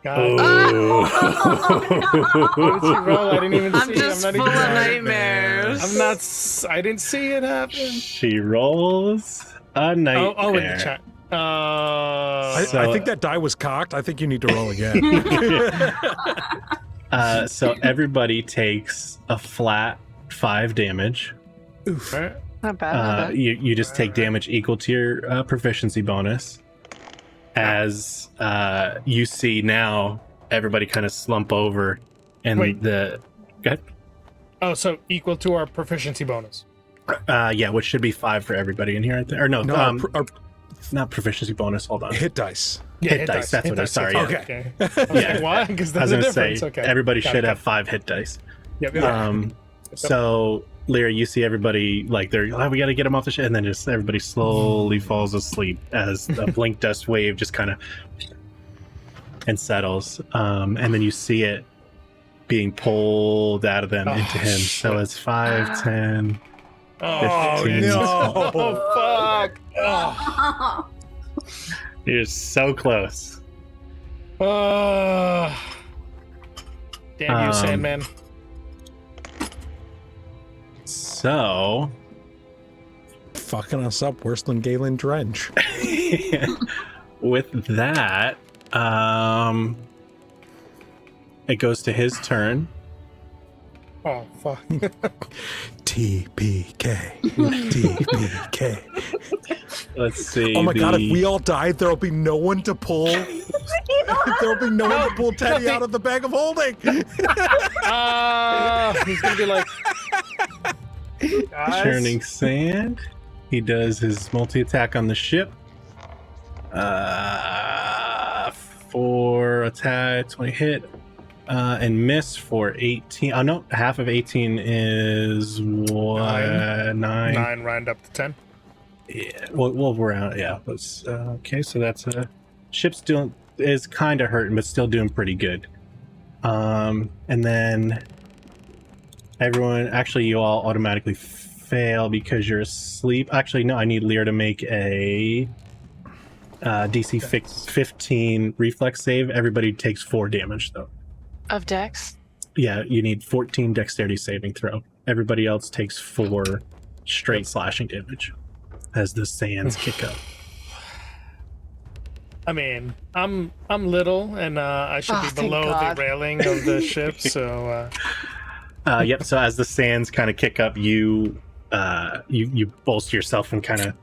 S2: God.
S1: Oh.
S2: What did she roll? I didn't even
S4: I'm
S2: see.
S4: just
S2: I'm
S4: full
S2: not
S4: of
S2: even.
S4: nightmares.
S2: I'm not. I didn't see it happen.
S1: She rolls a nightmare.
S2: Oh, in the chat.
S3: I
S1: So-
S3: think that die was cocked. I think you need to roll again.
S1: So everybody takes a flat 5 damage.
S2: Alright.
S4: Not bad. Not bad.
S1: You just take damage equal to your proficiency bonus. As you see now, everybody kind of slump over, and
S2: Wait.
S1: Go ahead.
S2: Oh, so equal to our proficiency bonus.
S1: Yeah, which should be 5 for everybody in here. I think. Or no,
S3: No, our
S1: not proficiency bonus. Hold on.
S3: hit dice.
S2: Yeah,
S1: Hit dice, that's what I- sorry, yeah.
S2: Okay. I was like, why? Because
S1: I was
S2: there's a
S1: gonna
S2: difference.
S1: say
S2: Okay.
S1: everybody
S2: Got
S1: should
S2: it,
S1: have 5 hit dice.
S2: Yep, yep.
S1: So Lyra, you see everybody like they're we got to get him off the ship, and then just everybody slowly falls asleep as the blink dust wave just kind of and settles, and then you see it being pulled out of them
S2: Oh,
S1: into him. So
S2: shit.
S1: it's 5, 10.
S2: Oh
S1: 15.
S2: no! Oh fuck! Oh.
S1: You're so close.
S2: Damn you,
S1: Um,
S2: Sandman!
S1: So
S3: Fucking us up worse than Galen Drench.
S1: with that, it goes to his turn.
S2: Oh fuck!
S3: TPK. TPK.
S1: Let's see.
S3: Oh my god, if we all died, there'll be no one to pull. There'll be no one to pull Teddy out of the bag of holding.
S2: He's gonna be like, guys.
S1: Churning sand. He does his multi-attack on the ship. For attack, 20 hit. And miss for 18. Oh no, half of 18 is what? 9.
S2: 9 round up to 10.
S1: Yeah, we'll round. Yeah, let's. Okay, so that's ship's still is kind of hurting, but still doing pretty good. And then everyone, actually, you all automatically fail because you're asleep. Actually, no, I need Lear to make a DC 15 reflex save. Everybody takes 4 damage though.
S4: Of Dex?
S1: Yeah, you need 14 dexterity saving throw. Everybody else takes 4 straight slashing damage as the sands kick up.
S2: I mean, I'm little, and I should
S4: Oh,
S2: be
S4: thank
S2: below
S4: God.
S2: the railing of the ship. So
S1: Yep. So as the sands kind of kick up, you bolster yourself and kind of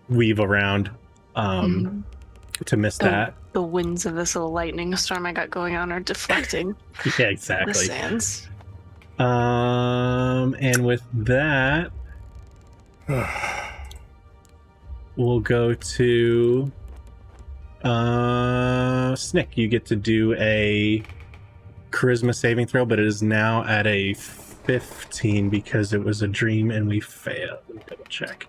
S1: weave around to miss that.
S4: The winds of this little lightning storm I got going on are deflecting
S1: Yeah,
S4: the
S1: exactly.
S4: sands.
S1: And with that, we'll go to Snick. You get to do a charisma saving throw, but it is now at a 15 because it was a dream and we failed. Let me double check.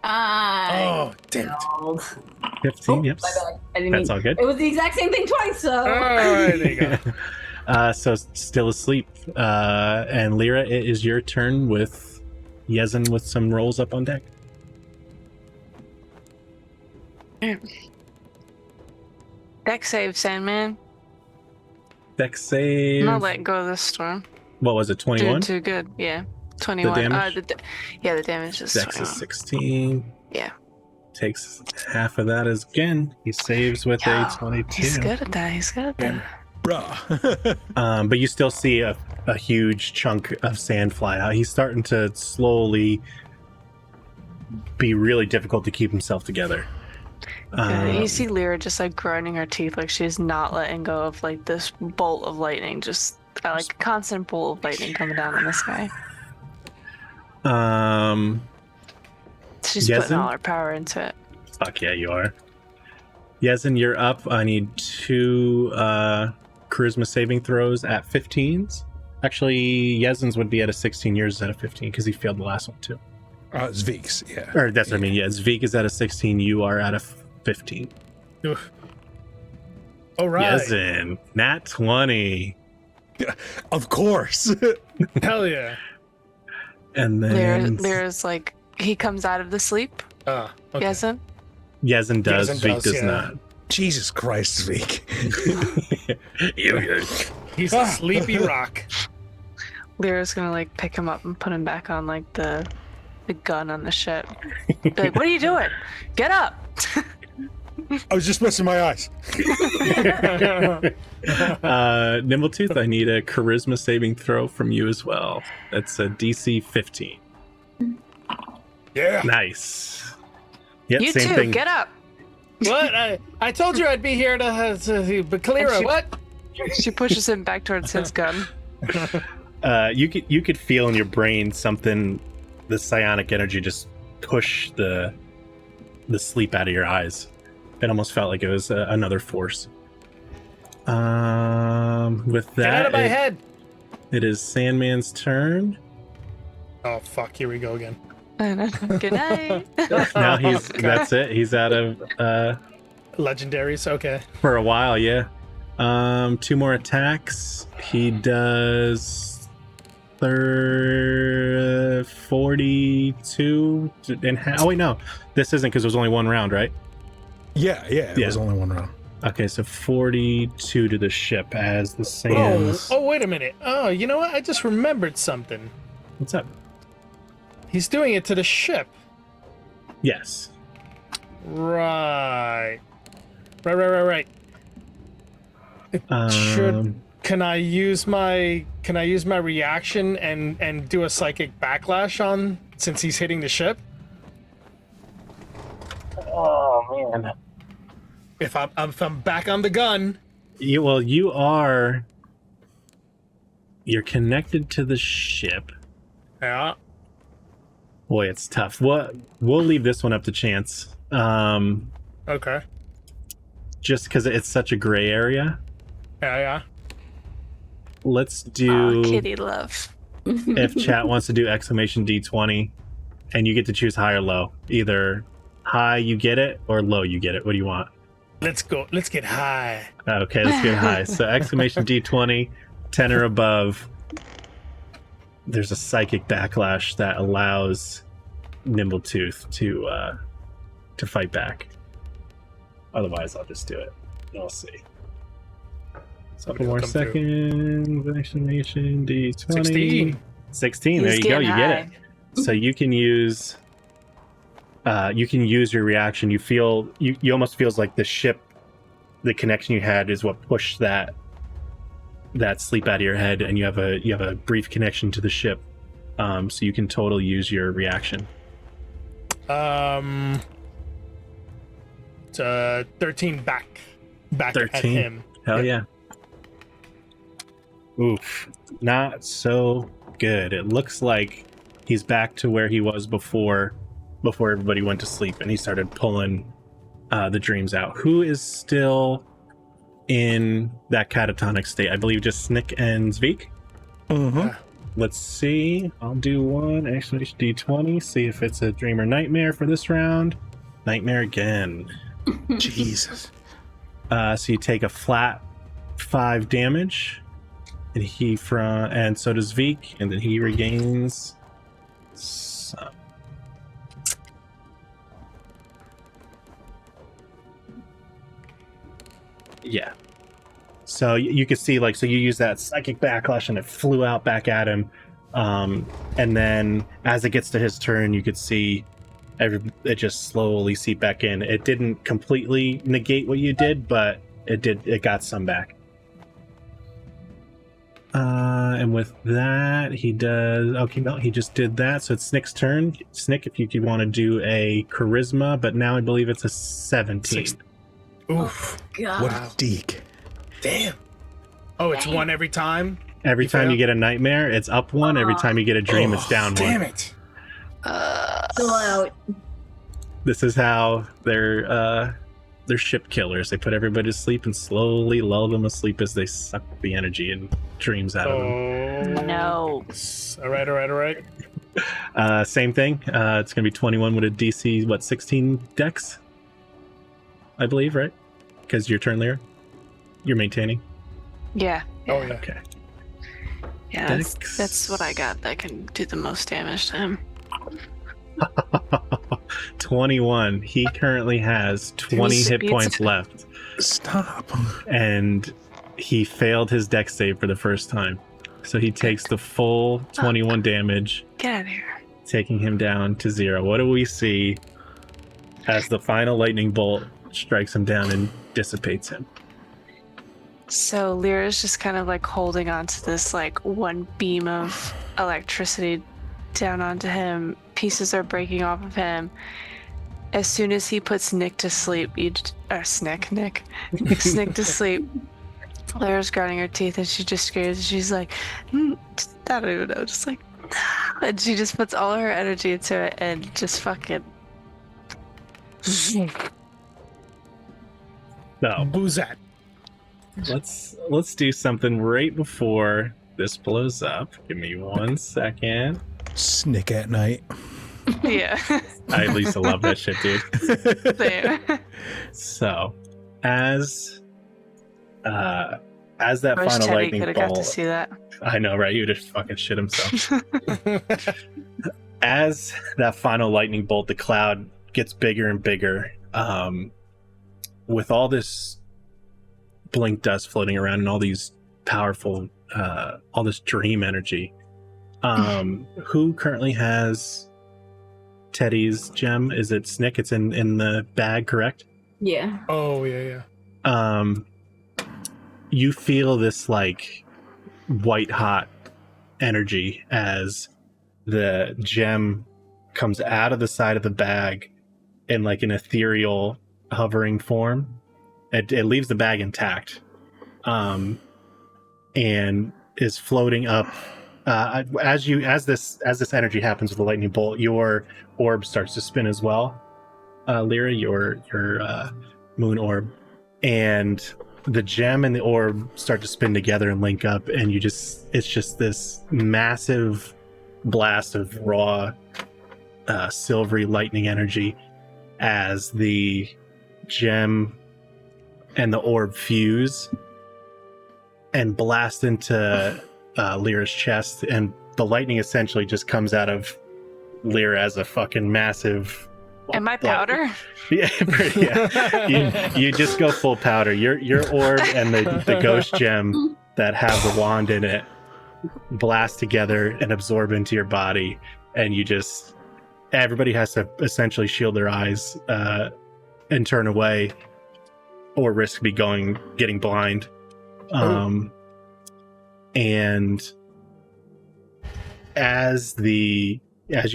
S2: Oh, damn it.
S5: failed.
S1: 15, yep.
S5: My bad. I didn't
S1: That's
S5: mean,
S1: all good.
S5: It was the exact same thing twice, so.
S2: All right, there you go.
S1: So still asleep. And Lyra, it is your turn with Yezin with some rolls up on deck.
S4: Deck save, Sandman.
S1: Deck save.
S4: I'm not letting go of this storm.
S1: What was it,
S4: Doing
S1: 21?
S4: too good. Yeah. 21.
S1: damage?
S4: The damage is
S1: Dex
S4: 21.
S1: is 16.
S4: Yeah.
S1: Takes half of that as again. He saves with
S4: Yeah,
S1: a 22.
S4: He's good at that. He's good at that.
S3: Bruh.
S1: But you still see a huge chunk of sand fly out. He's starting to slowly be really difficult to keep himself together.
S4: You see Lyra just like grinding her teeth, like she's not letting go of like this bolt of lightning, just like a constant bolt of lightning coming down on the sky. She's putting
S1: Yezin?
S4: all her power into it.
S1: Fuck yeah, you are. Yezin, you're up. I need 2 charisma saving throws at 15s. Actually, Yezin's would be at a 16, yours is at a 15 because he failed the last one too.
S3: Zveek's, yeah.
S1: Or that's what I mean. Yeah, Zveek is at a 16. You are at a 15.
S2: All right.
S1: Yezin, nat 20.
S3: Of course.
S2: Hell yeah.
S1: And then
S4: Lyra's like, he comes out of the sleep.
S2: Okay.
S4: Yezin.
S1: Yezin does,
S2: Yezin
S1: Zveek
S2: does,
S1: does
S2: yeah.
S1: not.
S3: Jesus Christ, Zveek.
S2: He's a sleepy rock.
S4: Lyra's gonna like pick him up and put him back on like the gun on the ship. Be like, what are you doing? Get up!
S3: I was just messing my eyes.
S1: Nimbletooth, I need a charisma saving throw from you as well. That's a DC 15.
S3: Yeah.
S1: Nice. Yep,
S4: You
S1: same
S4: too,
S1: thing.
S4: get up!
S2: What? I told you I'd be here but Kalira, what?
S4: She pushes him back towards his gun.
S1: You could feel in your brain something, the psionic energy just push the sleep out of your eyes. It almost felt like it was another force. With that,
S2: Get out of my head!
S1: it is Sandman's turn.
S2: Oh fuck! Here we go again.
S4: Good night.
S1: Now he's
S2: Okay.
S1: that's it. He's out of
S2: Legendaries. Okay.
S1: for a while, yeah. 2 more attacks. He does 42 and oh wait, no, this isn't because it was only 1 round, right?
S3: Yeah, it
S1: Yeah.
S3: was only 1 round.
S1: Okay, so 42 to the ship as the sands.
S2: Oh, wait a minute. Oh, you know what? I just remembered something.
S1: What's up?
S2: He's doing it to the ship.
S1: Yes.
S2: Right. Right.
S1: Um,
S2: Can I use my reaction and do a psychic backlash on since he's hitting the ship?
S1: Oh man.
S2: If I'm back on the gun.
S1: You're connected to the ship.
S2: Yeah.
S1: Boy, it's tough. We'll leave this one up to chance.
S2: Okay.
S1: Just because it's such a gray area.
S2: Yeah.
S1: Let's do
S4: Kitty love.
S1: if chat wants to do exclamation D20 and you get to choose high or low. Either high you get it or low you get it. What do you want?
S2: Let's go. Let's get high.
S1: Okay, let's get high. So exclamation D20, 10 or above. There's a psychic backlash that allows Nimbletooth to fight back. Otherwise, I'll just do it. We'll see. So
S2: Somebody
S1: one more
S2: will come through.
S1: second. Exclamation D20.
S2: 16.
S1: 16. There
S4: He's
S1: you go.
S4: getting
S1: You get it.
S4: high.
S1: So you can use your reaction. You feel you almost feels like the ship, the connection you had is what pushed that sleep out of your head, and you have a brief connection to the ship. So you can totally use your reaction.
S2: 13 back at
S1: 13?
S2: him.
S1: Hell
S2: Yep.
S1: yeah. Oof, not so good. It looks like he's back to where he was before everybody went to sleep, and he started pulling the dreams out. Who is still in that catatonic state? I believe just Snick and Zvik.
S3: Mm-hmm.
S1: Let's see. I'll do one exclamation D20. See if it's a dream or nightmare for this round. Nightmare again.
S3: Jesus.
S1: So you take a flat 5 damage, and so does Zvik, and then he regains some. Yeah. So you could see, like, so you use that psychic backlash and it flew out back at him. And then as it gets to his turn, you could see it just slowly seep back in. It didn't completely negate what you did, but it got some back. And with that, he does, okay, no, he just did that. So it's Snick's turn. Snick, if you want to do a charisma, but now I believe it's a 17.
S2: Oof.
S5: God.
S3: What a deek.
S2: Damn. Oh, it's one every time?
S1: Every
S2: You
S1: time
S2: fail?
S1: you get a nightmare, it's up 1. Every time you get a dream, it's down 1.
S2: Damn it.
S5: Chill out.
S1: This is how they're ship killers. They put everybody to sleep and slowly lull them asleep as they suck the energy and dreams out of them.
S4: No.
S2: All right.
S1: Same thing. It's gonna be 21 with a DC 16 Dex, I believe, right? Because your turn, Lyra. You're maintaining.
S4: Yeah.
S2: Oh, yeah.
S1: Okay.
S4: Yeah,
S1: Dex.
S4: that's what I got that can do the most damage to him.
S1: 21. He currently has 20 hit
S4: Speeds.
S1: points left,
S3: Stop.
S1: and he failed his Dex save for the first time. So he takes the full 21 damage,
S4: Get out of here.
S1: taking him down to 0. What do we see as the final lightning bolt strikes him down and dissipates him?
S4: So Lyra's just kind of like holding on to this like one beam of electricity down onto him. Pieces are breaking off of him. As soon as he puts Nick to sleep, Snick to sleep, Lyra's grinding her teeth and she just screams. She's like, I don't even know, just like, and she just puts all her energy into it and just fucking.
S1: So
S2: Who's that?
S1: let's do something right before this blows up. Give me 1 second.
S3: Snick at night.
S4: Yeah.
S1: I at least love that shit, dude.
S4: Same.
S1: So, as that
S4: Wish
S1: final
S4: Teddy
S1: lightning
S4: could have got to
S1: bolt,
S4: see that.
S1: I know, right? You would have fucking shit himself. As that final lightning bolt, the cloud gets bigger and bigger, with all this blink dust floating around and all these powerful, all this dream energy. Who currently has Teddy's gem? Is it Snick? It's in the bag, correct?
S5: Yeah.
S2: Oh, yeah.
S1: You feel this like white hot energy as the gem comes out of the side of the bag in like an ethereal hovering form. It leaves the bag intact, and is floating up. As this energy happens with the lightning bolt, your orb starts to spin as well, Lyra, your moon orb, and the gem and the orb start to spin together and link up, and it's just this massive blast of raw silvery lightning energy as the gem and the orb fuse and blast into Lyra's chest, and the lightning essentially just comes out of Lyra as a fucking massive.
S4: Am I powder?
S1: Yeah, yeah. You just go full powder. Your orb and the ghost gem that have the wand in it blast together and absorb into your body, and everybody has to essentially shield their eyes and turn away, or risk getting blind. And as you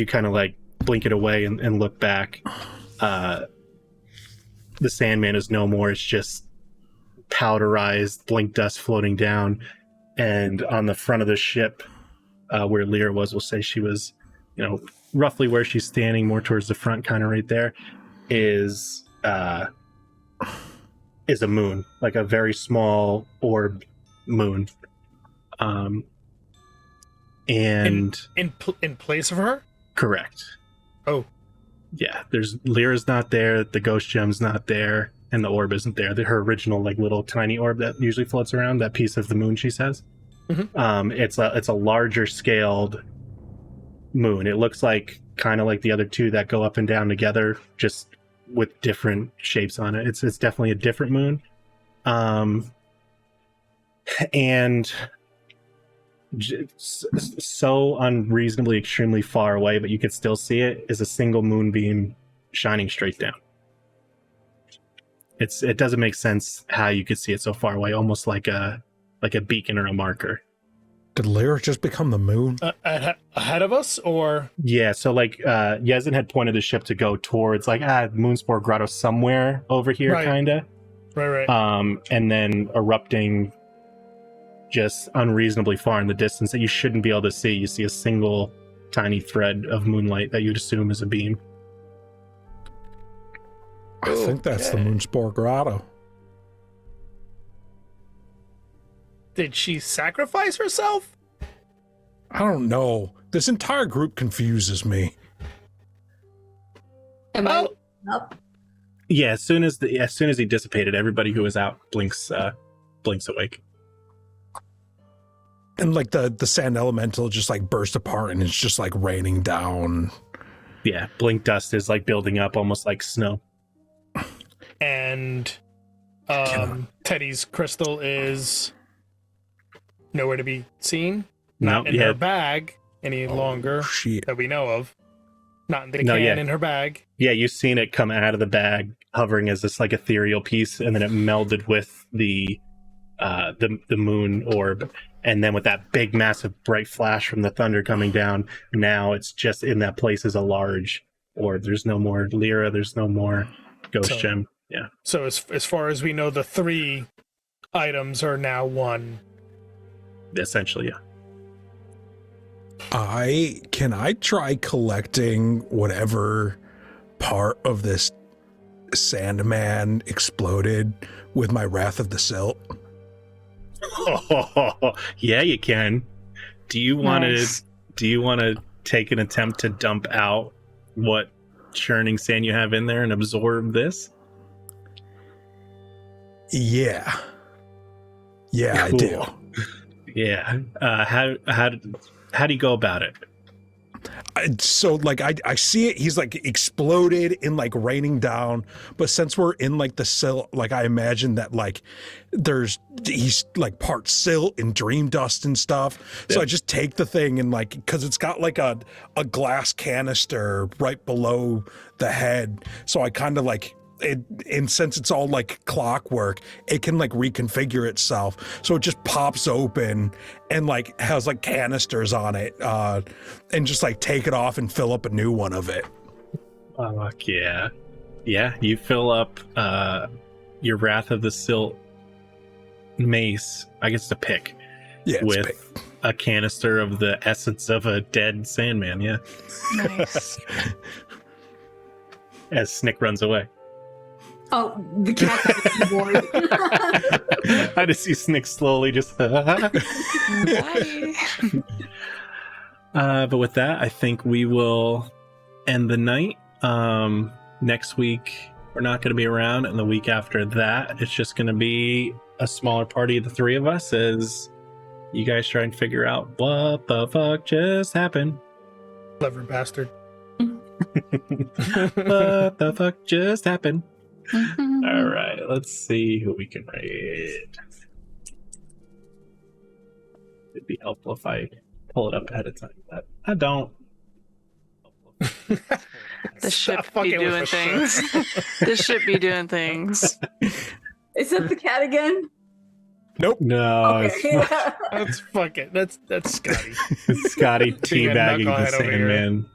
S1: kind of like blink it away and look back, the Sandman is no more. It's just powderized blink dust floating down, and on the front of the ship, where Lyra was, we'll say she was, roughly where she's standing, more towards the front, kind of right there, is a moon, like a very small orb moon. And
S2: in place of her?
S1: correct.
S2: Oh.
S1: Yeah, Lyra's not there, the ghost gem's not there, and the orb isn't there. Her original, like, little tiny orb that usually floats around, that piece of the moon, she says.
S2: Mm-hmm.
S1: It's a larger scaled moon. It looks like kind of like the other two that go up and down together, just with different shapes on it. It's definitely a different moon. And so unreasonably extremely far away, but you could still see it, is a single moonbeam shining straight down. It doesn't make sense how you could see it so far away, almost like a beacon or a marker.
S3: Did Lyra just become the moon?
S2: Ahead of us, or?
S1: Yeah, so like Yezin had pointed the ship to go towards like Moonspore Grotto somewhere over here,
S2: Right.
S1: kinda.
S2: Right.
S1: And then erupting just unreasonably far in the distance that you shouldn't be able to see. You see a single tiny thread of moonlight that you'd assume is a beam.
S3: I think that's the Moonspore Grotto.
S2: Did she sacrifice herself?
S3: I don't know. This entire group confuses me.
S5: Am I up?
S1: Yeah, as soon as he dissipated, everybody who was out blinks awake.
S3: And like the sand elemental just like burst apart and it's just like raining down.
S1: Yeah, blink dust is like building up almost like snow.
S2: And Teddy's crystal is nowhere to be seen. Not in her bag any longer
S3: Shit.
S2: that we know of. Not in the can in her bag.
S1: Yeah, you've seen it come out of the bag, hovering as this like ethereal piece, and then it melded with the moon orb, and then with that big, massive, bright flash from the thunder coming down, now it's just in that place is a large orb. There's no more Lyra. There's no more ghost gem. Yeah.
S2: So as far as we know, the 3 items are now 1.
S1: Essentially, yeah.
S3: Can I try collecting whatever part of this Sandman exploded with my Wrath of the Silt?
S1: Oh, yeah, you can. Do you want
S4: Nice.
S1: to take an attempt to dump out what churning sand you have in there and absorb this?
S3: Yeah. Yeah, I do.
S1: Yeah. How do you go about it?
S3: So like I see it, he's like exploded and like raining down, but since we're in like the silt, like I imagine that like he's like part silt and dream dust and stuff. So I just take the thing and like, because it's got like a glass canister right below the head, so I kind of like it, and since it's all like clockwork, it can like reconfigure itself, so it just pops open and like has like canisters on it, and just like take it off and fill up a new one of it.
S1: Fuck yeah. Yeah, you fill up your Wrath of the Silt mace, I guess, to pick,
S3: Yeah, it's
S1: with
S3: big.
S1: a canister of the essence of a dead Sandman, yeah.
S4: Nice.
S1: As Snick runs away.
S5: Oh, the cat got the keyboard.
S1: I just see Snick slowly just
S4: Bye.
S1: but with that, I think we will end the night. Next week we're not going to be around, and the week after that it's just going to be a smaller party of the 3 of us as you guys try and figure out what the fuck just happened.
S2: Clever bastard.
S1: What the fuck just happened?
S4: Mhm.
S1: All right, let's see who we can raid. It'd be helpful if I pull it up ahead of time, but I don't.
S4: The ship
S2: Stop
S4: be
S2: fucking with
S4: doing
S2: us,
S4: things.
S2: sir.
S4: The ship be doing things.
S5: Is that the cat again?
S3: Nope.
S1: No,
S5: Okay.
S2: That's fucking. That's Scotty.
S1: it's Scotty
S2: Being a
S1: teabagging the
S2: knucklehead over here.
S1: Sandman.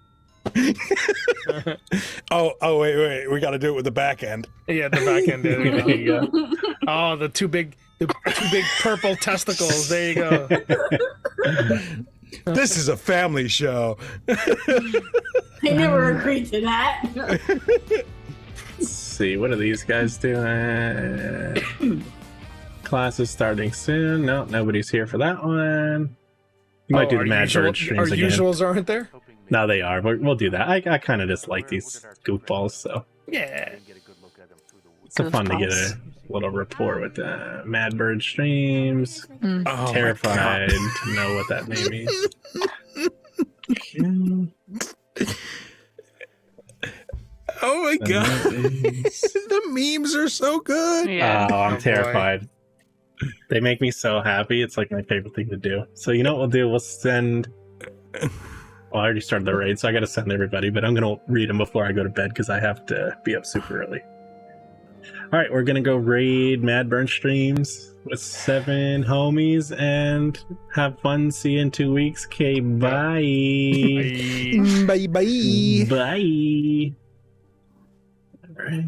S3: Oh wait, we got to do it with the back end.
S2: Yeah, the back end. There
S1: There
S2: you
S1: you go.
S2: go. Oh, the two big The two big purple testicles. There you go.
S3: This is a family show.
S5: I never agreed to that.
S1: Let's see, what are these guys doing? Class is starting soon. No, nobody's here for that one. You might do the Mad Bird streams
S2: Our
S1: again.
S2: usuals aren't there?
S1: No, they are, but we'll do that. I kind of just like these goofballs, so
S2: Yeah.
S1: it's so fun to get
S4: Goofballs.
S1: a little rapport with the Mad Bird streams.
S3: Oh my
S1: Terrified
S3: God.
S1: to know what that name means.
S3: Oh my
S1: And
S3: God.
S1: that is-
S3: The memes are so good.
S4: Yeah.
S1: Oh, I'm
S2: Oh, boy.
S1: terrified. They make me so happy. It's like my favorite thing to do. So you know what we'll do? We'll send. Well, I already started the raid, so I got to send everybody. But I'm gonna read them before I go to bed because I have to be up super early. All right, we're gonna go raid Mad Burn streams with 7 homies and have fun. See you in 2 weeks. Okay, bye.
S2: I-
S3: Bye bye.
S1: Bye. All right.